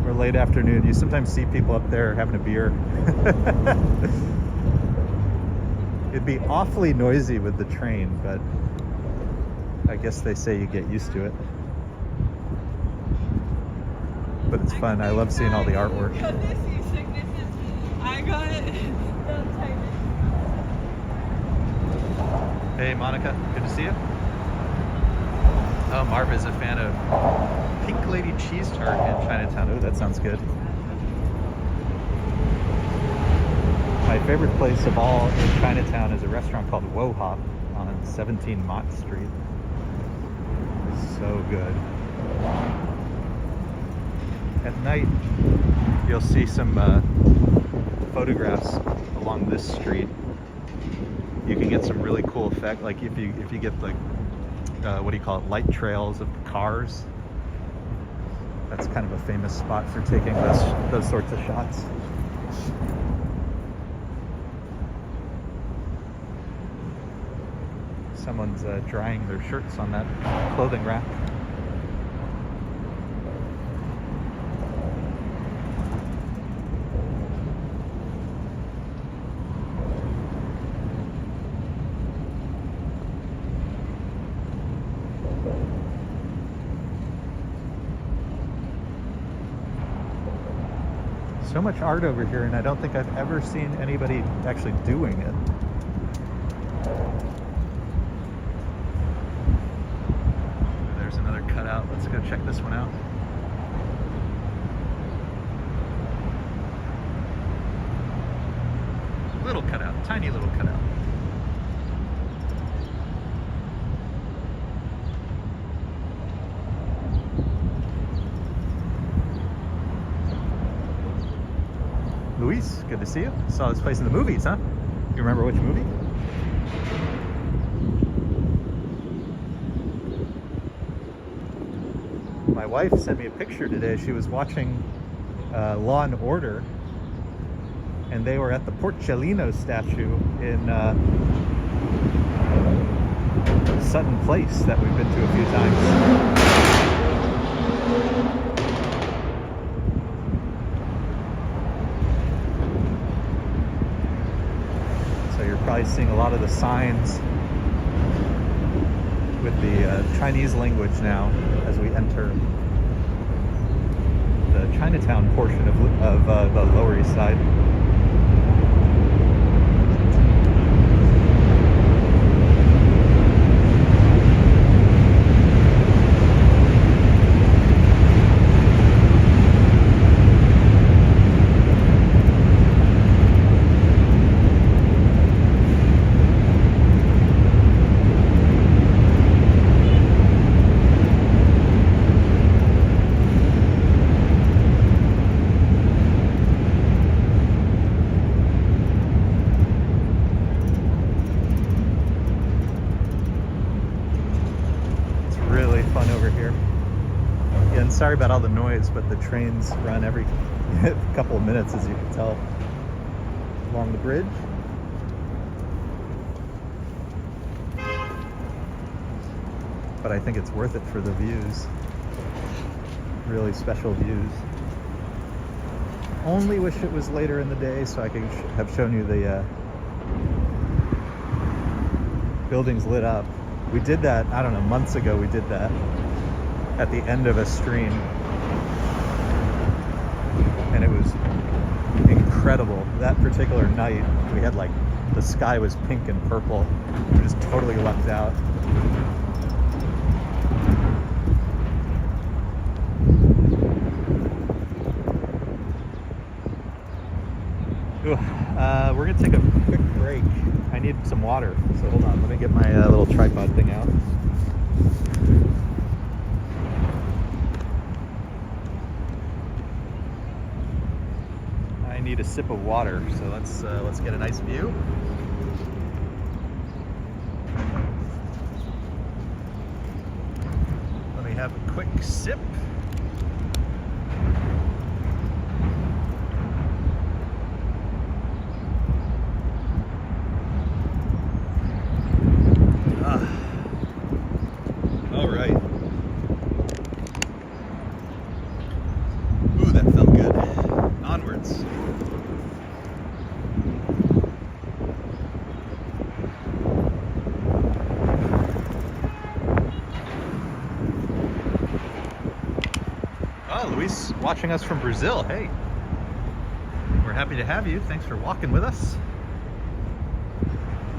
or late afternoon, you sometimes see people up there having a beer. It'd be awfully noisy with the train, but I guess they say you get used to it. But it's fun. I love seeing all the artwork. I got it. Hey Monica, good to see you. Oh, Marv is a fan of Pink Lady Cheese Tart in Chinatown. Oh, that sounds good. My favorite place of all in Chinatown is a restaurant called Wo Hop on 17 Mott Street. So good. At night, you'll see some photographs along this street. You can get some really cool effect, like if you get like what do you call it, light trails of cars. That's kind of a famous spot for taking those sorts of shots. Someone's drying their shirts on that clothing rack. So much art over here, and I don't think I've ever seen anybody actually doing it. There's another cutout. Let's go check this one out. Little cutout, tiny little cutout. Luis, good to see you. Saw this place in the movies, huh? You remember which movie? My wife sent me a picture today. She was watching Law and Order, and they were at the Porcellino statue in Sutton Place that we've been to a few times. Probably seeing a lot of the signs with the Chinese language now as we enter the Chinatown portion of the Lower East Side. And sorry about all the noise, but the trains run every couple of minutes, as you can tell, along the bridge. But I think it's worth it for the views. Really special views. Only wish it was later in the day so I could have shown you the buildings lit up. We did that, I don't know, months ago we did that at the end of a stream. And it was incredible. That particular night, we had like, the sky was pink and purple. We just totally lucked out. Ooh, we're gonna take a quick break. I need some water, so hold on. Let me get my little tripod thing out. I need a sip of water, so let's get a nice view. Let me have a quick sip. All right. Ooh, that felt good. Onwards. Oh, Luis watching us from Brazil. Hey. We're happy to have you. Thanks for walking with us.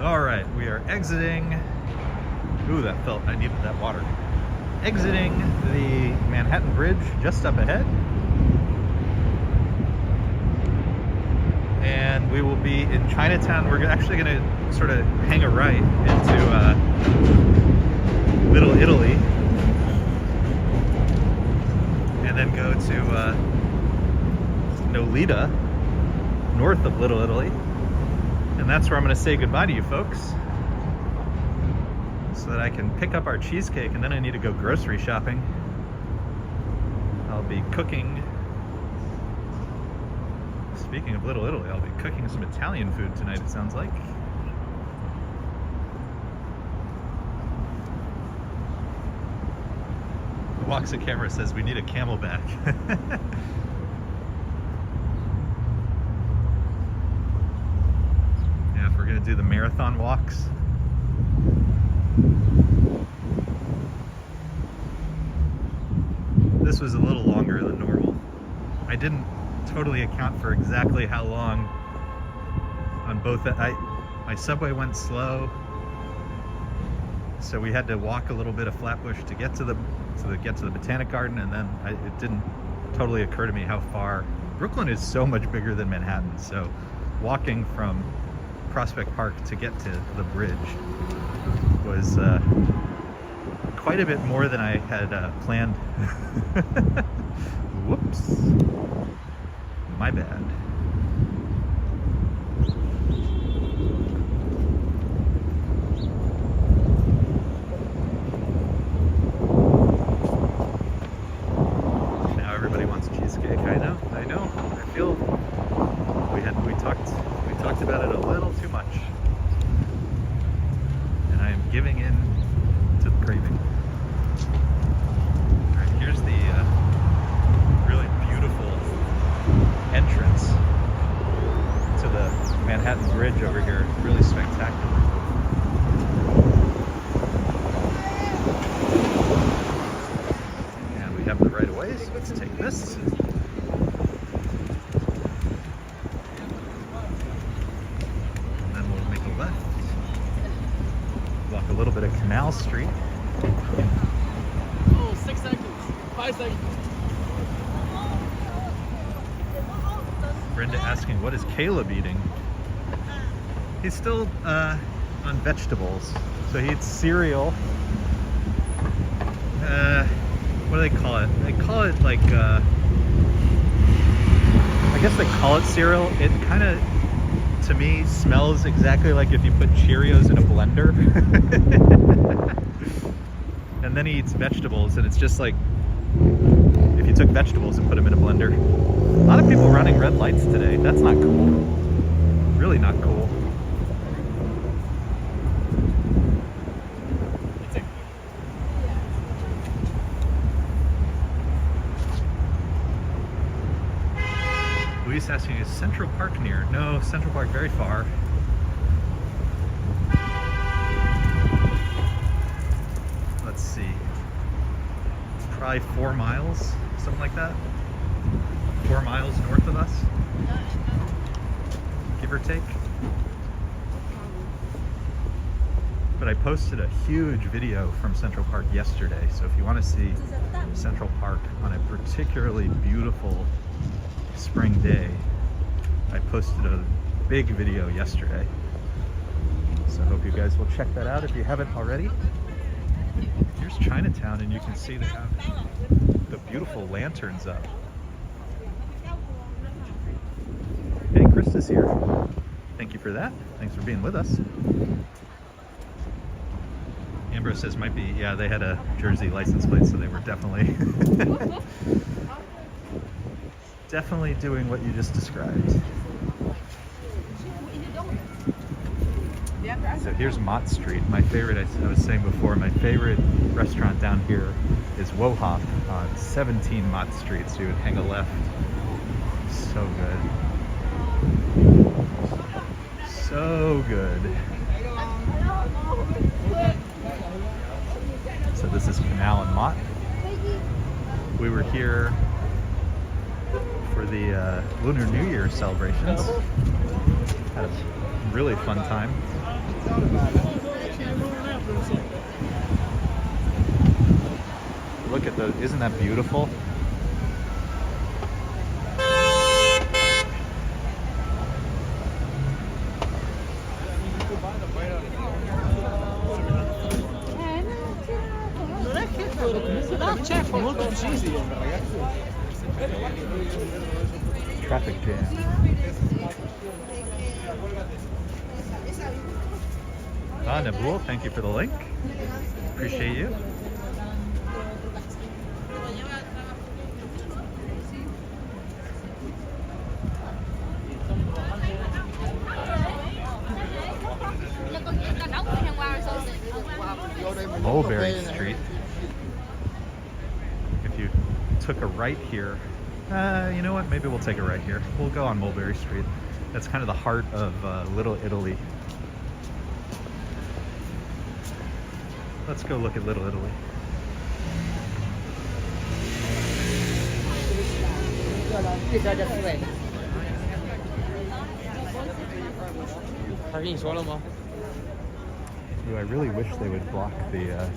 All right, we are exiting. Ooh, that felt, I needed that water. Exiting the Manhattan Bridge just up ahead. And we will be in Chinatown. We're actually gonna sort of hang a right into Little Italy. And then go to Nolita, north of Little Italy. And that's where I'm gonna say goodbye to you folks, so that I can pick up our cheesecake, and then I need to go grocery shopping. I'll be cooking, speaking of Little Italy, I'll be cooking some Italian food tonight, it sounds like. The Waxa camera says we need a camelback. Yeah, if we're gonna do the marathon walks. This was a little longer than normal. I didn't totally account for exactly how long on both. My subway went slow, so we had to walk a little bit of Flatbush to get to the Botanic Garden, and then it didn't totally occur to me how far. Brooklyn is so much bigger than Manhattan, so walking from Prospect Park to get to the bridge was quite a bit more than I had planned. Whoops. My bad. Now everybody wants cheesecake. I know. I feel we talked about it a little too much. And I am giving in to the craving. Alright, here's the really beautiful entrance to the Manhattan Bridge over here. Really spectacular. And we have the right of way, so let's take this. And then we'll make a left. Walk a little bit of Canal Street. Oh, 6 seconds. 5 seconds. Brenda asking, what is Caleb eating? He's still on vegetables. So he eats cereal. What do they call it? They call it like, I guess they call it cereal. It kind of, to me, smells exactly like if you put Cheerios in a blender. And then he eats vegetables, and it's just like took vegetables and put them in a blender. A lot of people running red lights today. That's not cool. Really not cool. Luis asking, is Central Park near? No, Central Park very far. Let's see. Probably 4 miles, something like that. 4 miles north of us, give or take. But I posted a huge video from Central Park yesterday, so if you want to see Central Park on a particularly beautiful spring day, I posted a big video yesterday. So I hope you guys will check that out if you haven't already. Here's Chinatown, and you can see they have the beautiful lanterns up. Hey, Krista's here. Thank you for that. Thanks for being with us. Ambrose says might be, yeah, they had a Jersey license plate, so they were definitely definitely doing what you just described. So here's Mott Street. My favorite, I was saying before, my favorite restaurant down here is Wohop on 17 Mott Street. So you would hang a left. So good. So good. So this is Canal and Mott. We were here for the Lunar New Year celebrations. Had a really fun time. Look at those, isn't that beautiful? Traffic jam. Nabul, thank you for the link. Appreciate you. Mulberry Street. If you took a right here, you know what? Maybe we'll take a right here. We'll go on Mulberry Street. That's kind of the heart of Little Italy. Let's go look at Little Italy. Ooh, I really wish they would block the,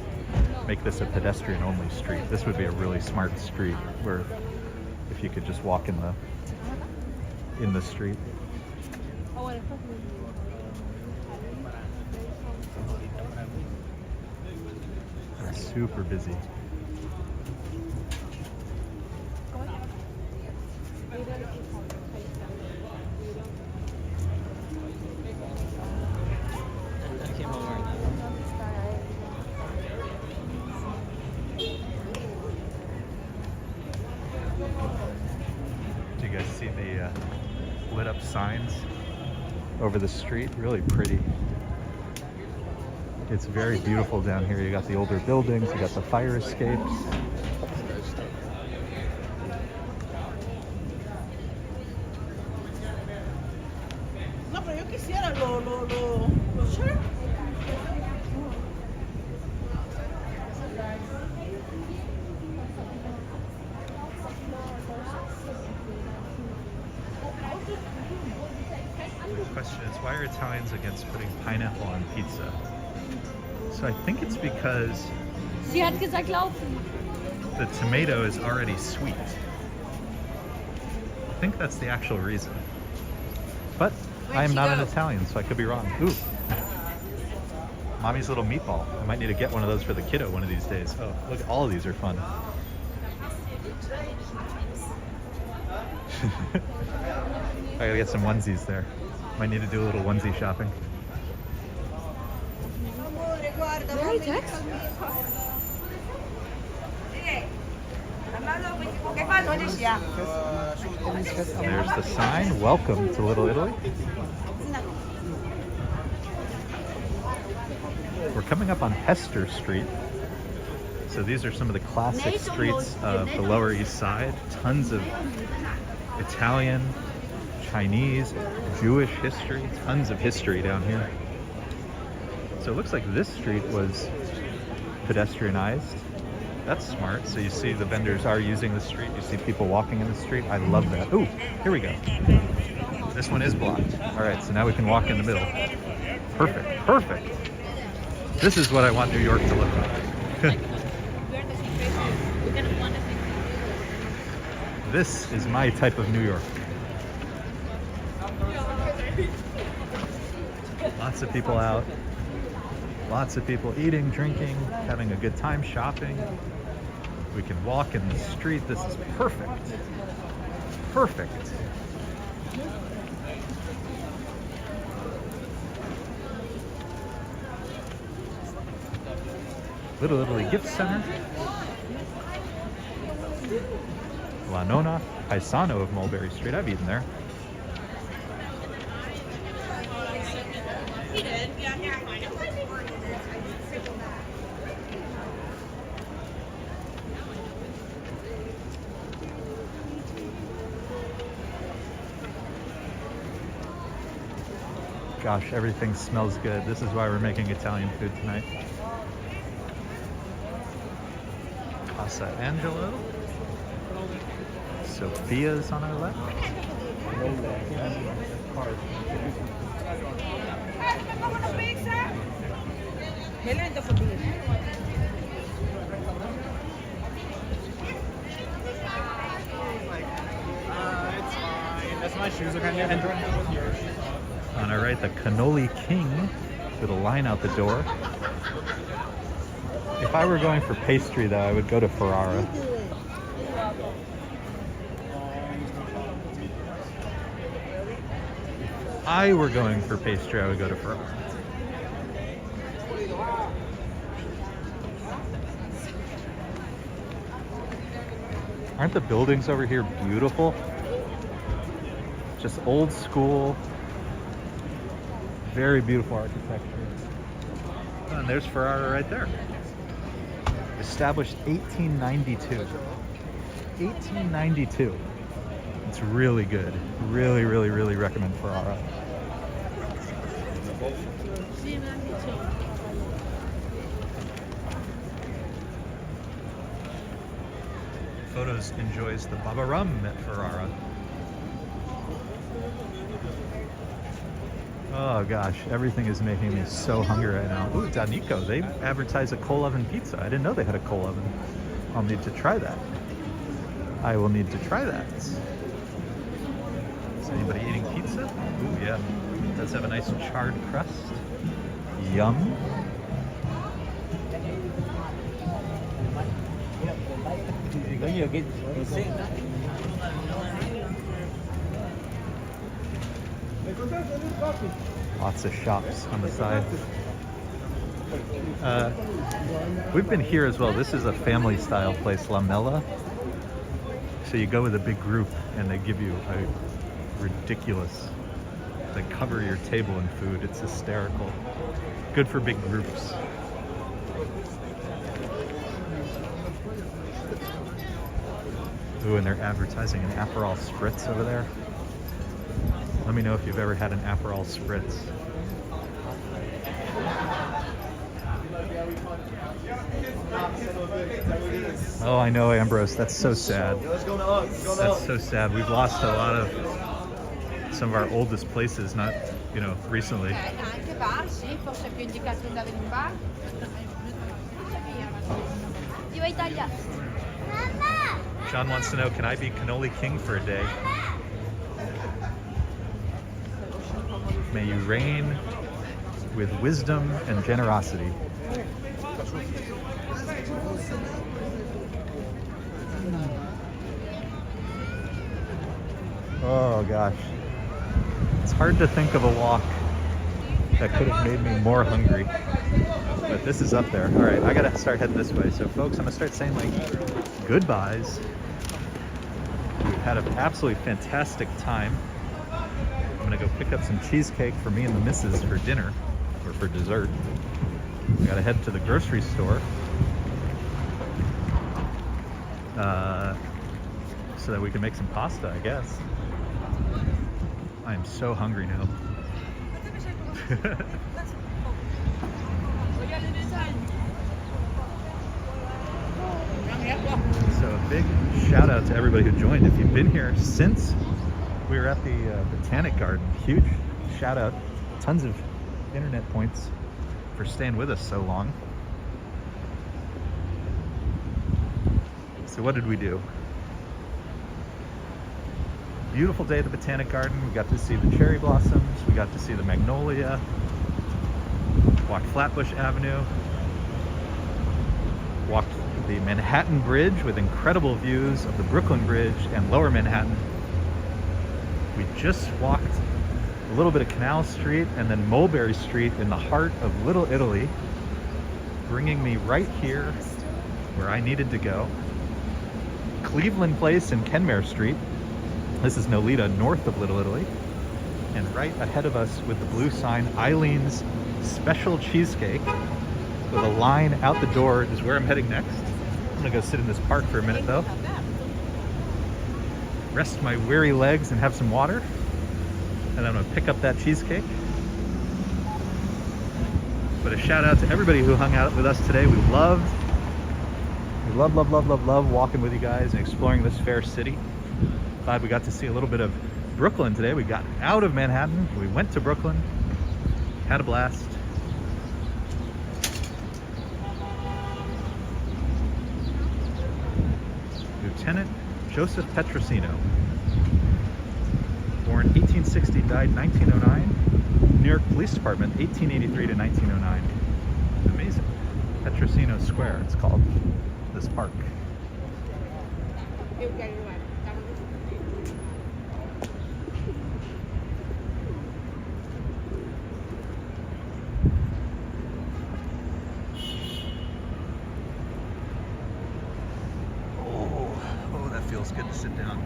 make this a pedestrian-only street. This would be a really smart street where if you could just walk in the street. Super busy. Do you guys see the lit up signs over the street? Really pretty. It's very beautiful down here. You got the older buildings, you got the fire escapes. No, pero yo quisiera lo shirt. The question is, why are Italians against putting pineapple on pizza? So I think it's because Sie hat gesagt laufen. the tomato is already sweet. I think that's the actual reason. But I am not an Italian, so I could be wrong. Ooh. Mommy's little meatball. I might need to get one of those for the kiddo one of these days. Oh, look, all of these are fun. I gotta get some onesies there. Might need to do a little onesie shopping. Very text. There's the sign. Welcome to Little Italy. We're coming up on Hester Street. So these are some of the classic streets of the Lower East Side. Tons of Italian, Chinese, Jewish history. Tons of history down here. So it looks like this street was pedestrianized. That's smart. So you see the vendors are using the street. You see people walking in the street. I love that. Ooh, here we go. This one is blocked. All right, so now we can walk in the middle. Perfect, perfect. This is what I want New York to look like. This is my type of New York. Lots of people out. Lots of people eating, drinking, having a good time shopping. We can walk in the street. This is perfect. Perfect. Little Italy Gift Center. La Nonna, Paisano of Mulberry Street. I've eaten there. He did. Yeah, here, I find it. Gosh, everything smells good. This is why we're making Italian food tonight. Casa Angelo. Sophia's on our left. It's fine. That's my shoes are kind of yours. On our right, the Cannoli King with a line out the door. If I were going for pastry, though, I would go to Ferrara. If I were going for pastry, I would go to Ferrara. Aren't the buildings over here beautiful? Just old school, very beautiful architecture. Oh, and there's Ferrara right there. Established 1892. 1892. It's really good. Really, really, really recommend Ferrara. Photos enjoys the Baba Rum at Ferrara. Oh gosh, everything is making me so hungry right now. Ooh, Danico, they advertise a coal oven pizza. I didn't know they had a coal oven. I'll need to try that. I will need to try that. Is anybody eating pizza? Ooh, yeah. It does have a nice charred crust. Yum. Lots of shops on the side. We've been here as well. This is a family style place, La Mela. So you go with a big group and they give you a ridiculous, they cover your table in food. It's hysterical. Good for big groups. Ooh, and they're advertising an Aperol Spritz over there. Let me know if you've ever had an Aperol Spritz. Oh, I know, Ambrose. That's so sad. That's so sad. We've lost a lot of some of our oldest places, not, you know, recently. John wants to know, can I be Cannoli King for a day? May you reign with wisdom and generosity. Oh gosh. It's hard to think of a walk that could have made me more hungry. But this is up there. All right, I gotta start heading this way. So folks, I'm gonna start saying like goodbyes. We've had an absolutely fantastic time. I'm gonna go pick up some cheesecake for me and the missus for dinner, or for dessert. We gotta head to the grocery store so that we can make some pasta, I guess. I am so hungry now. So a big shout out to everybody who joined. If you've been here since we were at the Botanic Garden, huge shout out. Tons of internet points for staying with us so long. So what did we do? Beautiful day at the Botanic Garden. We got to see the cherry blossoms. We got to see the magnolia. Walked Flatbush Avenue. Walked the Manhattan Bridge with incredible views of the Brooklyn Bridge and Lower Manhattan. We just walked a little bit of Canal Street and then Mulberry Street in the heart of Little Italy, bringing me right here where I needed to go. Cleveland Place and Kenmare Street. This is Nolita, north of Little Italy. And right ahead of us with the blue sign, Eileen's Special Cheesecake, with a line out the door is where I'm heading next. I'm gonna go sit in this park for a minute though. Rest my weary legs and have some water. And I'm gonna pick up that cheesecake. But a shout out to everybody who hung out with us today. We love walking with you guys and exploring this fair city. Glad we got to see a little bit of Brooklyn today. We got out of Manhattan, we went to Brooklyn, had a blast. Lieutenant Joseph Petrosino, born 1860, died 1909. New York Police Department, 1883 to 1909. Amazing. Petrosino Square, it's called, this park. Feels good to sit down.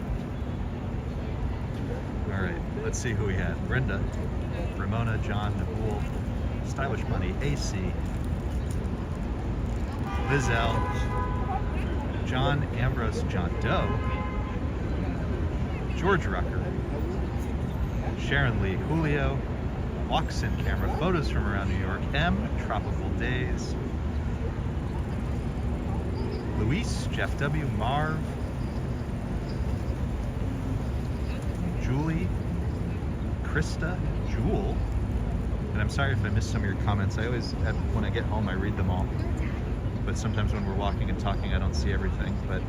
All right, let's see who we had. Brenda, Ramona, John, Nabul, Stylish Bunny, AC, Lizelle, John, Ambrose, John Doe, George Rucker, Sharon Lee, Julio, Walks in Camera, Photos from Around New York, M, Tropical Days, Luis, Jeff W, Marv, Julie, Krista, Jewel, and I'm sorry if I missed some of your comments. I always, when I get home, I read them all. But sometimes when we're walking and talking, I don't see everything. But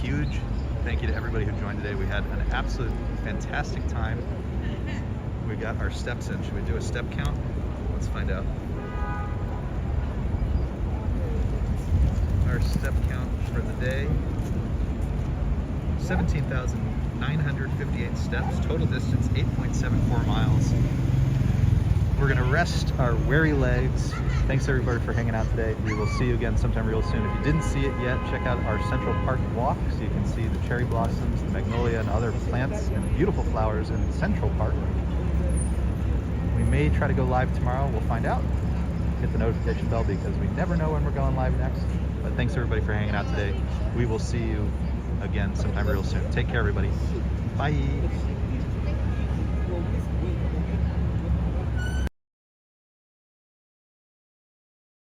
huge thank you to everybody who joined today. We had an absolute fantastic time. We got our steps in. Should we do a step count? Let's find out. Our step count for the day, 17,958 steps, total distance 8.74 miles. We're gonna rest our weary legs. Thanks everybody for hanging out today. We will see you again sometime real soon. If you didn't see it yet, check out our Central Park walk so you can see the cherry blossoms, the magnolia, and other plants and beautiful flowers in Central Park. We may try to go live tomorrow. We'll find out. Hit the notification bell because we never know when we're going live next. But thanks everybody for hanging out today. We will see you again sometime real soon. Take care, everybody. Bye.